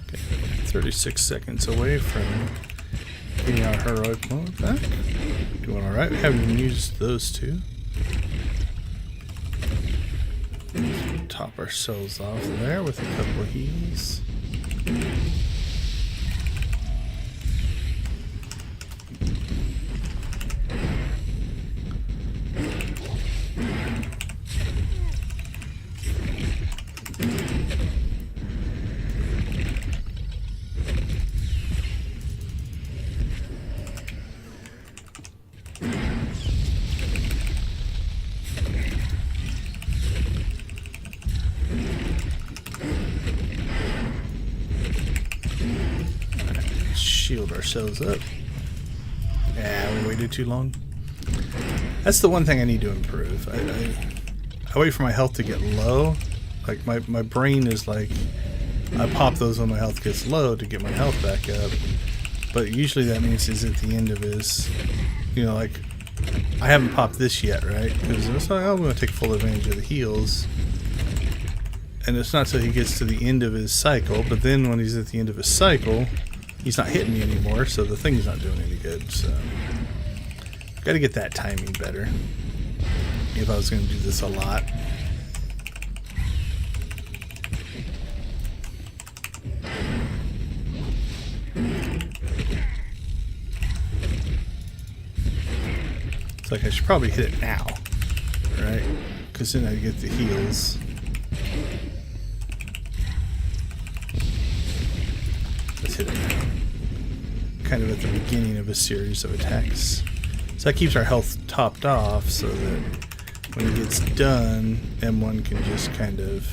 Okay, 36 seconds away from getting our heroic moment back. Doing alright. We haven't even used those two. Top ourselves off there with a couple of heals. Shield ourselves up. Yeah, we waited too long. That's the one thing I need to improve. I wait for my health to get low. Like my brain is like, I pop those when my health gets low to get my health back up. But usually that means he's at the end of his, you know, like, I haven't popped this yet, right? Because it's like, oh, I'm going to take full advantage of the heals. And it's not till he gets to the end of his cycle, but then when he's at the end of his cycle, he's not hitting me anymore, so the thing's not doing any good. So, got to get that timing better. If I was going to do this a lot. It's like I should probably hit it now, right? Because then I get the heals. Let's hit it now. Kind of at the beginning of a series of attacks. So that keeps our health topped off so that when it gets done, M1 can just kind of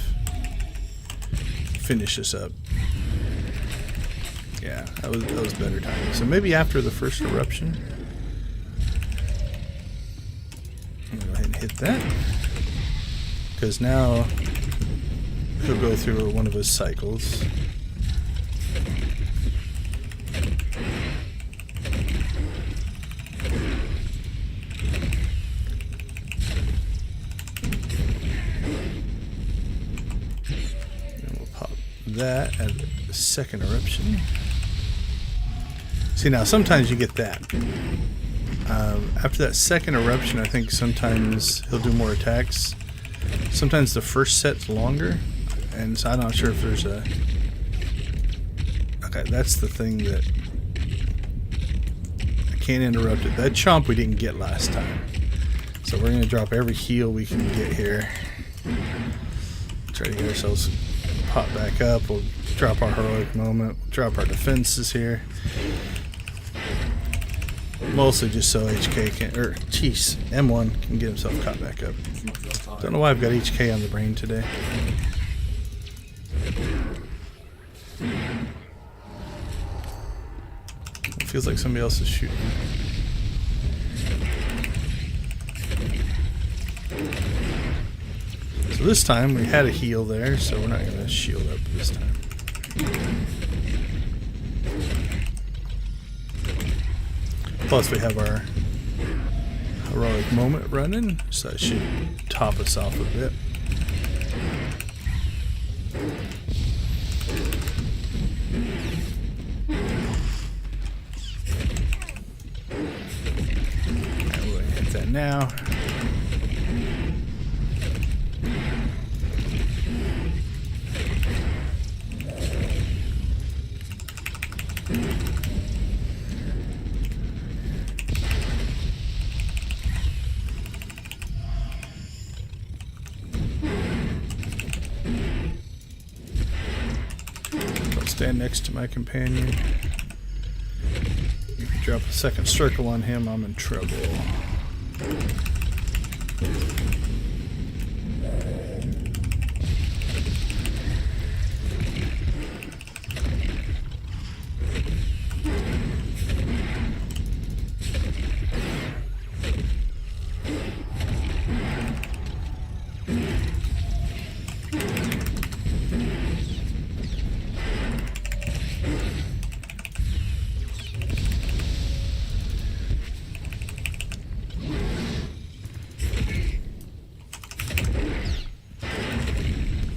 finish us up. Yeah, that was better timing. So maybe after the first eruption. I'm gonna go ahead and hit that. Because now he'll go through one of his cycles. That at the second eruption. See, now sometimes you get that. After that second eruption, I think sometimes he'll do more attacks. Sometimes the first set's longer, and so I'm not sure if there's a... Okay, that's the thing that... I can't interrupt it. That chomp we didn't get last time. So we're going to drop every heal we can get here. Try to get ourselves... pop back up. We'll drop our heroic moment. We'll drop our defenses here. Mostly just so HK can, or jeez, M1 can get himself caught back up. Don't know why I've got HK on the brain today. It feels like somebody else is shooting. So So this time we had a heal there, so we're not going to shield up this time. Plus we have our heroic moment running, so that should top us off a bit. Alright, we're going to hit that now. Stand next to my companion. If you drop a second circle on him, I'm in trouble.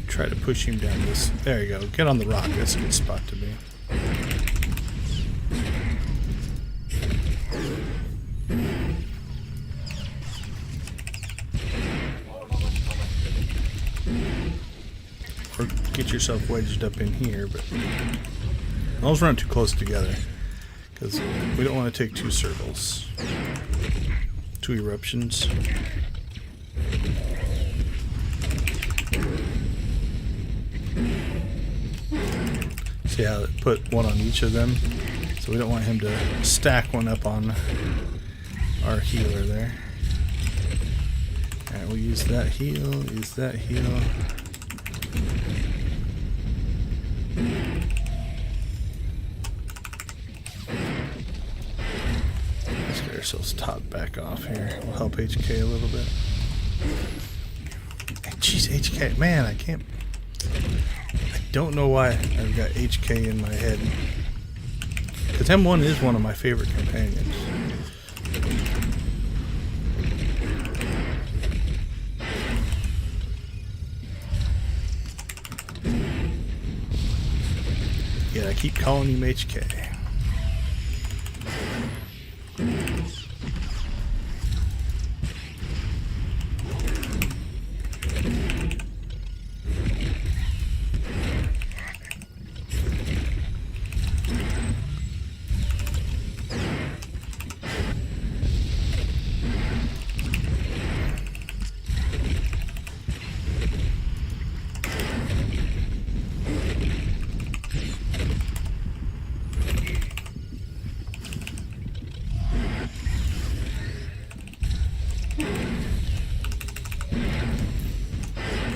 Try to push him down this. There you go. Get on the rock. That's a good spot to be. Or get yourself wedged up in here, but don't run too close together, because we don't want to take two circles. Two eruptions. See how it put one on each of them? So we don't want him to stack one up on our healer there. Alright, we'll use that heal, use that heal. Let's get ourselves top back off here. We'll help HK a little bit. Jeez, HK, man, I can't. I don't know why I've got HK in my head. Because M1 is one of my favorite companions. Yeah, I keep calling him HK.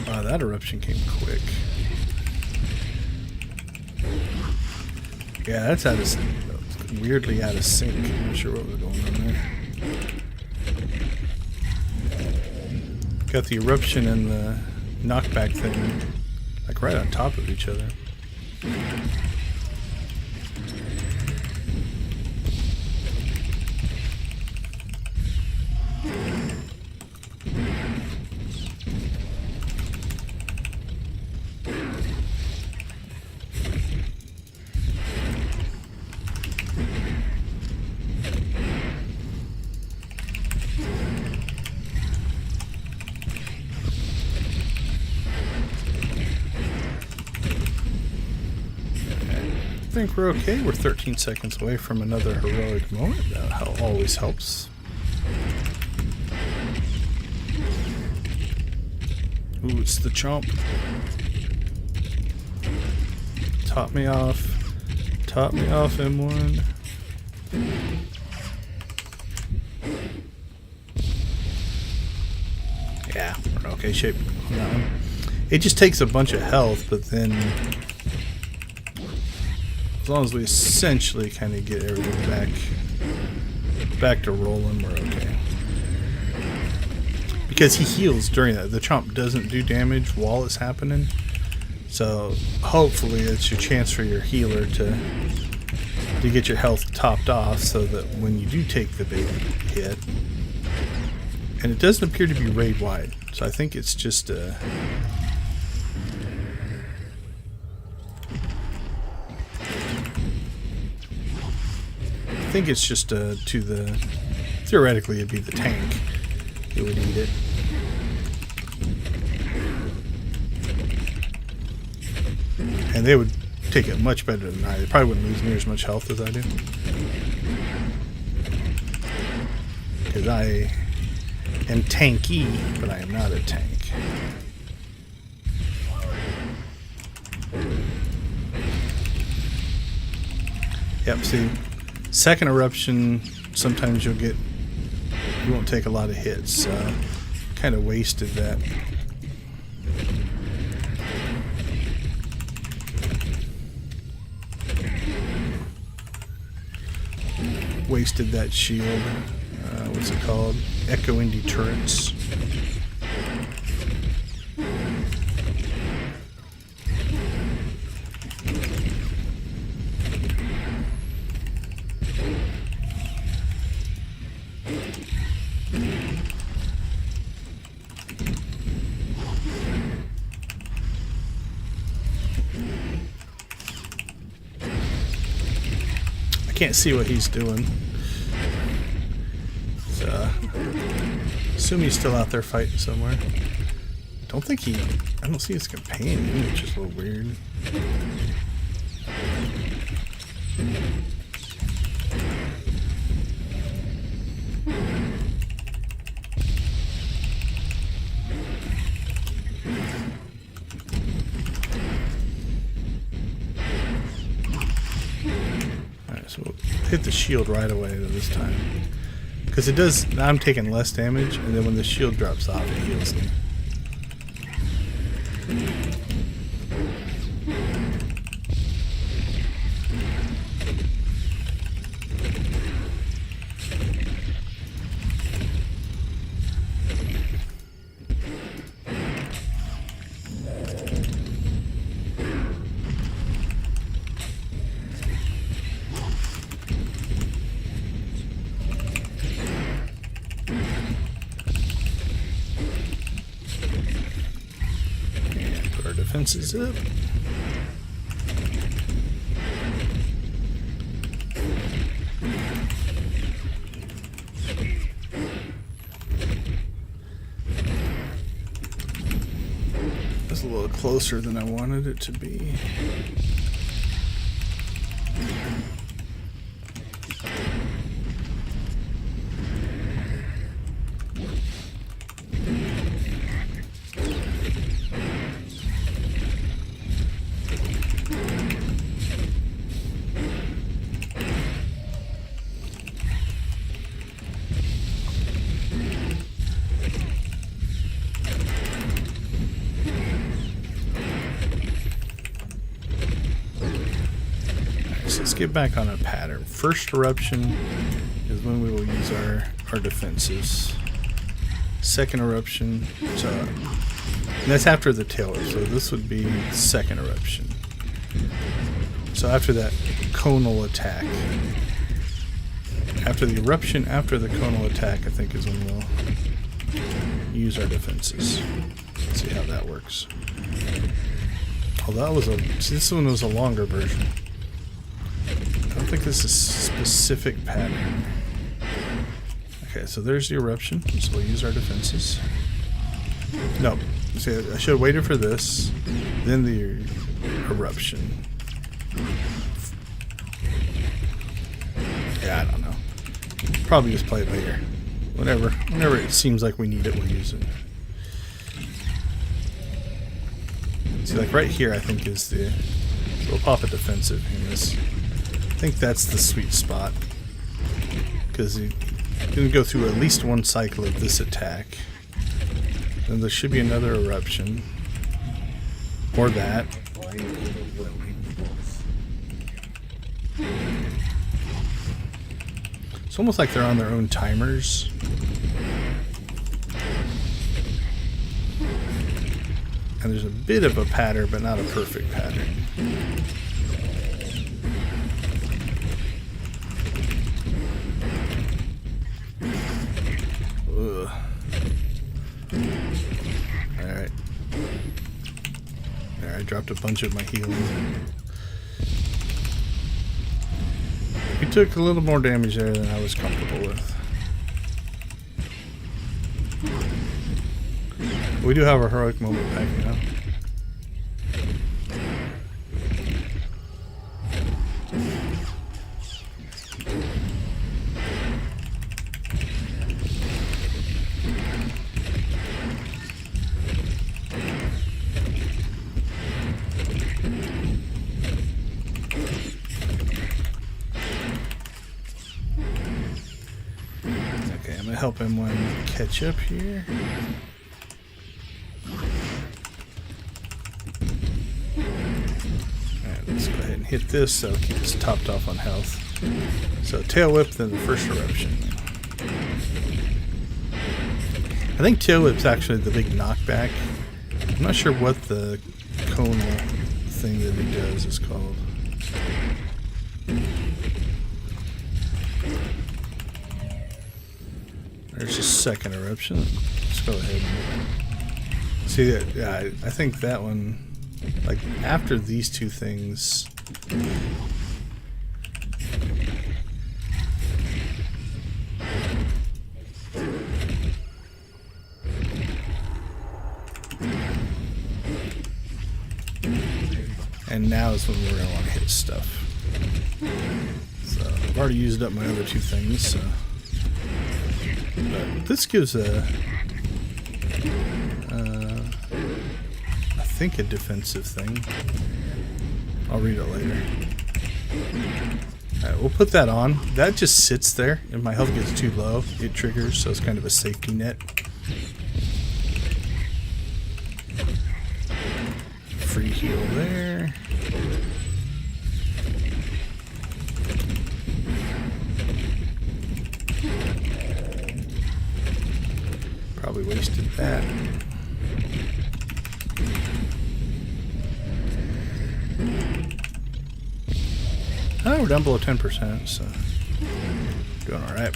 Wow, that eruption came quick. Yeah, that's weirdly out of sync. I'm not sure what was going on there. Got the eruption and the knockback thing like right on top of each other. I think we're okay. We're 13 seconds away from another heroic moment. That always helps. Ooh, it's the chomp. Top me off. Top me off, M1. Yeah, we're in okay shape on that one. It just takes a bunch of health, but then as long as we essentially kind of get everything back to rolling, we're okay. Be because he heals during that. The chomp doesn't do damage while it's happening. So hopefully it's your chance for your healer to get your health topped off so that when you do take the big hit, and it doesn't appear to be raid wide, so I think it's just I think it's just to the, theoretically it'd be the tank that would eat it. And they would take it much better than I. They probably wouldn't lose near as much health as I do. Because I am tanky, but I am not a tank. Yep, see, second eruption, sometimes you won't take a lot of hits. Kind of wasted that. Wasted that shield. What's it called? Echoing deterrence. Can't see what he's doing. So, assume he's still out there fighting somewhere. I don't see his companion, which is a little weird. So we'll hit the shield right away this time. Because it does, now I'm taking less damage, and then when the shield drops off, it heals me. Defenses up. That's a little closer than I wanted it to be. Let's get back on a pattern. First eruption is when we will use our defenses. Second eruption, and that's after the tail whip, so this would be second eruption. So after that conal attack, after the eruption, after the conal attack, I think is when we'll use our defenses. Let's see how that works. Oh, that was this one was a longer version. I don't think this is a specific pattern. Okay, so there's the eruption, so we'll use our defenses. No, see, I should have waited for this, then the eruption. Yeah, I don't know. Probably just play it later. Whenever it seems like we need it, we'll use it. See, like right here, I think is the. So we'll pop a defensive in this. I think that's the sweet spot, because you're going to go through at least one cycle of this attack. Then there should be another eruption, or that. It's almost like they're on their own timers. And there's a bit of a pattern, but not a perfect pattern. Ugh. Alright. There, I dropped a bunch of my healing. We took a little more damage there than I was comfortable with. We do have a heroic moment back now. Okay, I'm gonna help him when catch up here. Let's go ahead and hit this so it keeps topped off on health. So tail whip, then the first eruption. I think tail whip's actually the big knockback. I'm not sure what the conal thing that he does is called. There's a second eruption. Let's go ahead and see that. Yeah, I think that one. Like, after these two things... And now is when we're going to want to hit stuff. So, I've already used up my other two things, so... But this gives a... I think a defensive thing. I'll read it later. Alright, we'll put that on. That just sits there. If my health gets too low, it triggers, so it's kind of a safety net. Free heal there. Probably wasted that. Oh, we're down below 10%, so doing alright.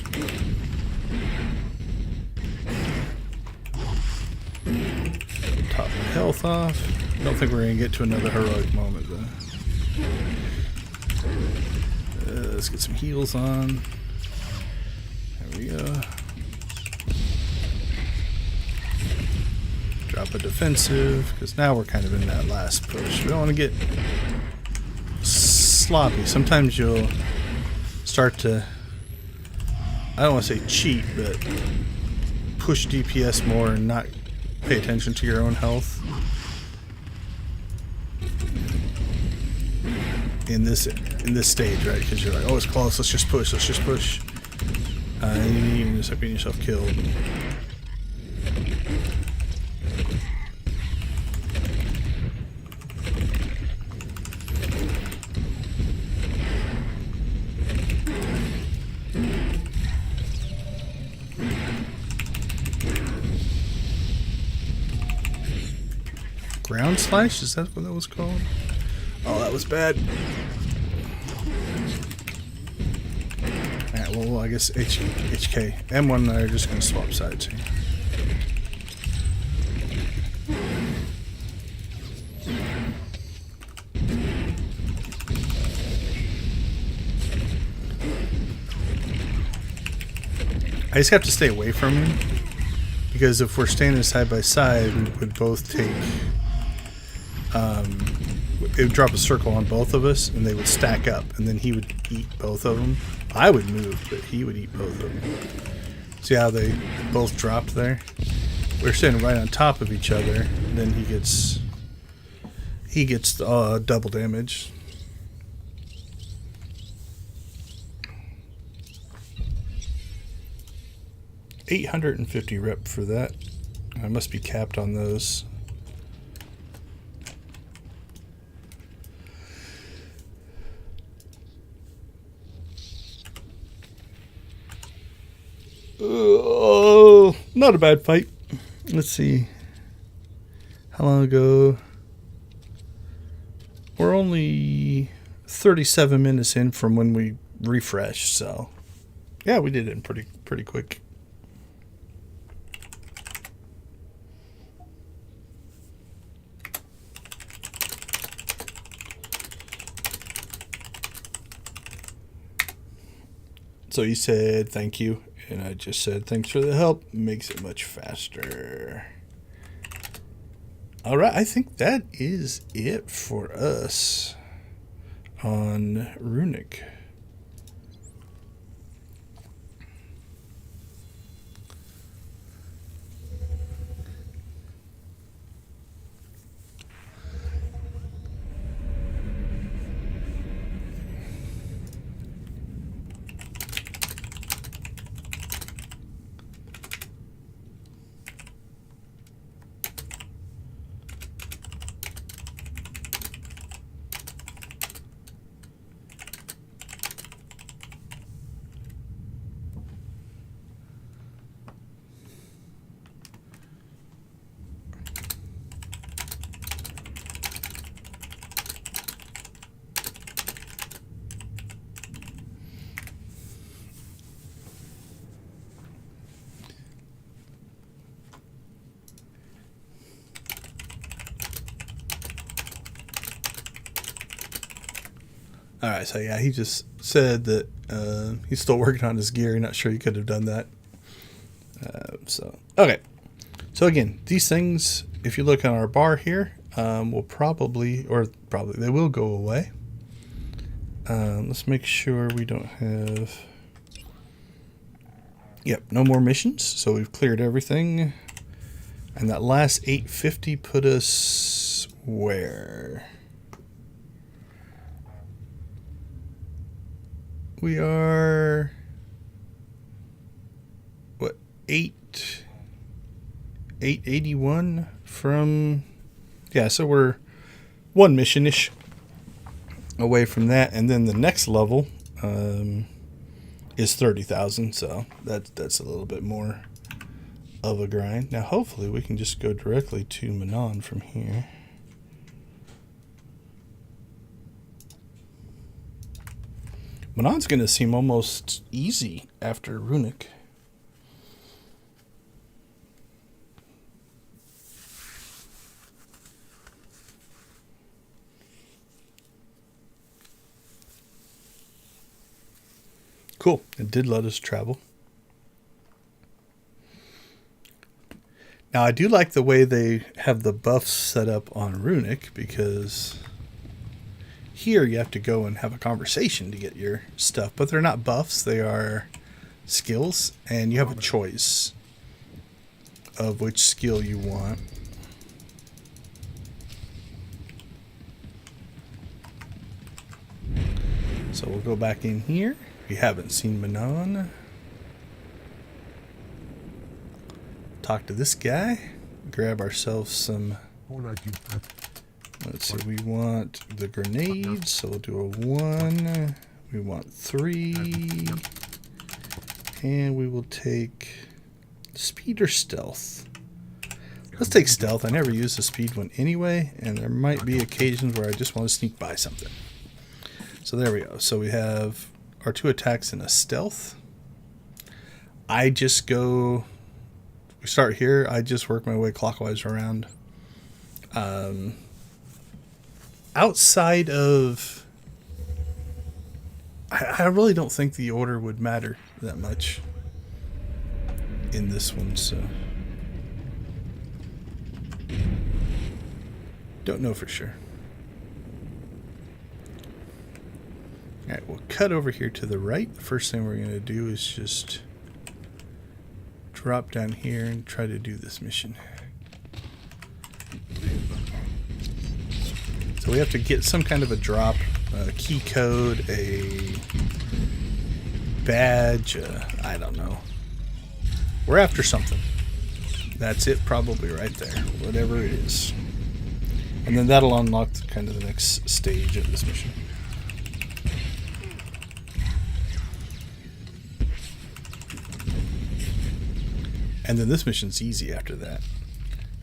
Top my health off. Don't think we're going to get to another heroic moment, though. Let's get some heals on. There we go. Drop a defensive, because now we're kind of in that last push. We don't want to get sloppy. Sometimes you'll start to, I don't want to say cheat, but push DPS more and not pay attention to your own health. In this stage, right? Because you're like, oh, it's close. Let's just push. Let's just push. And you end up getting yourself killed. Ground slash? Is that what that was called? Oh, that was bad. Alright, well, I guess HK. M1 and I are just going to swap sides here. I just have to stay away from him, because if we're standing side by side, we would both take... it would drop a circle on both of us, and they would stack up, and then he would eat both of them. I would move, but he would eat both of them. See how they both dropped there? We're standing right on top of each other, and then he gets double damage. $850 rep for that. I must be capped on those. Oh, not a bad fight. Let's see. How long ago? We're only 37 minutes in from when we refreshed, so yeah, we did it pretty quick. So he said thank you, and I just said thanks for the help. Makes it much faster. All right, I think that is it for us on Runic. All right, so yeah, he just said that he's still working on his gear. Not sure he could have done that. Okay. So again, these things, if you look on our bar here, will probably they will go away. Let's make sure we don't have. Yep, no more missions. So we've cleared everything, and that last 850 put us where? We are, what, 881 from, yeah, so we're one mission-ish away from that, and then the next level is 30,000, so that's a little bit more of a grind. Now, hopefully, we can just go directly to Manon from here. Manon's going to seem almost easy after Runic. Cool. It did let us travel. Now, I do like the way they have the buffs set up on Runic, because here you have to go and have a conversation to get your stuff, but they're not buffs, they are skills, and you have a choice of which skill you want. So we'll go back in here. We haven't seen Manon. Talk to this guy. Grab ourselves some. Let's see, we want the grenades, so we'll do a 1. We want 3. And we will take speed or stealth. Let's take stealth. I never use the speed one anyway, and there might be occasions where I just want to sneak by something. So there we go. So we have our 2 attacks in a stealth. I just go, we start here, I just work my way clockwise around. Outside of, I really don't think the order would matter that much in this one, so don't know for sure. Alright, we'll cut over here to the right. The first thing we're going to do is just drop down here and try to do this mission. So we have to get some kind of a drop, a key code, a badge, I don't know. We're after something. That's it, probably right there, whatever it is. And then that'll unlock kind of the next stage of this mission. And then this mission's easy after that.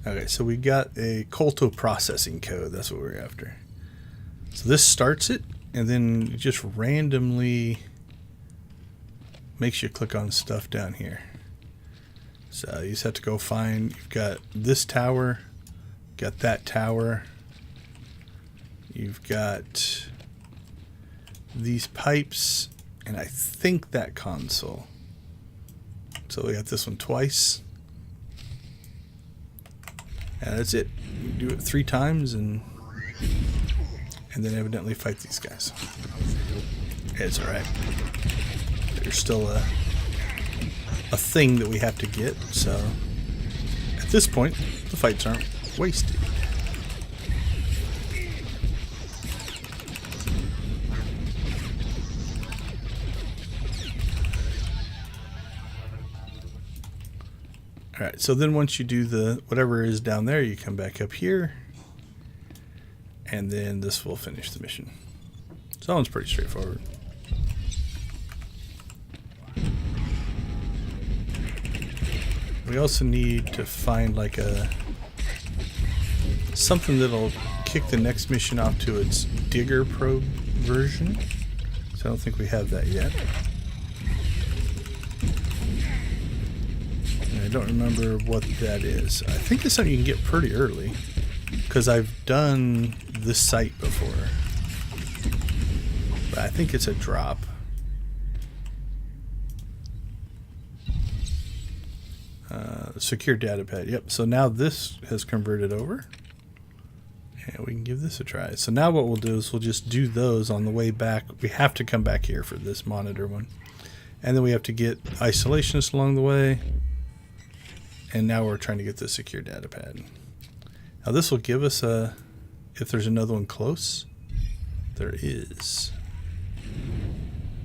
Okay, so we got a Colto processing code. That's what we're after. So this starts it, and then it just randomly makes you click on stuff down here. So you just have to go find, you've got this tower, got that tower, you've got these pipes, and I think that console. So we got this one twice. And that's it. You do it 3 times and then evidently fight these guys. It's alright. There's still a thing that we have to get, so at this point the fights aren't wasted. Alright, so then once you do the whatever is down there, you come back up here, and then this will finish the mission. So that one's pretty straightforward. We also need to find like something that'll kick the next mission off to its digger probe version. So I don't think we have that yet. And I don't remember what that is. I think it's something you can get pretty early, because I've done this site before. But I think it's a drop. Secure data pad. Yep. So now this has converted over. And we can give this a try. So now what we'll do is we'll just do those on the way back. We have to come back here for this monitor one. And then we have to get isolationist along the way. And now we're trying to get the secure data pad. Now this will give us if there's another one close. There is.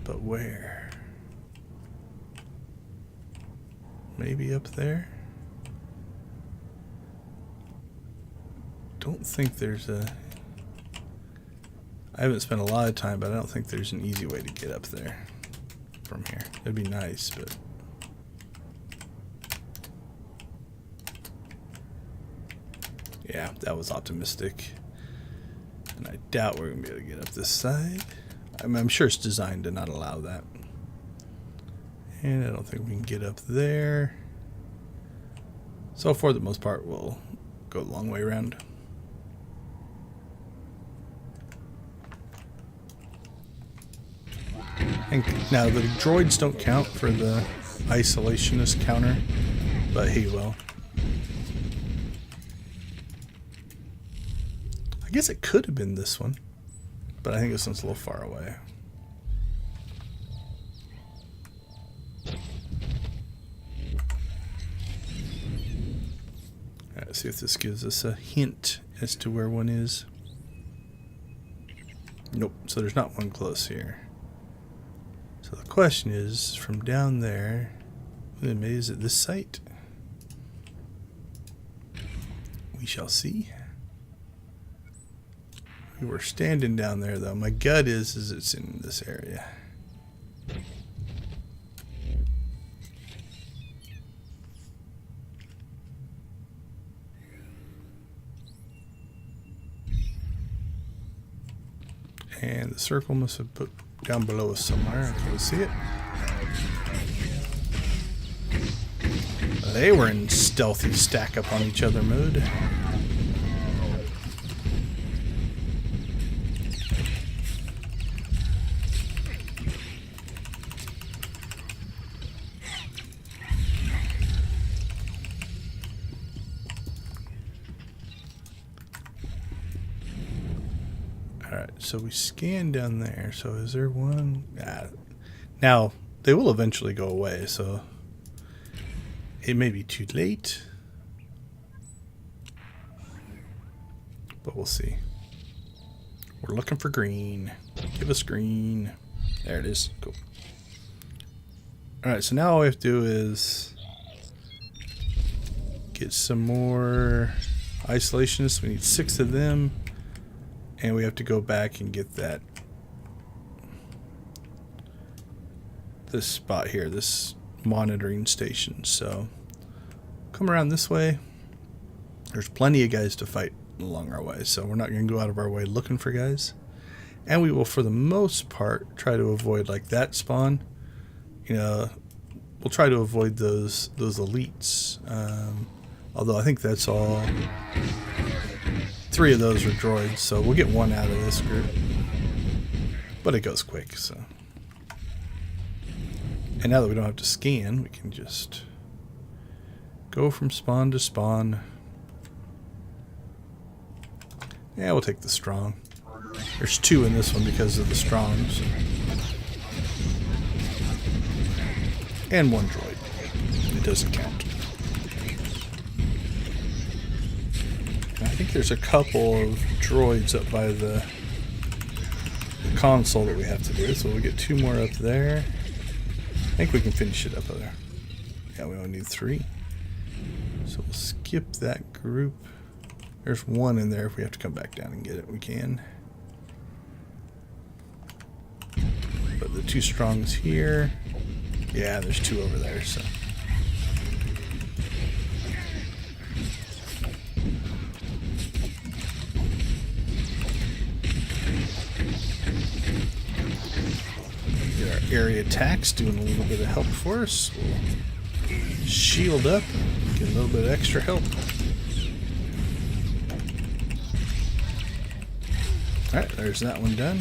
But where? Maybe up there? Don't think there's a... I haven't spent a lot of time, but I don't think there's an easy way to get up there from here. It'd be nice, but... yeah, that was optimistic. And I doubt we're going to be able to get up this side. I'm sure it's designed to not allow that. And I don't think we can get up there. So for the most part, we'll go the long way around. And now the droids don't count for the isolationist counter, but he will. I guess it could have been this one, but I think this one's a little far away. Alright, let's see if this gives us a hint as to where one is. Nope, so there's not one close here. So the question is, from down there, is it this site? We shall see. We were standing down there though. My gut is it's in this area. And the circle must have put down below us somewhere. Can we see it? They were in stealthy stack up on each other mode. Alright, so we scan down there. So is there one? Now, they will eventually go away, so it may be too late. But we'll see. We're looking for green. Give us green. There it is. Cool. Alright, so now all we have to do is get some more isolationists. We need 6 of them. And we have to go back and get that this spot here, this monitoring station. So come around this way There's plenty of guys to fight along our way, so we're not going to go out of our way looking for guys. And we will, for the most part, try to avoid like that spawn. You know, we'll try to avoid those elites. Although I think that's all. 3 of those are droids, so we'll get 1 out of this group. But it goes quick, so. And now that we don't have to scan, we can just go from spawn to spawn. Yeah, we'll take the strong. There's 2 in this one because of the strongs. And 1 droid. It doesn't count. I think there's a couple of droids up by the console that we have to do, so we'll get 2 more up there. I think we can finish it up there. Yeah, we only need 3. So we'll skip that group. There's 1 in there. If we have to come back down and get it, we can. But the 2 strongs here. Yeah, there's 2 over there, so. Get our area attacks doing a little bit of help for us. We'll shield up, get a little bit of extra help. Alright, there's that one done.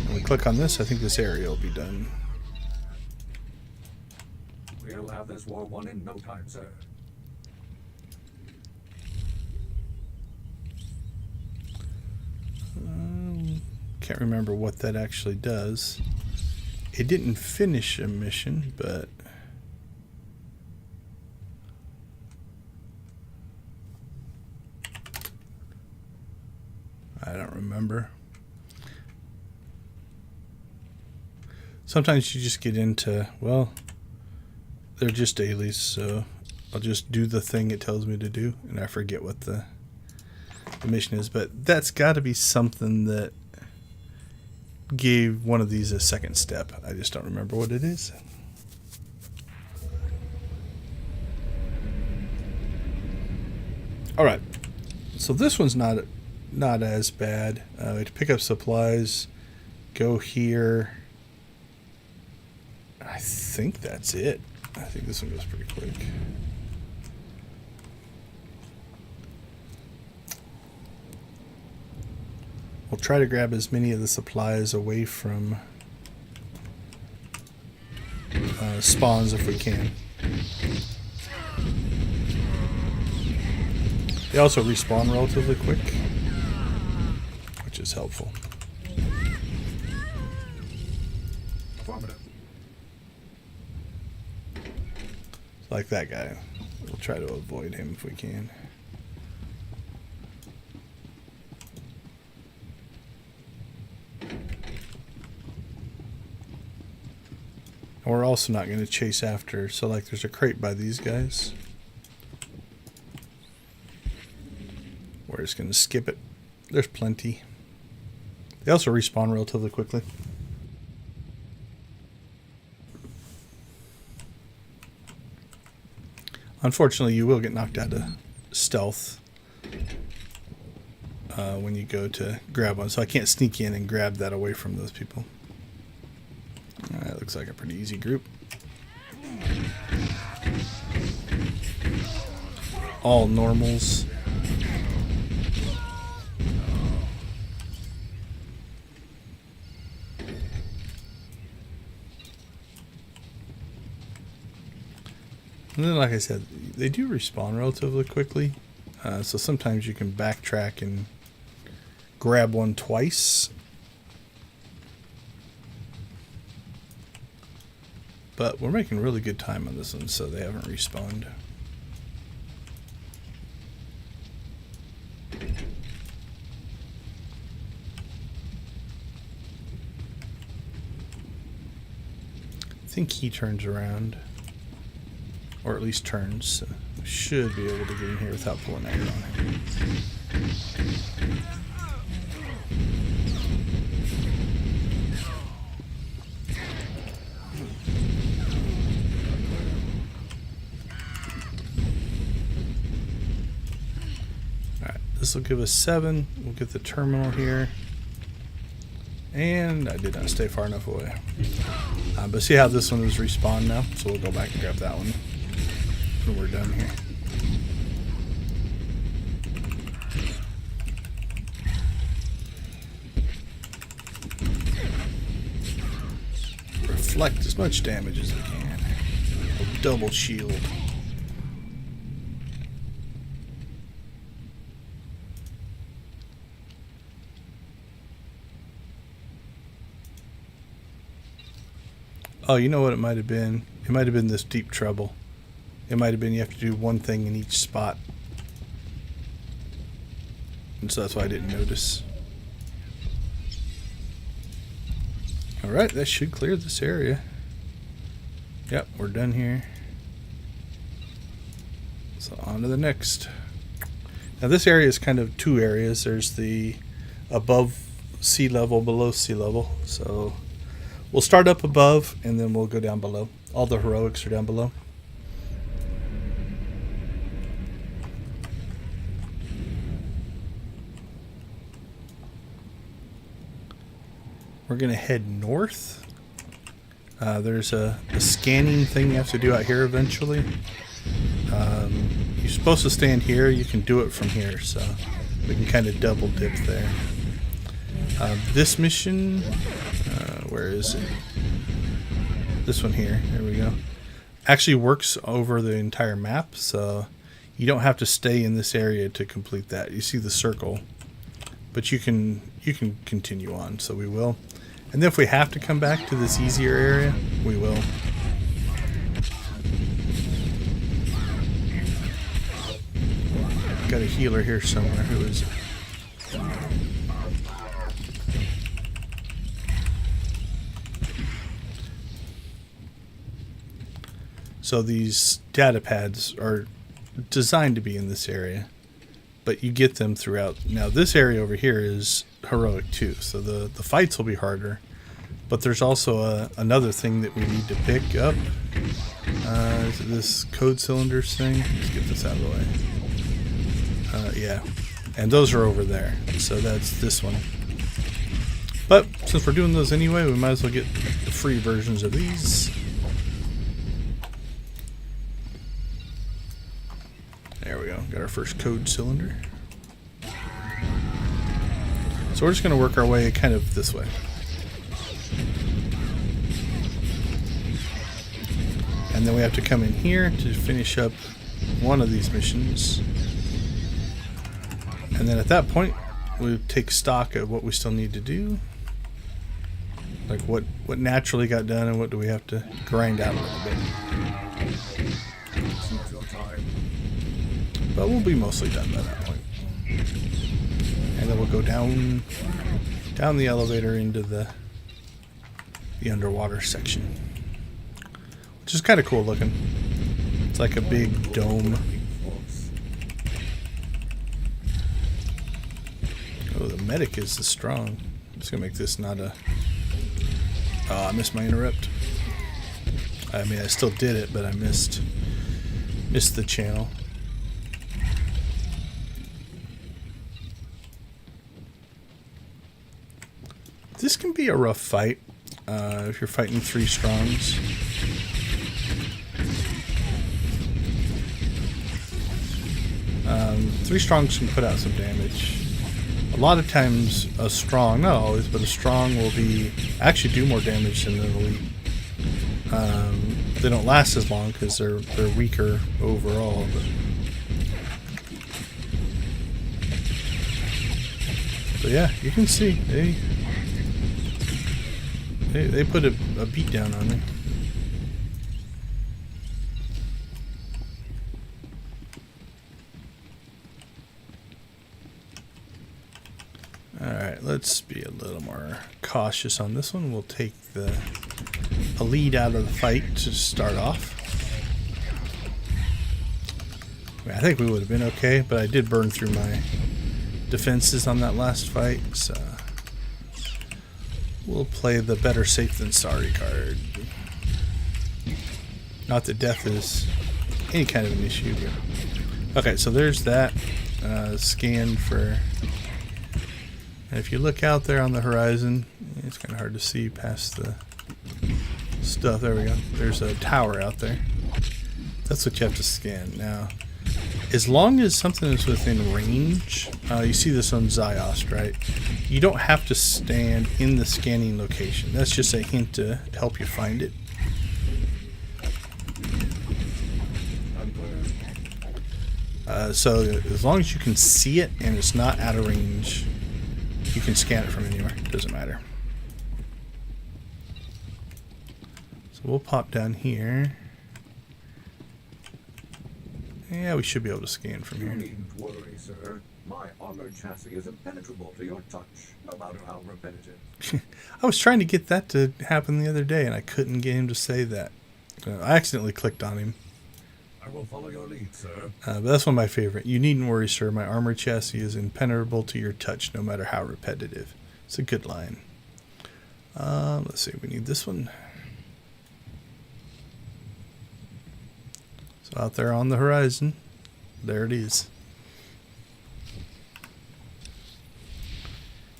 When we click on this, I think this area will be done. We'll have this war won in no time, sir. Can't remember what that actually does. It didn't finish a mission, but I don't remember. Sometimes you just get into, well, they're just dailies, so I'll just do the thing it tells me to do, and I forget what the mission is. But that's got to be something that gave one of these a second step. I just don't remember what it is. All right, so this one's not as bad. To pick up supplies, go here. I think that's it. I think this one goes pretty quick. We'll try to grab as many of the supplies away from spawns if we can. They also respawn relatively quick, which is helpful. Affirmative. Like that guy. We'll try to avoid him if we can. And we're also not going to chase after, so like there's a crate by these guys. We're just going to skip it. There's plenty. They also respawn relatively quickly. Unfortunately, you will get knocked out of stealth when you go to grab one, so I can't sneak in and grab that away from those people. That looks like a pretty easy group. All normals. And then, like I said, they do respawn relatively quickly. So sometimes you can backtrack and grab one twice. But we're making really good time on this one, so they haven't respawned. I think he turns around. Or at least turns. So we should be able to get in here without pulling aggro on him. this will give us 7. We'll get the terminal here. And I did not stay far enough away. But see how this one is respawned now? So we'll go back and grab that one when we're done here. Reflect as much damage as I can. A double shield. Oh, you know what it might have been? It might have been this deep trouble. It might have been you have to do one thing in each spot. And so that's why I didn't notice. Alright, that should clear this area. Yep, we're done here. So on to the next. Now this area is kind of 2 areas. There's the above sea level, below sea level. So we'll start up above and then we'll go down below. All the heroics are down below. We're going to head north. There's a scanning thing you have to do out here eventually. You're supposed to stand here. You can do it from here, so we can kind of double dip there. This mission, where is it? This one here. There we go. Actually works over the entire map, so you don't have to stay in this area to complete that. You see the circle, but you can continue on, so we will. And then if we have to come back to this easier area, we will. Got a healer here somewhere. Who is it? So these data pads are designed to be in this area, but you get them throughout. Now this area over here is heroic too, so the fights will be harder, but there's also another thing that we need to pick up. Is it this code cylinders thing? Let's get this out of the way. Yeah, and those are over there, so that's this one. But since we're doing those anyway, we might as well get the free versions of these. There we go, got our first code cylinder. So we're just going to work our way kind of this way. And then we have to come in here to finish up one of these missions. And then at that point, we take stock of what we still need to do. Like what naturally got done and what do we have to grind out a little bit. But we'll be mostly done by that point. And then we'll go down the elevator into the underwater section, which is kind of cool looking. It's like a big dome. Oh, the medic is strong. I'm just gonna make this not a. Oh, I missed my interrupt. I mean, I still did it, but I missed the channel. This can be a rough fight if you're fighting 3 strongs. Three strongs can put out some damage. A lot of times a strong, not always, but a strong will actually do more damage than an elite. They don't last as long because they're weaker overall. But yeah, you can see they put a beat down on me. Alright, let's be a little more cautious on this one. We'll take a lead out of the fight to start off. I think we would have been okay, but I did burn through my defenses on that last fight, so we'll play the better safe than sorry card. Not that death is any kind of an issue here. Okay, so there's that. scan for. And if you look out there on the horizon, it's kind of hard to see past the stuff. There we go. There's a tower out there. That's what you have to scan. Now, as long as something is within range, you see this on Ziost, right? You don't have to stand in the scanning location. That's just a hint to help you find it. So as long as you can see it and it's not out of range, you can scan it from anywhere. It doesn't matter. So we'll pop down here. Yeah, we should be able to scan from You here. needn't worry, sir. My armored chassis is impenetrable to your touch, no matter how repetitive. I was trying to get that to happen the other day, and I couldn't get him to say that. I accidentally clicked on him. I will follow your lead, sir. But that's one of my favorite. You needn't worry, sir. My armored chassis is impenetrable to your touch, no matter how repetitive. It's a good line. Let's see. We need this one. So out there on the horizon, there it is.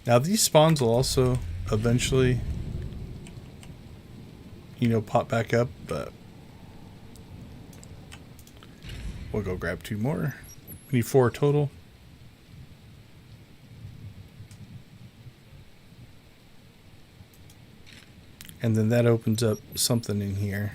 Now these spawns will also eventually, pop back up, but we'll go grab 2 more. We need 4 total. And then that opens up something in here.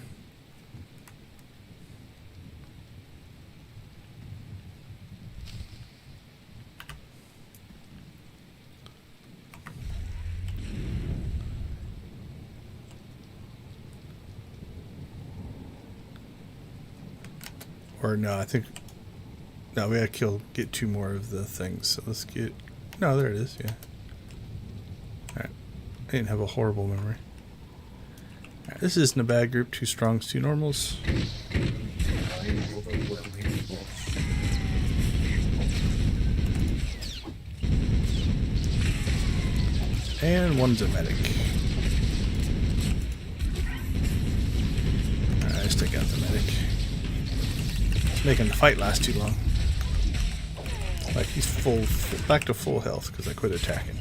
Or no, I think... No, we gotta get 2 more of the things. So let's get... No, there it is, yeah. Alright. I didn't have a horrible memory. Alright, this isn't a bad group. 2 strongs, 2 normals. And 1's a medic. Alright, let's take out the medic. It's making the fight last too long. Like he's back to full health because I quit attacking.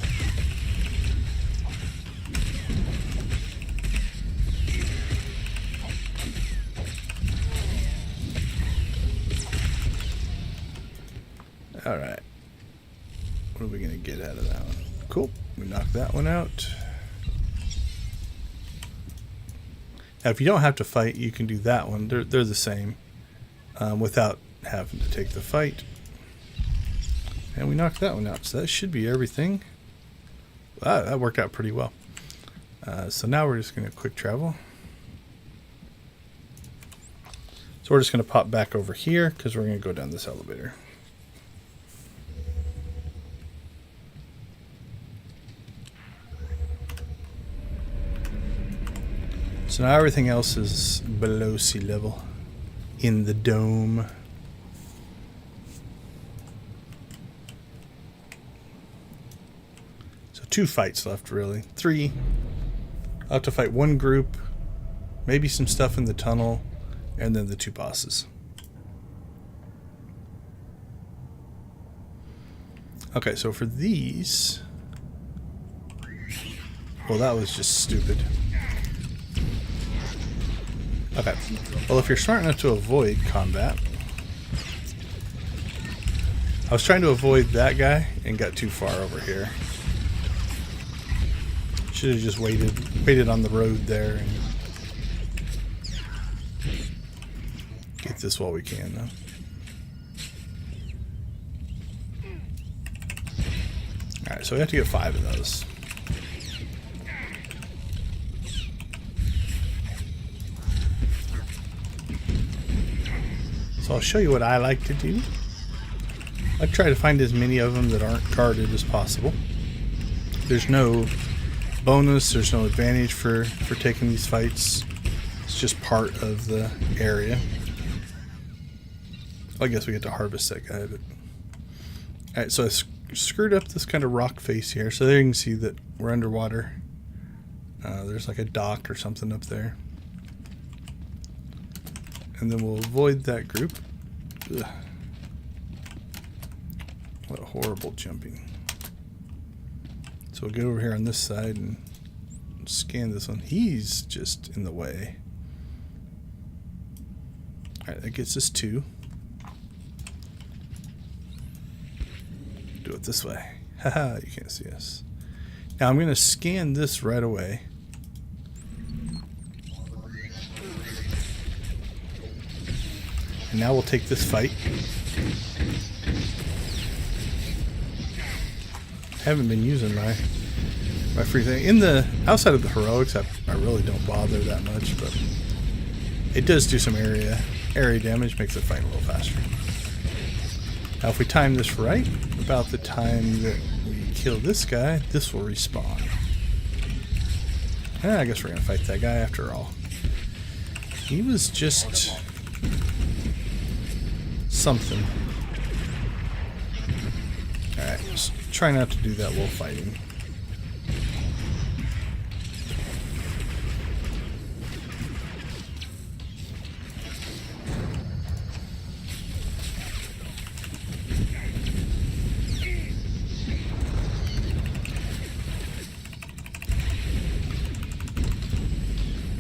Alright. What are we going to get out of that one? Cool. We knocked that one out. Now, if you don't have to fight, you can do that one. They're the same. Without having to take the fight. And we knocked that one out. So that should be everything. That worked out pretty well. So now we're just going to quick travel. So we're just going to pop back over here because we're going to go down this elevator. So now everything else is below sea level. In the dome. So 2 fights left, really. 3. I'll have to fight 1 group, maybe some stuff in the tunnel, and then the 2 bosses. Okay, so for these... Well, that was just stupid. Okay, well, if you're smart enough to avoid combat... I was trying to avoid that guy and got too far over here. Should have just waited on the road there and get this while we can, though. Alright, so we have to get 5 of those. So I'll show you what I like to do. I try to find as many of them that aren't guarded as possible. There's no bonus, there's no advantage for taking these fights. It's just part of the area. I guess we get to harvest that guy, but... Alright, so I screwed up this kind of rock face here. So there you can see that we're underwater. There's like a dock or something up there. And then we'll avoid that group. Ugh. What horrible jumping. So we'll get over here on this side and scan this one. He's just in the way. Alright, that gets us 2. Do it this way. Haha, you can't see us. Now I'm going to scan this right away. And now we'll take this fight. I haven't been using my free thing. In the outside of the heroics, I really don't bother that much, but it does do some area damage, makes the fight a little faster. Now if we time this right, about the time that we kill this guy, this will respawn. I guess we're gonna fight that guy after all. He was just something. Alright, just try not to do that while fighting.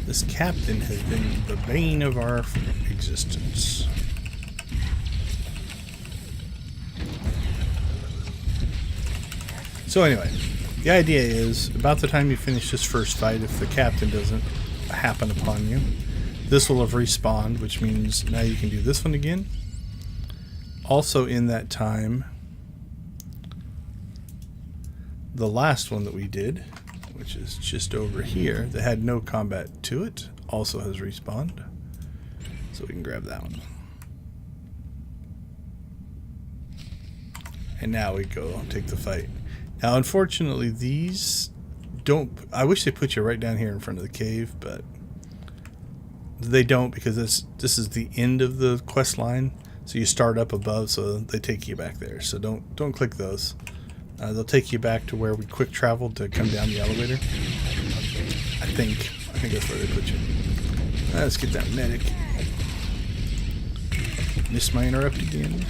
This captain has been the bane of our existence. So anyway, the idea is, about the time you finish this first fight, if the captain doesn't happen upon you, this will have respawned, which means now you can do this one again. Also in that time, the last one that we did, which is just over here, that had no combat to it, also has respawned. So we can grab that one. And now we go take the fight. Now, unfortunately, these don't... I wish they put you right down here in front of the cave, but they don't, because this is the end of the quest line. So you start up above, so they take you back there. So don't click those. They'll take you back to where we quick traveled to come down the elevator. I think that's where they put you. Let's get that medic. Missed my interrupt again.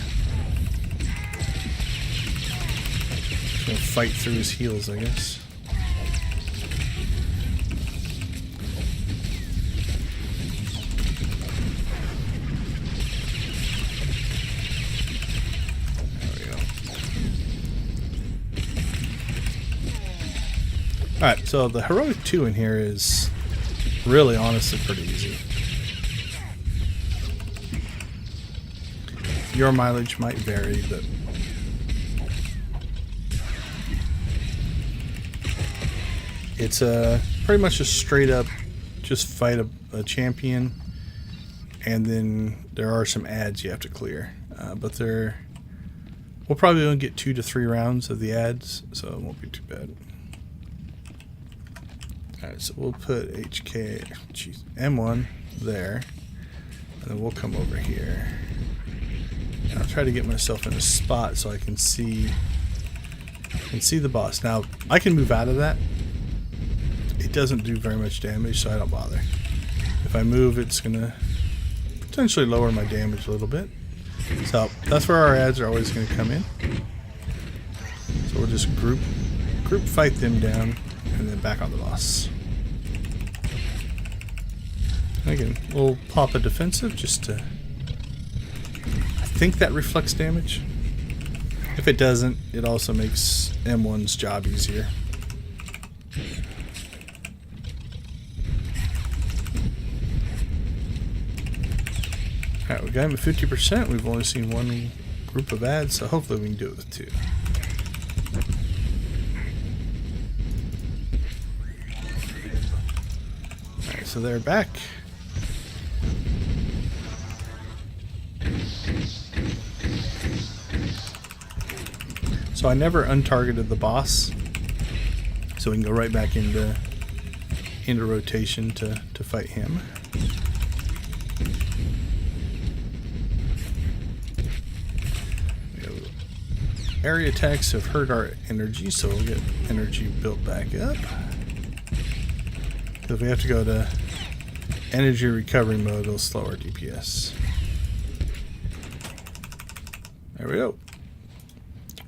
Gonna fight through his heals, I guess. There we go. Alright, so the heroic 2 in here is really honestly pretty easy. Your mileage might vary, but it's pretty much a straight up just fight a champion, and then there are some ads you have to clear, but we'll probably only get 2 to 3 rounds of the ads, so it won't be too bad. Alright, so we'll put M1 there, and then we'll come over here, and I'll try to get myself in a spot so I can see the boss. Now I can move out of that. It doesn't do very much damage, so I don't bother. If I move, it's gonna potentially lower my damage a little bit. So that's where our ads are always gonna come in. So we'll just group fight them down, and then back on the boss. Again, we'll pop a defensive just to... I think that reflects damage. If it doesn't, it also makes M1's job easier. Alright, we got him at 50%. We've only seen 1 group of ads, so hopefully we can do it with 2. Alright, so they're back. So I never untargeted the boss, so we can go right back into rotation to fight him. Area attacks have hurt our energy, so we'll get energy built back up. If we have to go to energy recovery mode, it'll slow our DPS. There we go.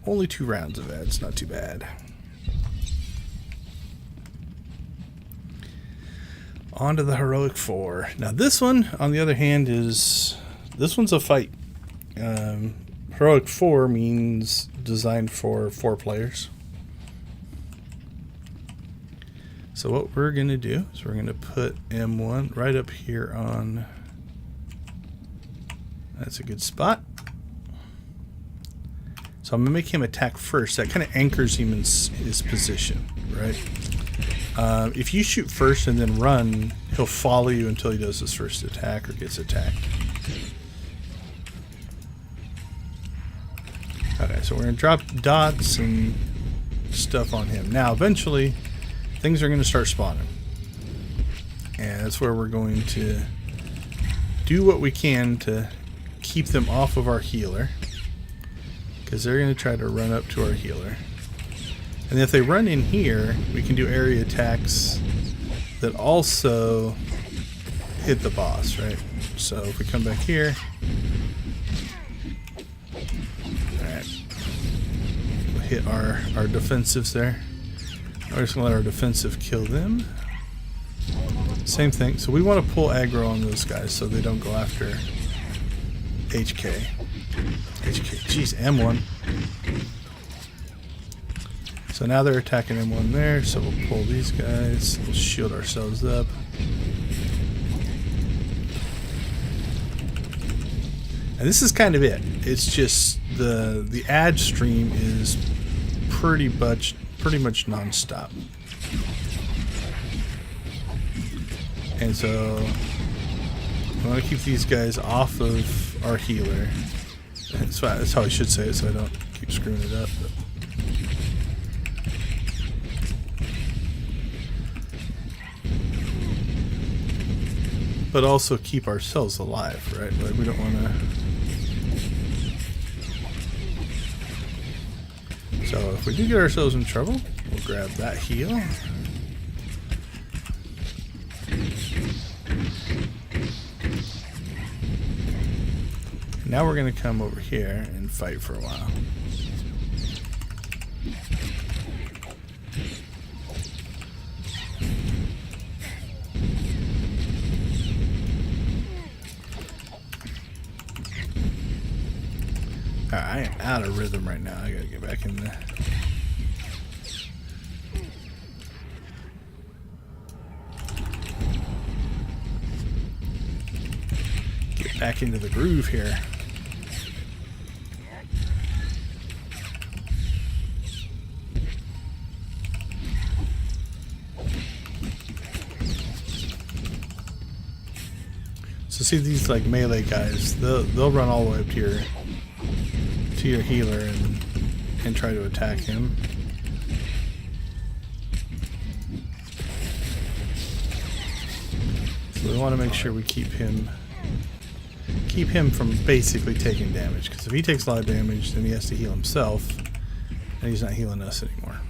Only 2 rounds of ads, not too bad. On to the Heroic 4. Now this one, on the other hand, this one's a fight. Heroic 4 means designed for 4 players. So what we're going to do is we're going to put M1 right up here on... That's a good spot. So I'm going to make him attack first. That kind of anchors him in his position, right? If you shoot first and then run, he'll follow you until he does his first attack or gets attacked. Okay, so we're going to drop dots and stuff on him. Now, eventually, things are going to start spawning. And that's where we're going to do what we can to keep them off of our healer. Because they're going to try to run up to our healer. And if they run in here, we can do area attacks that also hit the boss, right? So if we come back here... Alright. We'll hit our defensives there. We're just going to let our defensive kill them. Same thing. So we want to pull aggro on those guys so they don't go after HK. Jeez, M1. So now they're attacking M1 there, so we'll pull these guys. We'll shield ourselves up. And this is kind of it. It's just the ad stream is pretty much non-stop. And so I want to keep these guys off of our healer. That's how I should say it, so I don't keep screwing it up. But also keep ourselves alive, right? Like we don't want to. So if we do get ourselves in trouble, we'll grab that heal. Now we're going to come over here and fight for a while. Alright, I am out of rhythm right now. I gotta get back in there. Get back into the groove here. So see these like melee guys, they'll run all the way up to your healer and try to attack him. So we want to make sure we keep him from basically taking damage, because if he takes a lot of damage, then he has to heal himself, and he's not healing us anymore.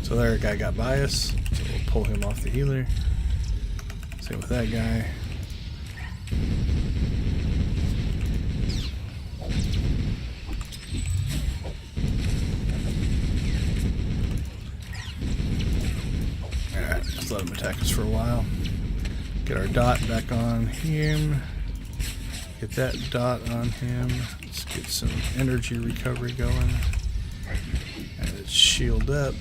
So there, a guy got by us, so we'll pull him off the healer. Same with that guy. Alright, let's let him attack us for a while. Get our dot back on him. Get that dot on him. Let's get some energy recovery going. And let's shield up.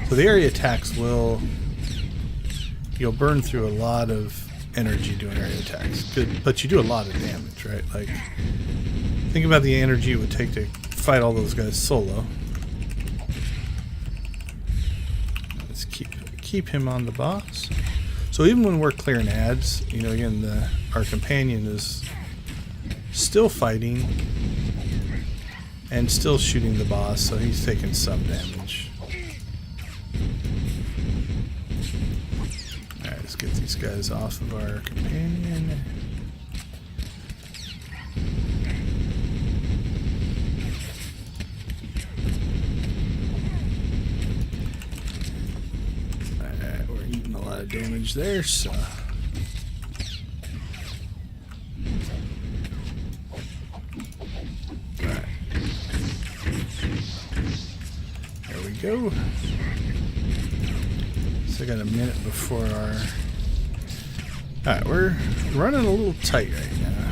So the area attacks you'll burn through a lot of energy doing area attacks. Good, but you do a lot of damage, right? Like, think about the energy it would take to fight all those guys solo. Let's keep him on the boss. So even when we're clearing ads, you know, again, our companion is still fighting and still shooting the boss, so he's taking some damage. Alright, let's get these guys off of our companion. Alright, we're eating a lot of damage there, so go. So I got a minute before our... Alright, we're running a little tight right now.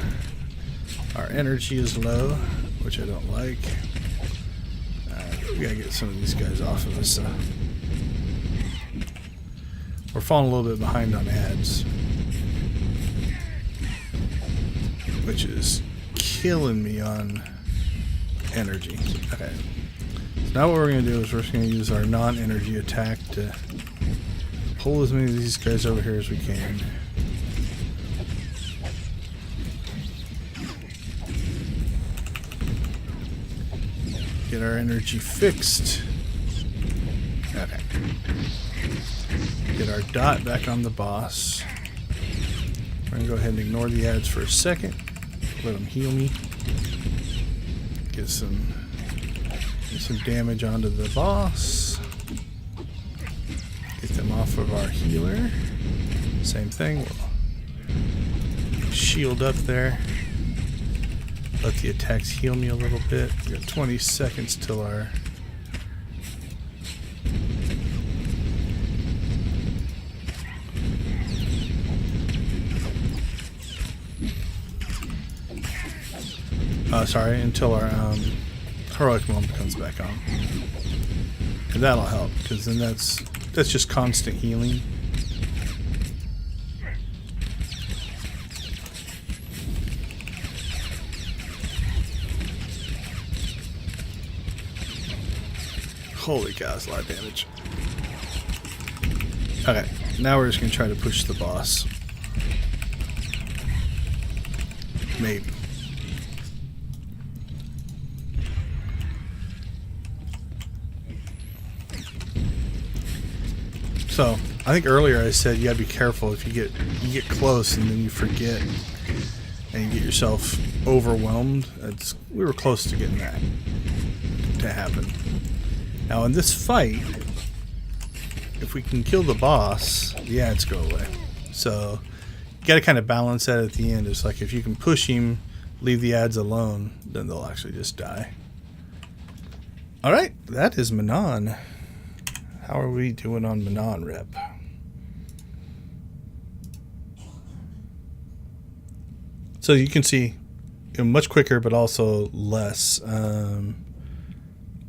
Our energy is low, which I don't like. We gotta get some of these guys off of us. We're falling a little bit behind on ads, which is killing me on energy. Okay. So now what we're going to do is we're just going to use our non-energy attack to pull as many of these guys over here as we can. Get our energy fixed. Okay. Get our dot back on the boss. We're going to go ahead and ignore the ads for a second. Let them heal me. Get some damage onto the boss. Get them off of our healer. Same thing. We'll shield up there. Let the attacks heal me a little bit. We got 20 seconds till our... until our heroic moment comes back on. And that'll help, because then that's just constant healing. Holy cow, that's a lot of damage. Okay, now we're just going to try to push the boss. Maybe. So, I think earlier I said you gotta be careful if you get close and then you forget and you get yourself overwhelmed. We were close to getting that to happen. Now in this fight, if we can kill the boss, the ads go away. So you gotta kind of balance that at the end. It's like if you can push him, leave the ads alone, then they'll actually just die. Alright, that is Manon. How are we doing on Manon rep? So you can see much quicker, but also less.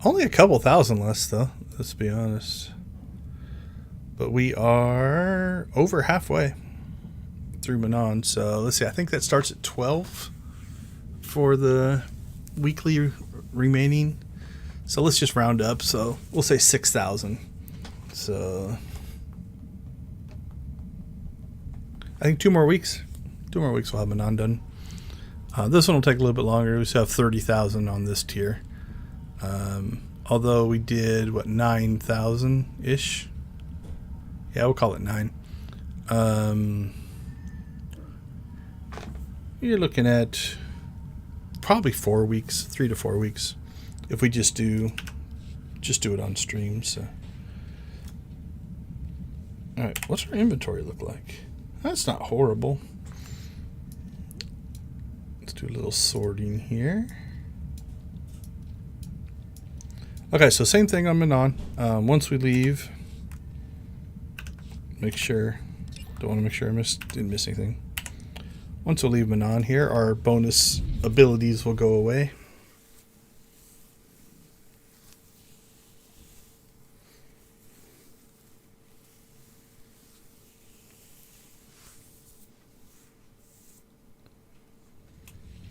Only a couple thousand less, though. Let's be honest. But we are over halfway through Manon. So let's see. I think that starts at 12 for the weekly remaining. So let's just round up. So we'll say 6,000. So I think 2 more weeks. 2 more weeks we'll have Manon done. This one will take a little bit longer. We still have 30,000 on this tier. Although we did, 9,000-ish? Yeah, we'll call it 9. You're looking at probably 4 weeks, 3 to 4 weeks, if we just do it on stream. So, all right, what's our inventory look like? That's not horrible. Let's do a little sorting here. Okay, so same thing on Manon. Once we leave, don't want to make sure I didn't miss anything. Once we leave Manon here, our bonus abilities will go away.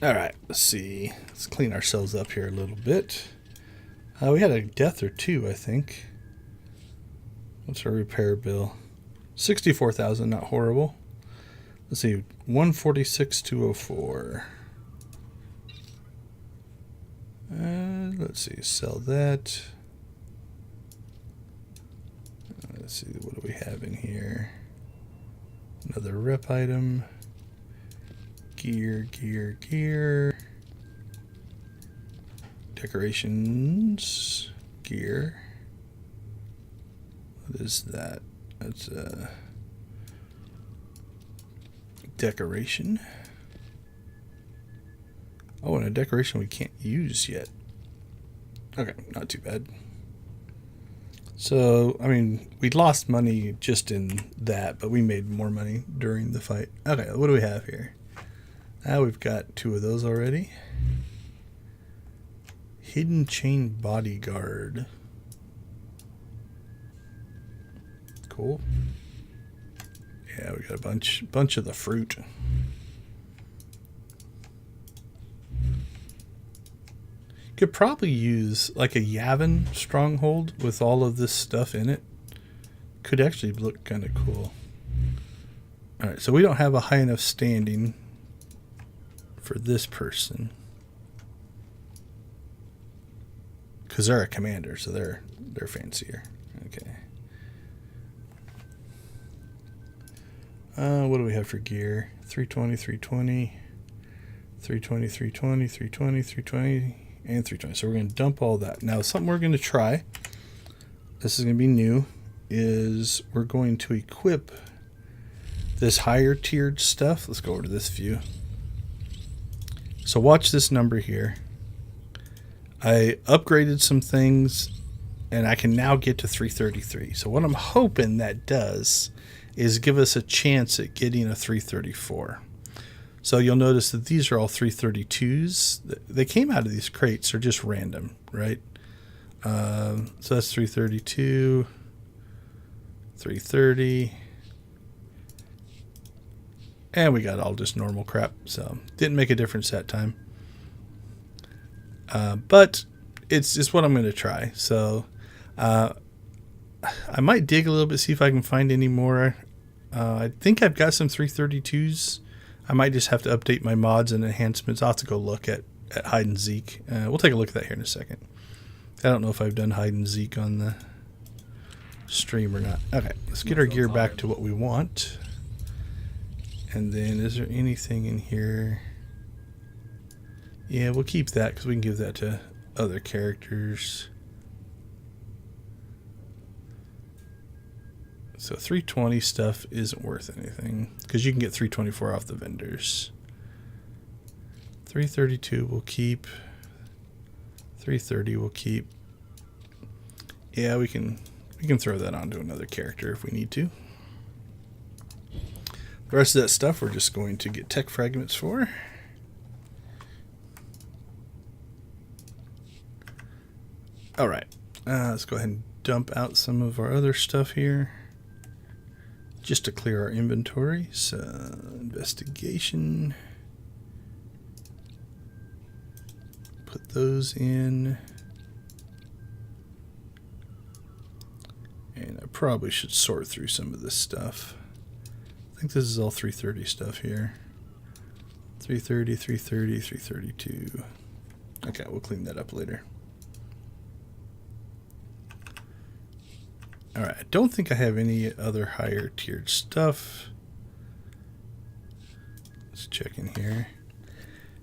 All right, let's see. Let's clean ourselves up here a little bit. We had a death or 2, I think. What's our repair bill? 64,000, not horrible. Let's see, 146,204. Let's see, sell that. Let's see, what do we have in here? Another rep item. Gear. Decorations. Gear. What is that? That's a decoration. Oh, and a decoration we can't use yet. Okay, not too bad. So, I mean, we lost money just in that, but we made more money during the fight. Okay, what do we have here? Now we've got 2 of those already. Hidden Chain Bodyguard. Cool. Yeah, we got a bunch of the fruit. Could probably use like a Yavin stronghold with all of this stuff in it. Could actually look kind of cool. Alright, so we don't have a high enough standing for this person. Because they're a commander, so they're fancier. Okay. What do we have for gear? 320, 320, 320, 320, 320, 320, and 320. So we're going to dump all that. Now, something we're going to try, this is going to be new, is we're going to equip this higher tiered stuff. Let's go over to this view. So watch this number here. I upgraded some things, and I can now get to 333. So what I'm hoping that does is give us a chance at getting a 334. So you'll notice that these are all 332s. They came out of these crates. They're just random, right? So that's 332, 330. And we got all just normal crap. So didn't make a difference that time. But it's just what I'm going to try. So I might dig a little bit, see if I can find any more. I think I've got some 332s. I might just have to update my mods and enhancements. I'll have to go look at hide and seek. We'll take a look at that here in a second. I don't know if I've done hide and seek on the stream or not. Okay, let's get our gear back to what we want. And then is there anything in here? Yeah, we'll keep that because we can give that to other characters. So 320 stuff isn't worth anything because you can get 324 off the vendors. 332 we'll keep. 330 we'll keep. Yeah, we can throw that onto another character if we need to. The rest of that stuff we're just going to get tech fragments for. Alright, let's go ahead and dump out some of our other stuff here. Just to clear our inventory. So, investigation. Put those in. And I probably should sort through some of this stuff. I think this is all 330 stuff here. 330, 330, 332. Okay, we'll clean that up later. Alright, I don't think I have any other higher tiered stuff. Let's check in here.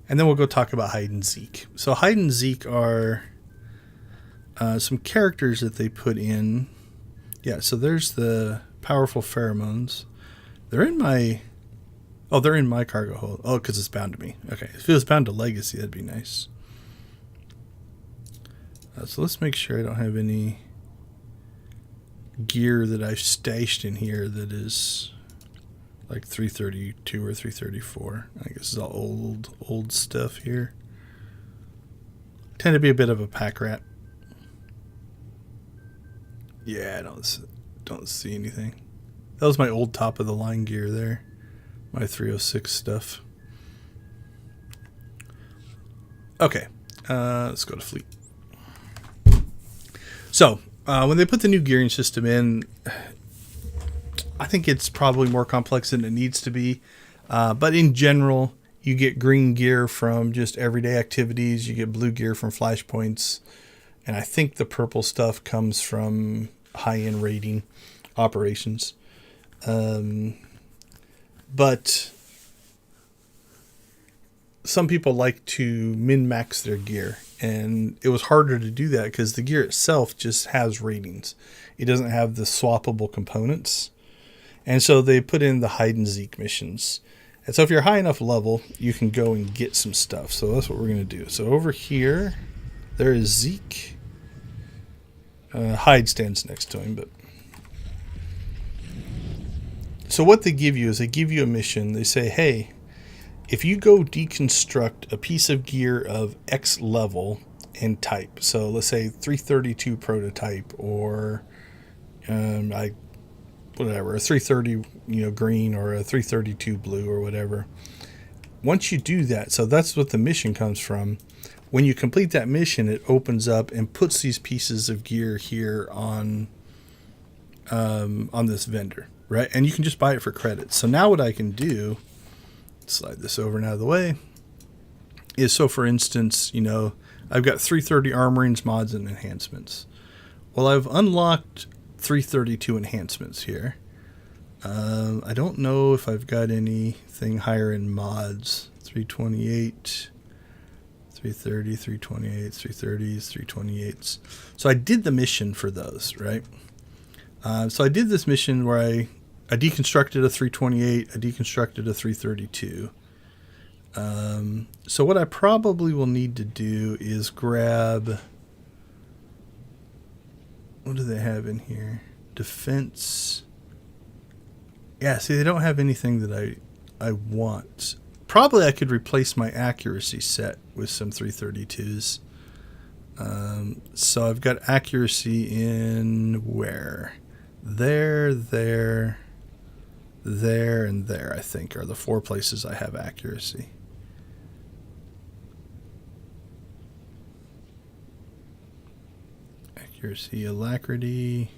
And then we'll go talk about hide and seek. So hide and seek are some characters that they put in. Yeah, so there's the powerful pheromones. They're in my... Oh, they're in my cargo hold. Oh, because it's bound to me. Okay, if it was bound to legacy, that'd be nice. So let's make sure I don't have any gear that I've stashed in here that is like 332 or 334. I guess it's all old stuff here. Tend to be a bit of a pack rat. Yeah, I don't see anything. That was my old top of the line gear there. My 306 stuff. Okay, let's go to fleet. So, when they put the new gearing system in, I think it's probably more complex than it needs to be. But in general, you get green gear from just everyday activities. You get blue gear from flashpoints. And I think the purple stuff comes from high-end raiding operations. But some people like to min-max their gear. And it was harder to do that because the gear itself just has ratings. It doesn't have the swappable components. And so they put in the hide and seek missions. And so if you're high enough level, you can go and get some stuff. So that's what we're going to do. So over here, there is Zeke. Hyde stands next to him, but... So what they give you is they give you a mission. They say, hey, if you go deconstruct a piece of gear of X level and type, so let's say 332 prototype or a 330 green or a 332 blue or whatever. Once you do that, so that's what the mission comes from. When you complete that mission, it opens up and puts these pieces of gear here on this vendor, right? And you can just buy it for credits. So now what I can do, slide this over and out of the way, is so for instance, I've got 330 armorings, mods, and enhancements. Well, I've unlocked 332 enhancements here. I don't know if I've got anything higher in mods. 328, 330, 328, 330s, 328s. So I did the mission for those, right? So I did this mission where I deconstructed a 328, I deconstructed a 332. So what I probably will need to do is grab... What do they have in here? Defense. Yeah, see, they don't have anything that I want. Probably I could replace my accuracy set with some 332s. So I've got accuracy in where? There, and there, I think, are the 4 places I have accuracy. Accuracy, alacrity.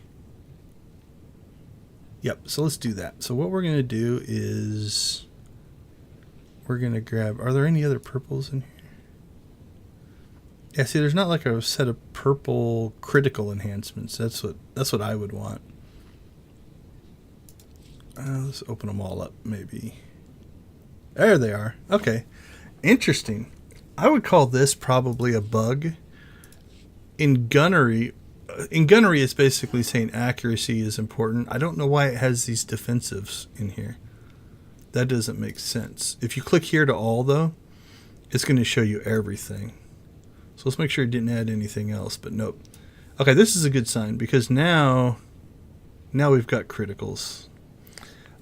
Yep, so let's do that. So what we're going to do is we're going to grab... Are there any other purples in here? Yeah, see, there's not like a set of purple critical enhancements. That's what I would want. Let's open them all up, maybe. There they are. Okay. Interesting. I would call this probably a bug. In gunnery, it's basically saying accuracy is important. I don't know why it has these defensives in here. That doesn't make sense. If you click here to all, though, it's going to show you everything. So let's make sure it didn't add anything else, but nope. Okay, this is a good sign because now we've got criticals.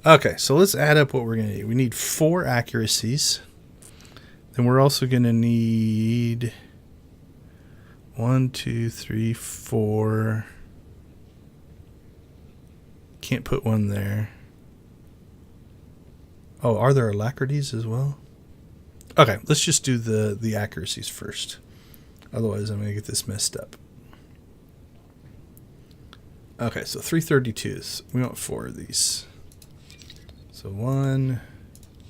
Okay, so let's add up what we're going to need. We need 4 accuracies. Then we're also going to need 1, 2, 3, 4. Can't put one there. Oh, are there alacrities as well? Okay, let's just do the accuracies first. Otherwise, I'm going to get this messed up. Okay, so 332s. We want 4 of these. So 1,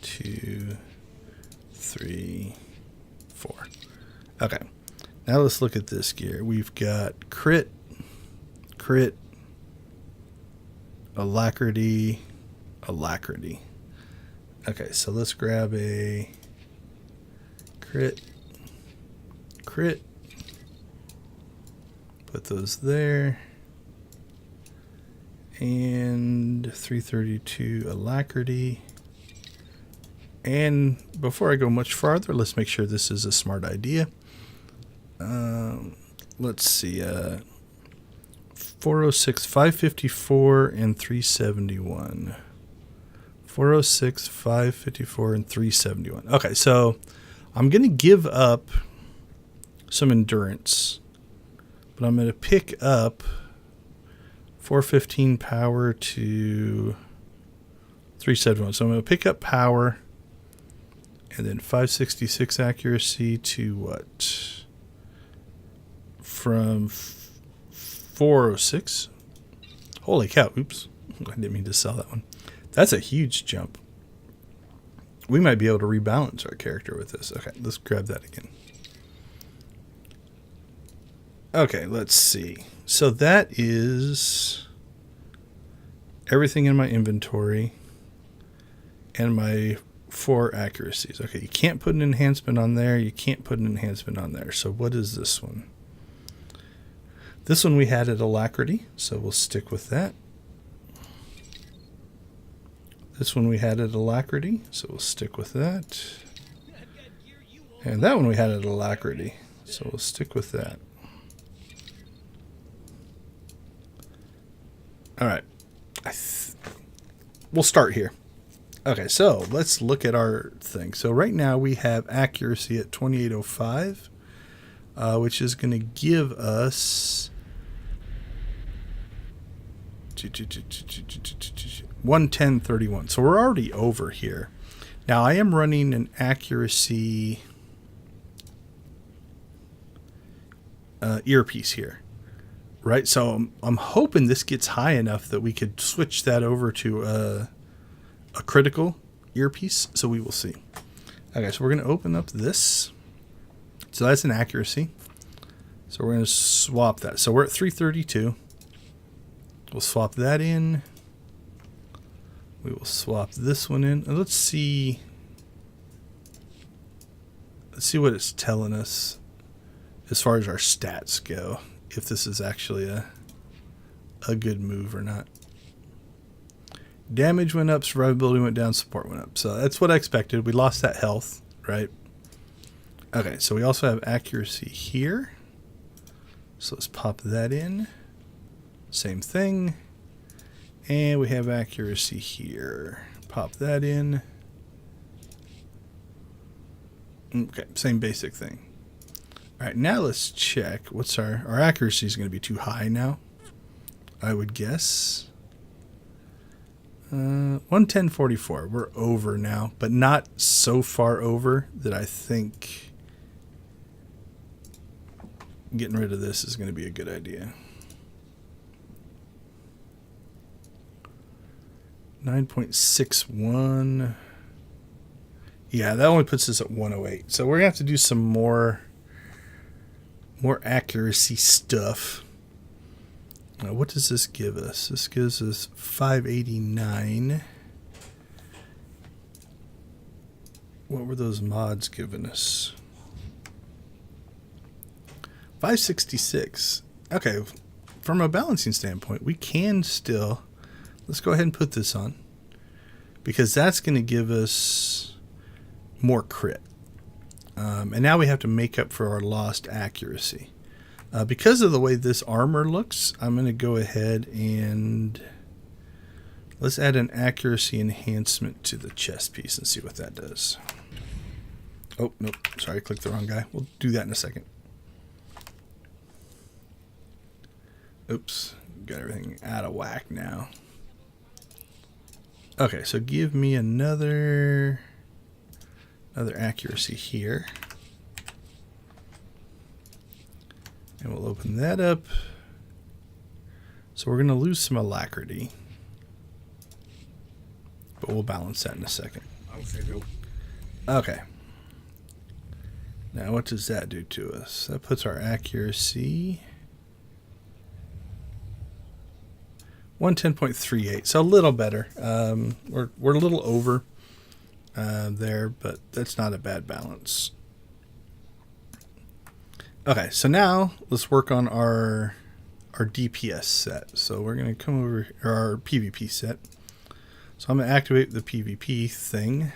2, 3, 4. Okay. Now let's look at this gear. We've got crit, alacrity. Okay, so let's grab a crit. Put those there. And 332 alacrity. And before I go much farther, let's make sure this is a smart idea. Let's see. 406, 554, and 371. 406, 554, and 371. Okay, so I'm going to give up some endurance. But I'm going to pick up 415 power to 371. So I'm going to pick up power and then 566 accuracy to what? From 406. Holy cow. Oops. I didn't mean to sell that one. That's a huge jump. We might be able to rebalance our character with this. Okay, let's grab that again. Okay, let's see. So that is everything in my inventory and my 4 accuracies. Okay, you can't put an enhancement on there. You can't put an enhancement on there. So what is this one? This one we had at alacrity, so we'll stick with that. This one we had at alacrity, so we'll stick with that. And that one we had at alacrity, so we'll stick with that. All right. We'll start here. Okay, so let's look at our thing. So right now we have accuracy at 2805, which is going to give us 110.31. So we're already over here. Now I am running an accuracy earpiece here, right? So I'm hoping this gets high enough that we could switch that over to a critical earpiece. So we will see. Okay, so we're going to open up this. So that's an accuracy. So we're going to swap that. So we're at 332. We'll swap that in. We will swap this one in. And let's see what it's telling us as far as our stats go. If this is actually a good move or not. Damage went up, survivability went down, support went up. So that's what I expected. We lost that health, right? Okay, so we also have accuracy here. So let's pop that in. Same thing. And we have accuracy here. Pop that in. Okay, same basic thing. All right, now let's check. What's our accuracy is going to be too high now, I would guess. 110.44. We're over now, but not so far over that I think getting rid of this is going to be a good idea. 9.61. Yeah, that only puts us at 108. So we're going to have to do some more accuracy stuff. What does this give us? This gives us 589. What were those mods giving us? 566. Okay, from a balancing standpoint, we can still... Let's go ahead and put this on, because that's going to give us more crit. And now we have to make up for our lost accuracy. Because of the way this armor looks, I'm going to go ahead and let's add an accuracy enhancement to the chest piece and see what that does. Oh, nope. Sorry, I clicked the wrong guy. We'll do that in a second. Oops. Got everything out of whack now. Okay, so give me another accuracy here. And we'll open that up. So we're going to lose some alacrity. But we'll balance that in a second. Okay. Now what does that do to us? That puts our accuracy 110.38. So a little better. We're a little over there, but that's not a bad balance. Okay, so now let's work on our DPS set. So we're going to come over, or our PvP set. So I'm going to activate the PvP thing.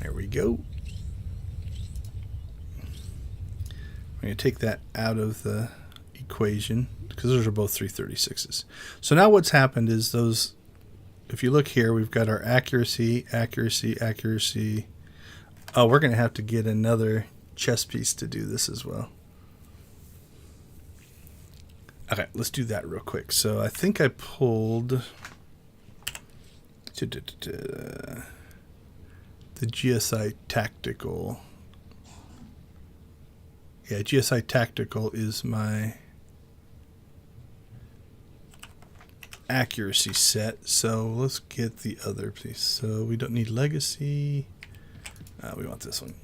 There we go. I'm going to take that out of the equation, because those are both 336s. So now what's happened is those, if you look here, we've got our accuracy. Oh, we're going to have to get another chest piece to do this as well. Okay, let's do that real quick. So I think I pulled the GSI Tactical. Yeah, GSI Tactical is my accuracy set. So let's get the other piece. So we don't need legacy. We want this one.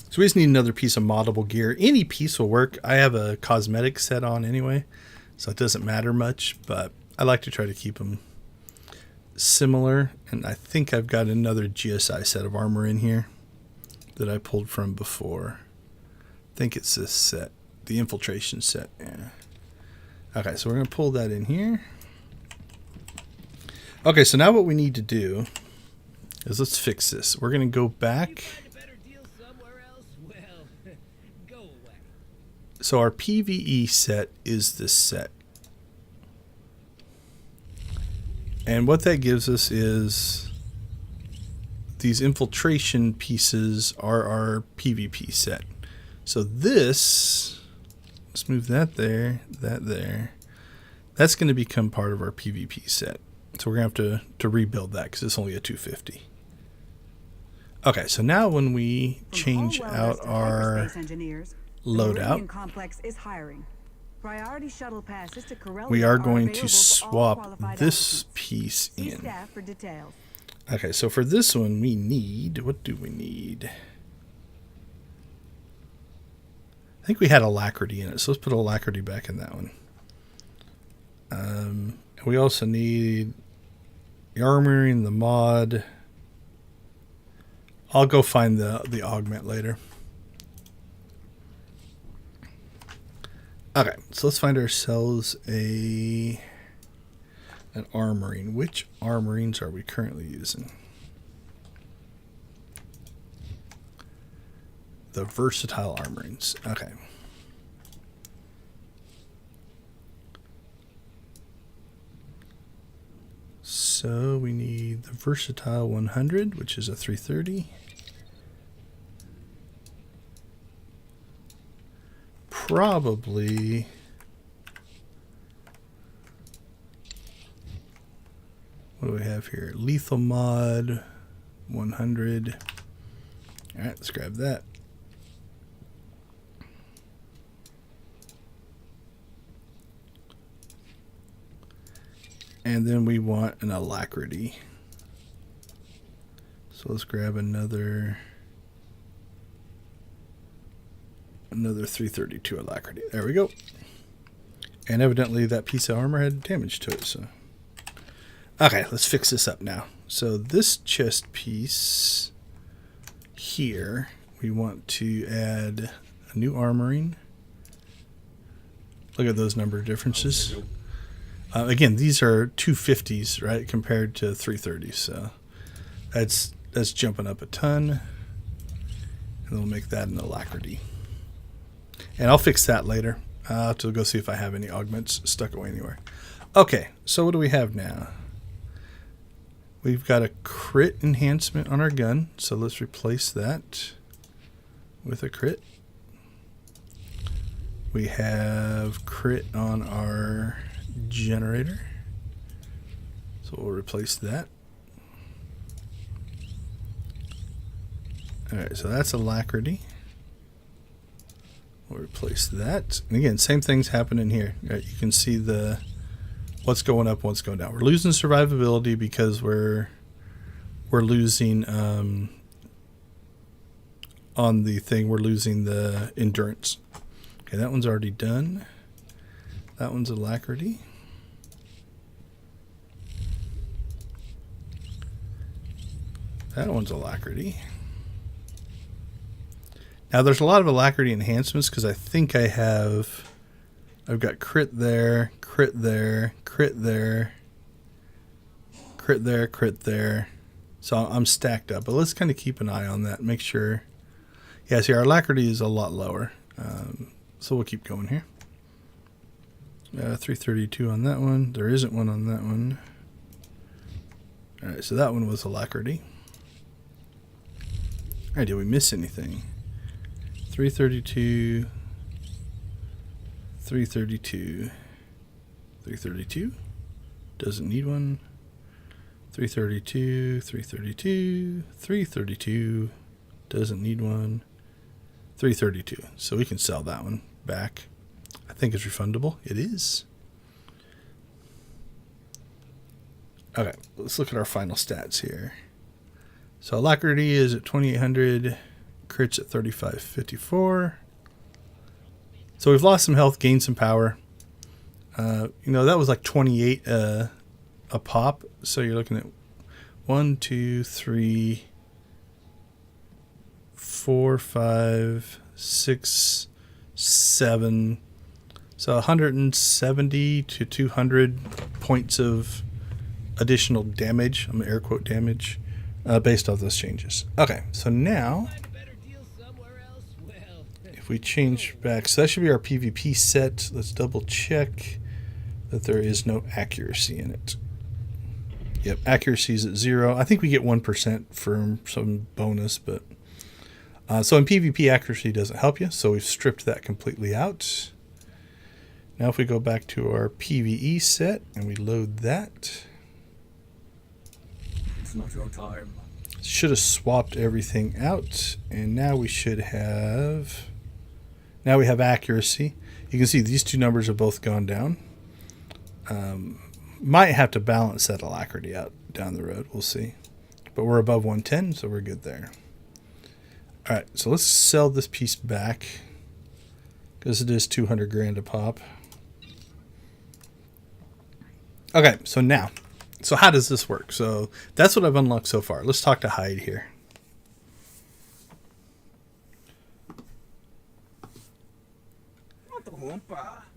So we just need another piece of moddable gear. Any piece will work. I have a cosmetic set on anyway, so it doesn't matter much, but I like to try to keep them similar. And I think I've got another GSI set of armor in here that I pulled from before. I think it's this set, the infiltration set. Yeah. Okay, so we're going to pull that in here. Okay, so now what we need to do is let's fix this. We're going to go back. So our PvE set is this set. And what that gives us is these infiltration pieces are our PvP set. So this, let's move that there, that there. That's going to become part of our PvP set. So we're going to have to rebuild that because it's only a 250. Okay, so now when we change out our loadout, complex is hiring. Priority shuttle passes to Corellia we are are going available to for all swap qualified this applicants. piece See in. staff for details. Okay, so for this one we need, what do we need? I think we had alacrity in it, so let's put alacrity back in that one. We also need the armory and the mod. I'll go find the augment later. Okay, so let's find ourselves an armoring. Which armorings are we currently using? The versatile armorings. Okay. So we need the versatile 100, which is a 330. Probably what do we have here? Lethal mod 100. All right, let's grab that. And then we want an alacrity. So let's grab another 332 alacrity. There we go. And evidently that piece of armor had damage to it. So, okay, let's fix this up now. So this chest piece here, we want to add a new armoring. Look at those number differences. Again, these are 250s, right, compared to 330s. So that's jumping up a ton. And we'll make that an alacrity. And I'll fix that later. I'll have to go see if I have any augments stuck away anywhere. Okay, so what do we have now? We've got a crit enhancement on our gun. So let's replace that with a crit. We have crit on our generator. So we'll replace that. Alright, so that's alacrity. We'll replace that. And again, same things happen in here. Right, you can see the what's going up, what's going down. We're losing survivability because we're losing on the thing, we're losing the endurance. Okay, that one's already done. That one's alacrity. That one's alacrity. Now there's a lot of alacrity enhancements because I think I've got crit there, crit there, crit there, crit there, crit there. So I'm stacked up, but let's kind of keep an eye on that. Make sure. Yeah, see, our alacrity is a lot lower. So we'll keep going here. 332 on that one. There isn't one on that one. All right, so that one was alacrity. All right, did we miss anything? 332, 332, 332. Doesn't need one. 332, 332, 332. Doesn't need one. 332. So we can sell that one back. I think it's refundable. It is. Okay, let's look at our final stats here. So alacrity is at 2800, crits at 3554. So we've lost some health, gained some power. That was like 28 a pop. So you're looking at 1, 2, 3, 4, 5, 6, 7. So 170 to 200 points of additional damage. I'm going to air quote damage based off those changes. Okay, so now if we change back, so that should be our PvP set. Let's double check that there is no accuracy in it. Yep, accuracy's at 0. I think we get 1% for some bonus, but so in PvP accuracy doesn't help you, so we've stripped that completely out. Now if we go back to our PvE set and we load that, It's not your time. should have swapped everything out, and now we should have, now we have accuracy. You can see these two numbers have both gone down. Might have to balance that alacrity out down the road, we'll see. But we're above 110, so we're good there. Alright, so let's sell this piece back, because it is 200 grand a pop. Okay, so now, so how does this work? So that's what I've unlocked so far. Let's talk to Hyde here.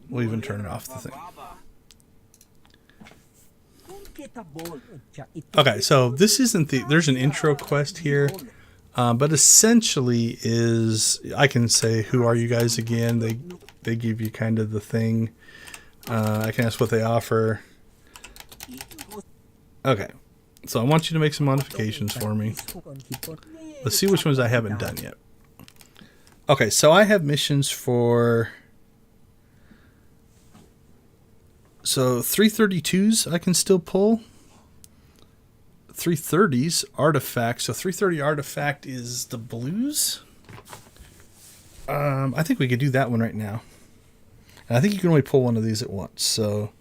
We'll even turn it off the thing. Okay, so this isn't the, there's an intro quest here, but essentially is, I can say, who are you guys again? They give you kind of the thing. I can ask what they offer. Okay, so I want you to make some modifications for me. Let's see which ones I haven't done yet. Okay, so I have missions for, so 332s I can still pull. 330s artifacts. So 330 artifact is the blues. I think we could do that one right now. And I think you can only pull one of these at once. So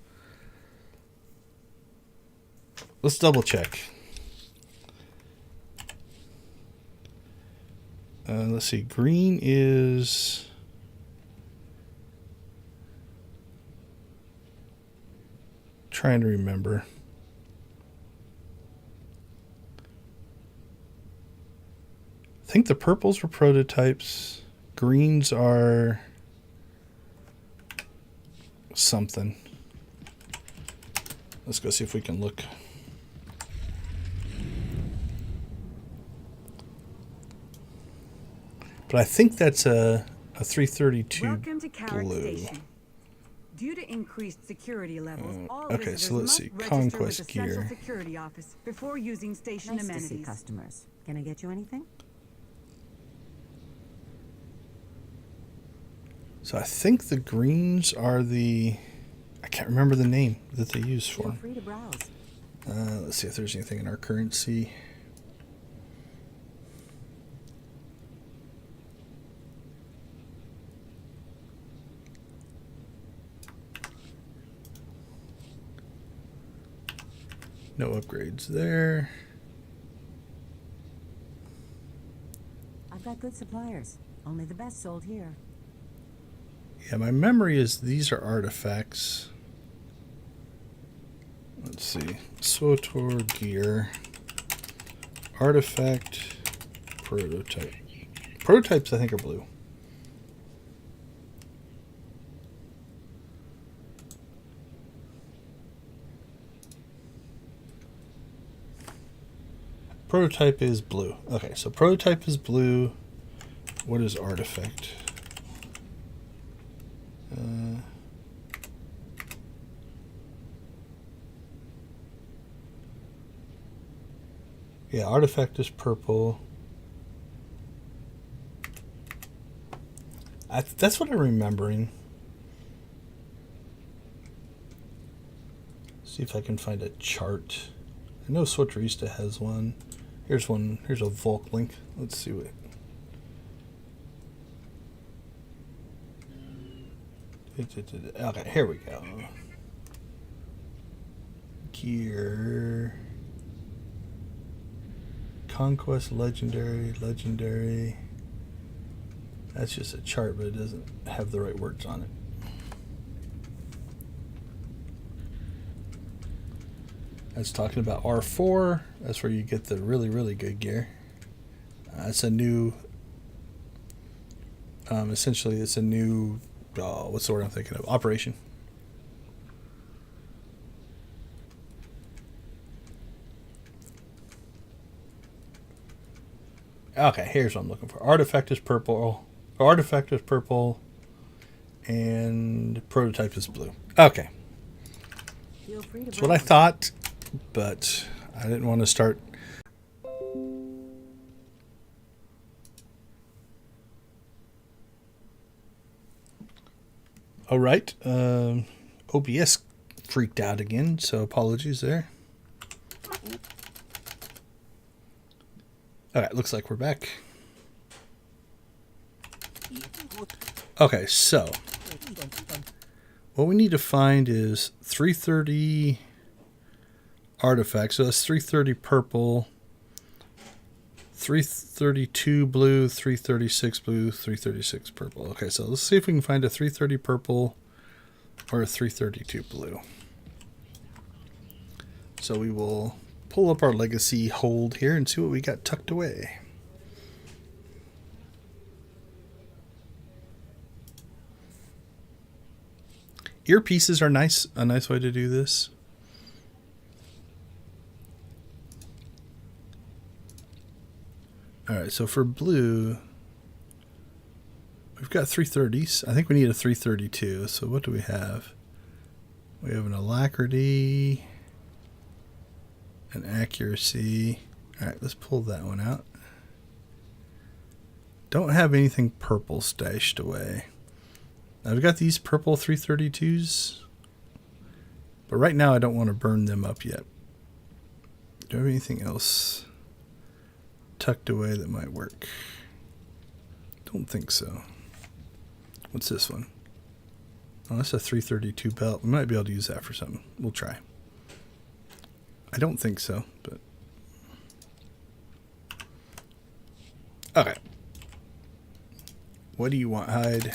let's double check. Let's see. Green is trying to remember. I think the purples were prototypes. Greens are something. Let's go see if we can look. But I think that's a 332 Welcome to Carrick blue. Station. Due to increased security levels, all okay, visitors so let's must see. register Conquest with the Central gear. Security Office before using station Nice to see amenities. customers. Can I get you anything? So I think the greens are the, I can't remember the name that they use for Feel them. free to browse. Let's see if there's anything in our currency. No upgrades there. I've got good suppliers. Only the best sold here. Yeah, my memory is these are artifacts. Let's see. SWTOR gear. Artifact. Prototype. Prototypes, I think, are blue. Prototype is blue. Okay, so prototype is blue. What is artifact? Yeah, artifact is purple. That's what I'm remembering. See if I can find a chart. I know SWTOR has one. Here's one. Here's a Volk link. Let's see what. Okay, here we go. Gear. Conquest, legendary. That's just a chart, but it doesn't have the right words on it. That's talking about R4. That's where you get the really good gear. It's a new, essentially it's a new, what's the word I'm thinking of? Operation. Okay, here's what I'm looking for. Artifact is purple. Artifact is purple. And prototype is blue. Okay. Feel free to That's what I browse. thought, but I didn't want to start. All right. OBS freaked out again, so apologies there. All right, looks like we're back. Okay, so what we need to find is 330 artifacts. So that's 330 purple, 332 blue, 336 blue, 336 purple. Okay, so let's see if we can find a 330 purple or a 332 blue. So we will pull up our legacy hold here and see what we got tucked away. Earpieces are nice, a nice way to do this. All right, so for blue, we've got 330s. I think we need a 332. So what do we have? We have an alacrity, an accuracy. All right, let's pull that one out. Don't have anything purple stashed away. I've got these purple 332s, but right now I don't want to burn them up yet. Do I have anything else tucked away that might work? Don't think so. What's this one? Oh, that's a 332 belt. We might be able to use that for something. We'll try. I don't think so, but... Okay. What do you want, Hyde?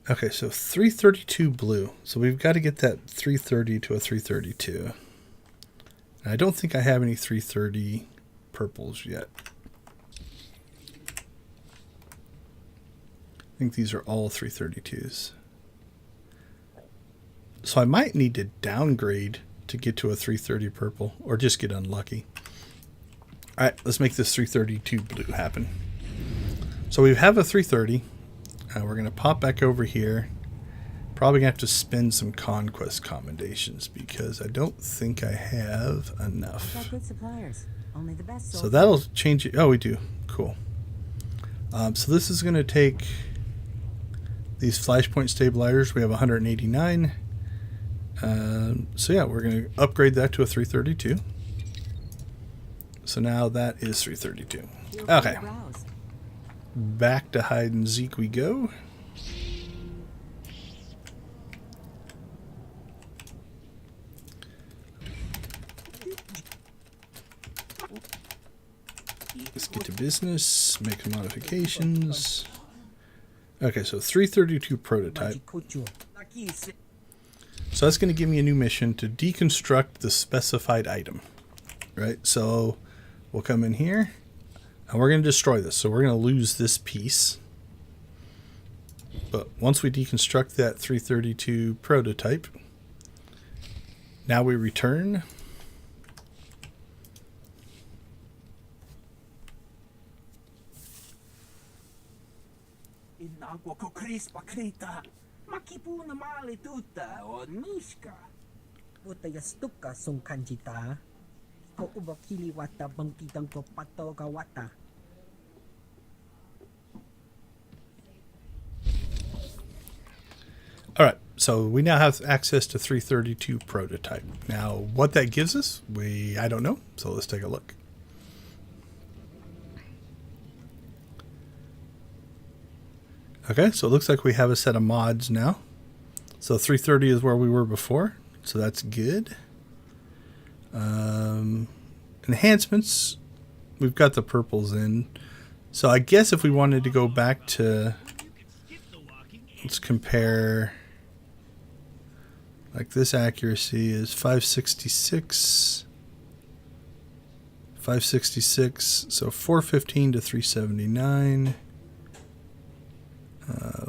Okay, so 332 blue. So we've got to get that 330 to a 332. And I don't think I have any 330 purples yet. I think these are all 332s. So I might need to downgrade to get to a 330 purple, or just get unlucky. All right, let's make this 332 blue happen. So we have a 330. We're going to pop back over here. Probably going to have to spend some conquest commendations because I don't think I have enough. Got good suppliers. Only the best. So that'll change it. Oh, we do. Cool. So this is going to take these flashpoint stabilizers. We have 189. So yeah, we're going to upgrade that to a 332. So now that is 332. Okay. Back to hide and seek we go. Let's get to business, make some modifications. Okay, so 332 prototype. So that's going to give me a new mission to deconstruct the specified item. Right, so we'll come in here. And we're going to destroy this. So we're going to lose this piece. But once we deconstruct that 332 prototype, now we return. All right, so we now have access to 332 prototype. Now, what that gives us, I don't know. So let's take a look. Okay, so it looks like we have a set of mods now. So 330 is where we were before, so that's good. Enhancements, we've got the purples in. So I guess if we wanted to go back to, let's compare, like this accuracy is 566, 566, so 415 to 379.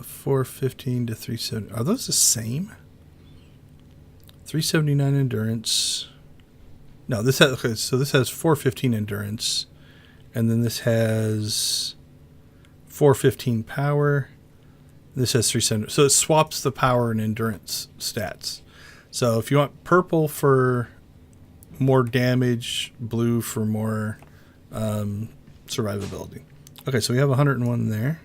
415 to 370. Are those the same? 379 endurance. No, this has, okay, so this has 415 endurance, and then this has 415 power, This has 370. So it swaps the power and endurance stats. So if you want purple for more damage, blue for more survivability. Okay, so we have 101 there.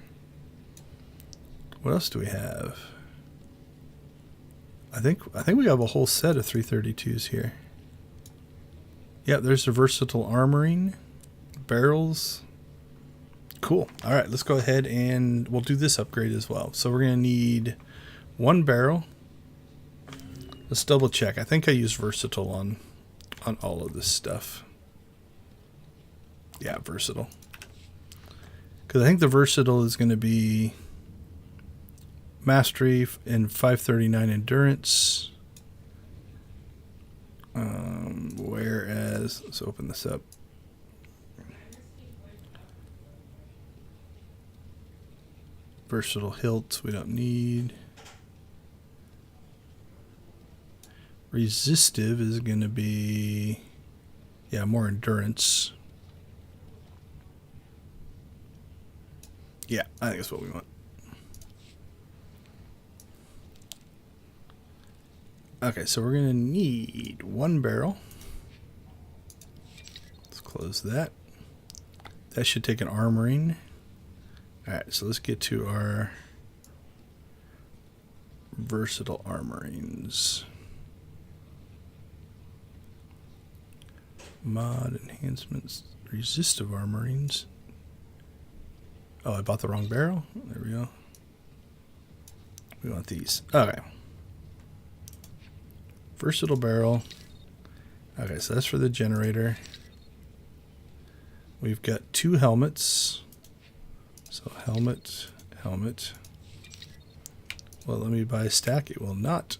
What else do we have? I think we have a whole set of 332s here. Yeah, there's the versatile armoring, barrels. Cool. All right, let's go ahead and we'll do this upgrade as well. So we're going to need 1 barrel. Let's double check. I think I use versatile on all of this stuff. Yeah, versatile. Because I think the versatile is going to be mastery and 539 endurance. Whereas, let's open this up. Versatile hilt, we don't need. Resistive is going to be, yeah, more endurance. Yeah, I think that's what we want. Okay, so we're going to need 1 barrel. Let's close that. That should take an armoring. Alright, so let's get to our versatile armorings. Mod enhancements, resistive armorings. Oh, I bought the wrong barrel. There we go. We want these. Okay. Versatile barrel. Okay, so that's for the generator. We've got 2 helmets. So helmet. Well, let me buy a stack. It will not.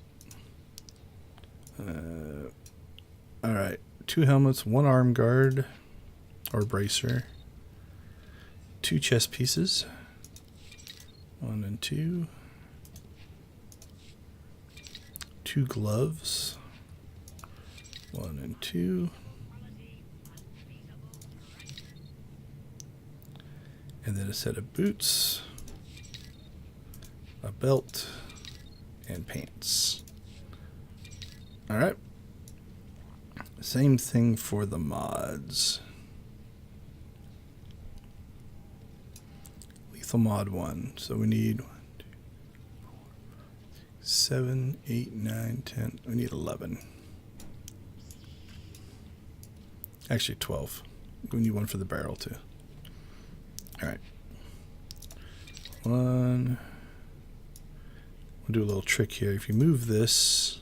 Alright. 2 helmets, 1 arm guard or bracer. 2 chest pieces. 1 and 2. 2 gloves. 1 and 2. And then a set of boots, a belt, and pants. Alright. Same thing for the mods. Lethal mod 1. So we need 1, 2, 4, 7, 8, 9, 10. We need 11. Actually 12. We need 1 for the barrel too. Alright. 1. We'll do a little trick here. If you move this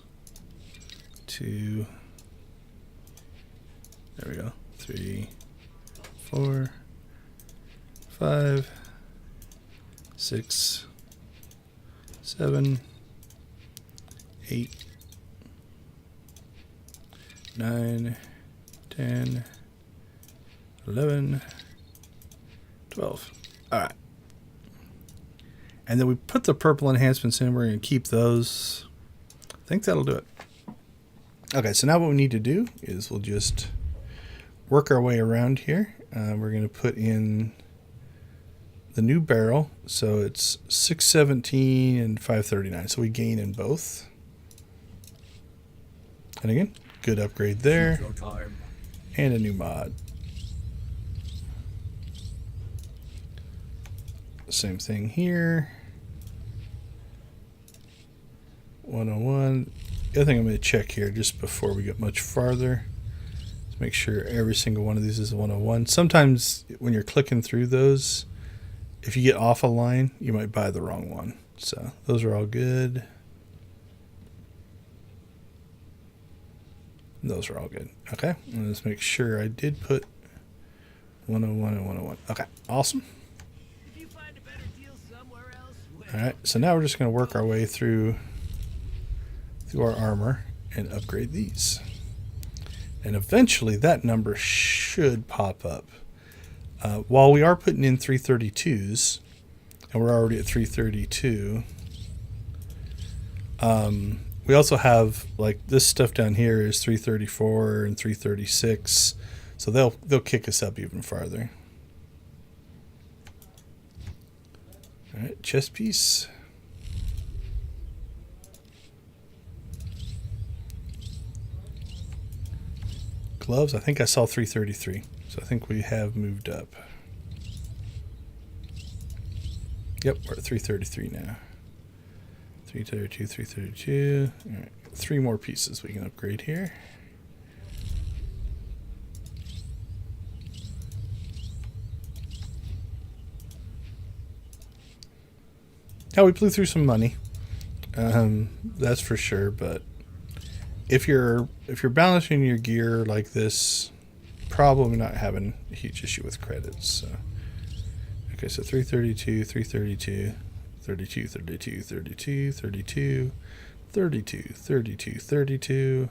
to, there we go, 3, 4, 5, 6, 7, 8, 9, 10, 11, 12. Alright. And then we put the purple enhancements in. We're going to keep those. I think that'll do it. Okay, so now what we need to do is we'll just work our way around here. We're going to put in the new barrel. So it's 617 and 539. So we gain in both. And again, good upgrade there. And a new mod. Same thing here. 101. The other thing I'm going to check here just before we get much farther is make sure every single one of these is 101. Sometimes when you're clicking through those, if you get off a line, you might buy the wrong one. So those are all good. Those are all good. Okay, let's make sure I did put 101 and 101. Okay, awesome. Alright, so now we're just going to work our way through our armor and upgrade these. And eventually that number should pop up. While we are putting in 332s, and we're already at 332, we also have, like, this stuff down here is 334 and 336, so they'll kick us up even farther. Alright, chest piece. Gloves, I think I saw 333. So I think we have moved up. Yep, we're at 333 now. 332, 332. All right, 3 more pieces we can upgrade here. Now we blew through some money. That's for sure, but if you're balancing your gear like this, probably not having a huge issue with credits. So. Okay, so 332, 332, 32, 32, 32, 32, 32, 32, 32,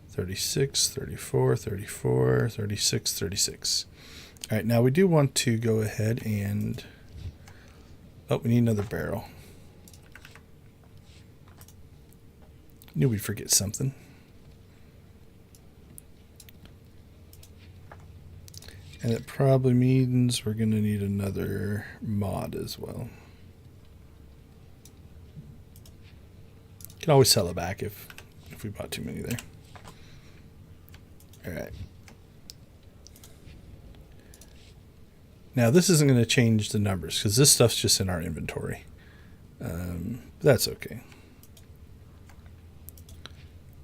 36, 34, 34, 36, 36. All right, now we do want to go ahead and... Oh, we need another barrel. Knew we'd forget something. And it probably means we're going to need another mod as well. Can always sell it back if we bought too many there. All right. Now this isn't going to change the numbers because this stuff's just in our inventory. That's okay.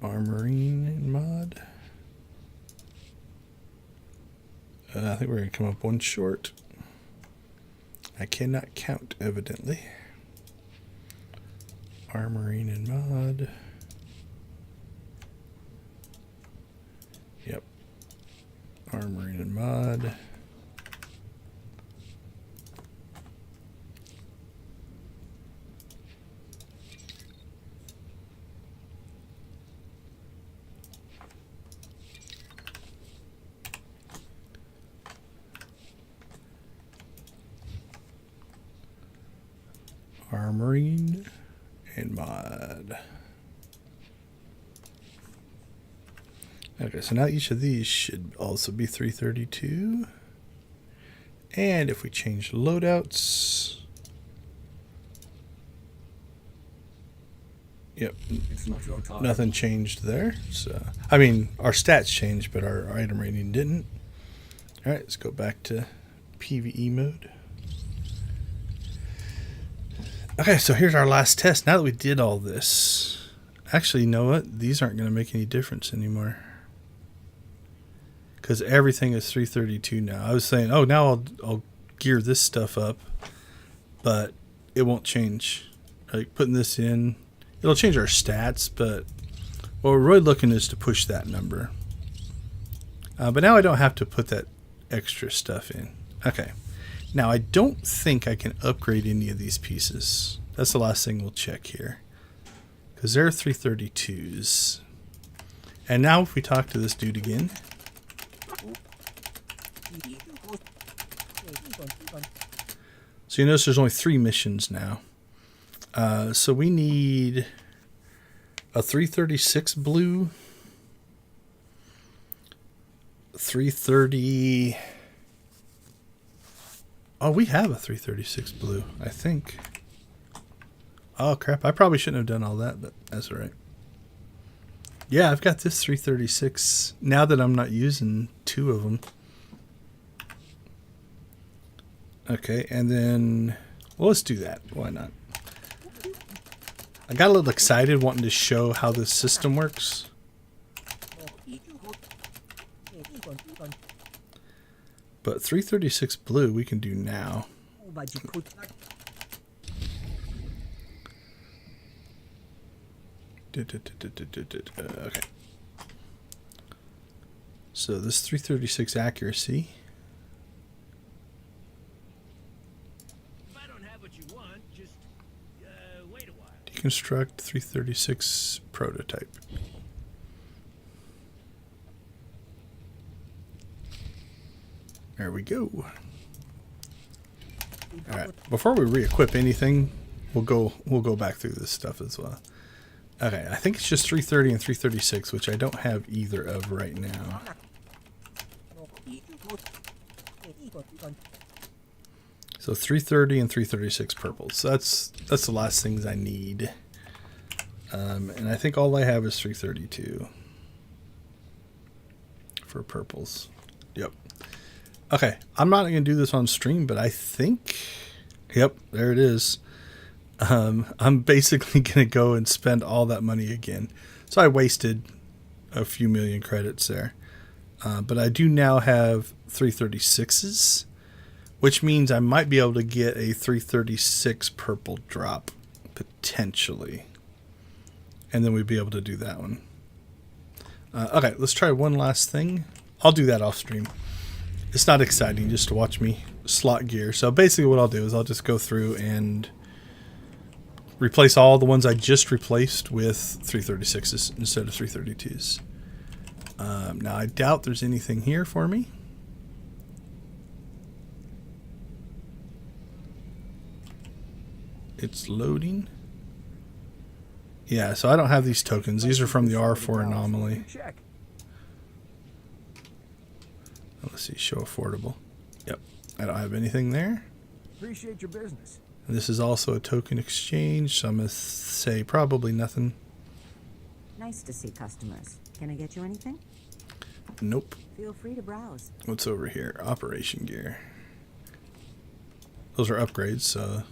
Armorine mod. I think we're going to come up 1 short. I cannot count, evidently. Armorine and mod. Yep. Armorine and mod. Armorine and mod. Okay, so now each of these should also be 332. And if we change loadouts, yep, It's not your time. nothing changed there. So I mean, our stats changed, but our item rating didn't. All right, let's go back to PvE mode. Okay, so here's our last test. Now that we did all this, actually, you know what? These aren't going to make any difference anymore. Because everything is 332 now. I was saying, oh, now I'll gear this stuff up, but it won't change. Like putting this in, it'll change our stats, but what we're really looking is to push that number. But now I don't have to put that extra stuff in. Okay. Now, I don't think I can upgrade any of these pieces. That's the last thing we'll check here. Because they're 332s. And now if we talk to this dude again. So you notice there's only 3 missions now. So we need a 336 blue. 330... Oh, we have a 336 blue, I think. Oh, crap. I probably shouldn't have done all that, but that's all right. Yeah, I've got this 336 now that I'm not using 2 of them. Okay, and then... Well, let's do that. Why not? I got a little excited wanting to show how this system works. But 336 blue we can do now. Okay. So this 336 accuracy. If I don't have what you want, just wait a while. Deconstruct 336 prototype. There we go. All right. Before we re-equip anything, we'll go back through this stuff as well. Okay, I think it's just 330 and 336, which I don't have either of right now. So 330 and 336 purples. So that's the last things I need. And I think all I have is 332. for purples. Yep. Okay, I'm not going to do this on stream, but I think... Yep, there it is. I'm basically going to go and spend all that money again. So I wasted a few million credits there. But I do now have 336s, which means I might be able to get a 336 purple drop, potentially. And then we'd be able to do that one. Okay, let's try one last thing. I'll do that off stream. It's not exciting just to watch me slot gear. So basically what I'll do is I'll just go through and replace all the ones I just replaced with 336s instead of 332s. Now I doubt there's anything here for me. It's loading. Yeah, so I don't have these tokens. These are from the R4 anomaly. Check. Let's see, show affordable. Yep, I don't have anything there. Appreciate your business. And this is also a token exchange, so I'm going to say probably nothing. Nice to see customers. Can I get you anything? Nope. Feel free to browse. What's over here? Operation gear. Those are upgrades, so...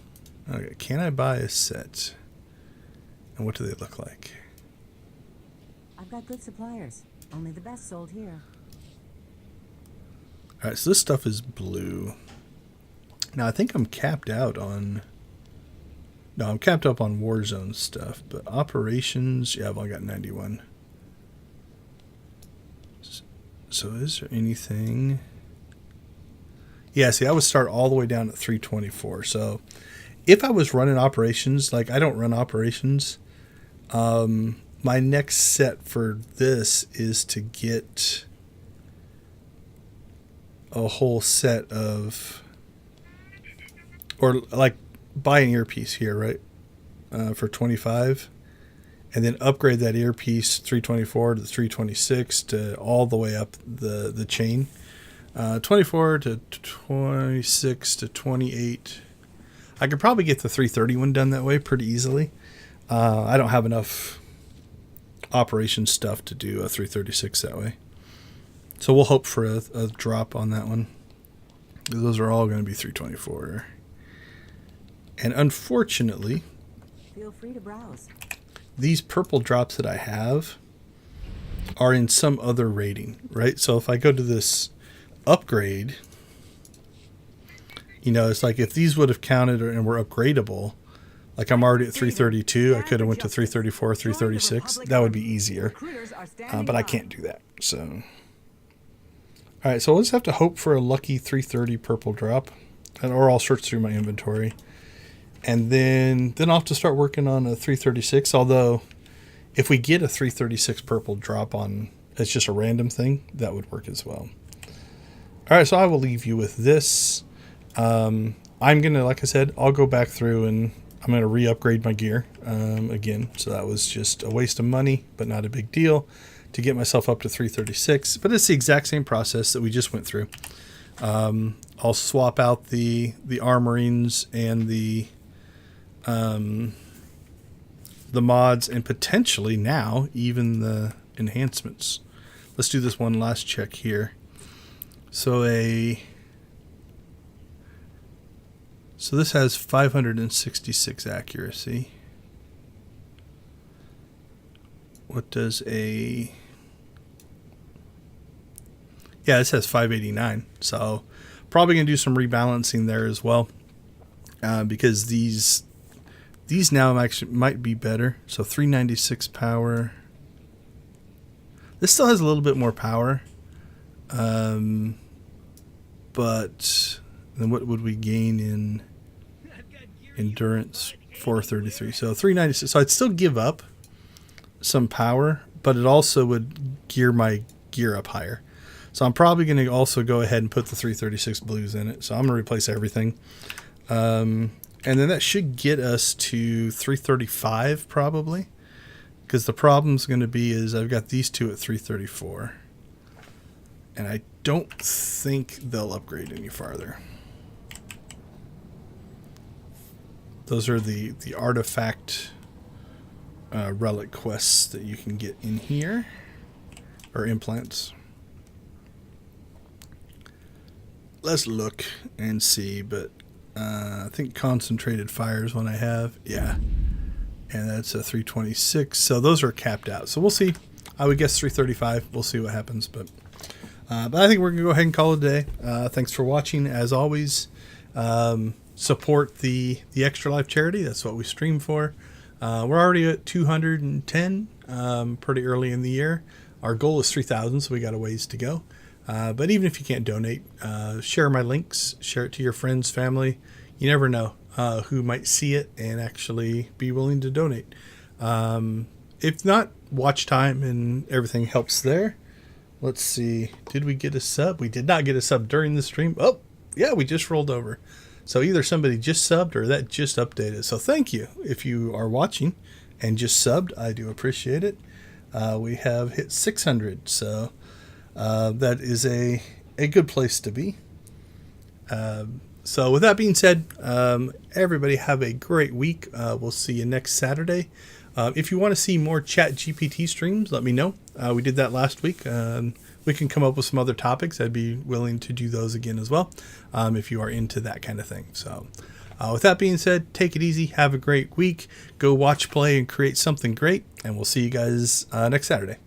Okay, can I buy a set? And what do they look like? I've got good suppliers. Only the best sold here. Alright, so this stuff is blue. Now, I think I'm capped out on... No, I'm capped up on Warzone stuff, but operations... Yeah, I've only got 91. So is there anything... Yeah, see, I would start all the way down at 324. So if I was running operations, like I don't run operations, my next set for this is to get a whole set of, or like buy an earpiece here, right? For 25, and then upgrade that earpiece 324 to 326 to all the way up the chain. 24 to 26 to 28. I could probably get the 331 done that way pretty easily. I don't have enough operation stuff to do a 336 that way. So we'll hope for a drop on that one. Those are all going to be 324. And unfortunately, Feel free to browse. these purple drops that I have are in some other rating, right? So if I go to this upgrade, you know, it's like if these would have counted and were upgradable, like I'm already at 332, I could have went to 334, 336. That would be easier, but I can't do that. So, all right, so we'll just have to hope for a lucky 330 purple drop, or I'll search through my inventory, and then I'll have to start working on a 336. Although, if we get a 336 purple drop on, it's just a random thing, that would work as well. All right, so I will leave you with this. I'm going to, like I said, I'll go back through and I'm going to re-upgrade my gear again. So that was just a waste of money, but not a big deal to get myself up to 336. But it's the exact same process that we just went through. I'll swap out the armorings and the mods and potentially now even the enhancements. Let's do this one last check here. So this has 566 accuracy. What does a... Yeah, this has 589. So probably going to do some rebalancing there as well. Because these now actually might be better. So 396 power. This still has a little bit more power. But then what would we gain in endurance? 433. So 396. So I'd still give up some power, but it also would gear my gear up higher. So I'm probably going to also go ahead and put the 336 blues in it. So I'm going to replace everything. And then that should get us to 335 probably. Because the problem's going to be is I've got these two at 334. And I don't think they'll upgrade any farther. Those are the artifact relic quests that you can get in here. Or implants. let's look and see. But I think concentrated fire is one I have. Yeah. And that's a 326. So those are capped out. So we'll see. I would guess 335. We'll see what happens. But I think we're going to go ahead and call it a day. Thanks for watching. As always, support the Extra Life charity. That's what we stream for. We're already at 210 pretty early in the year. Our goal is 3,000, so we got a ways to go. But even if you can't donate, share my links. Share it to your friends, family. You never know who might see it and actually be willing to donate. If not, watch time and everything helps there. Let's see. Did we get a sub? We did not get a sub during the stream. Oh, yeah, we just rolled over. So either somebody just subbed or that just updated. So thank you if you are watching and just subbed. I do appreciate it. We have hit 600. So that is a good place to be. So with that being said, everybody have a great week. We'll see you next Saturday. If you want to see more Chat GPT streams, let me know. We did that last week. We can come up with some other topics. I'd be willing to do those again as well, if you are into that kind of thing. So with that being said, take it easy. Have a great week. Go watch, play, and create something great. And we'll see you guys next Saturday.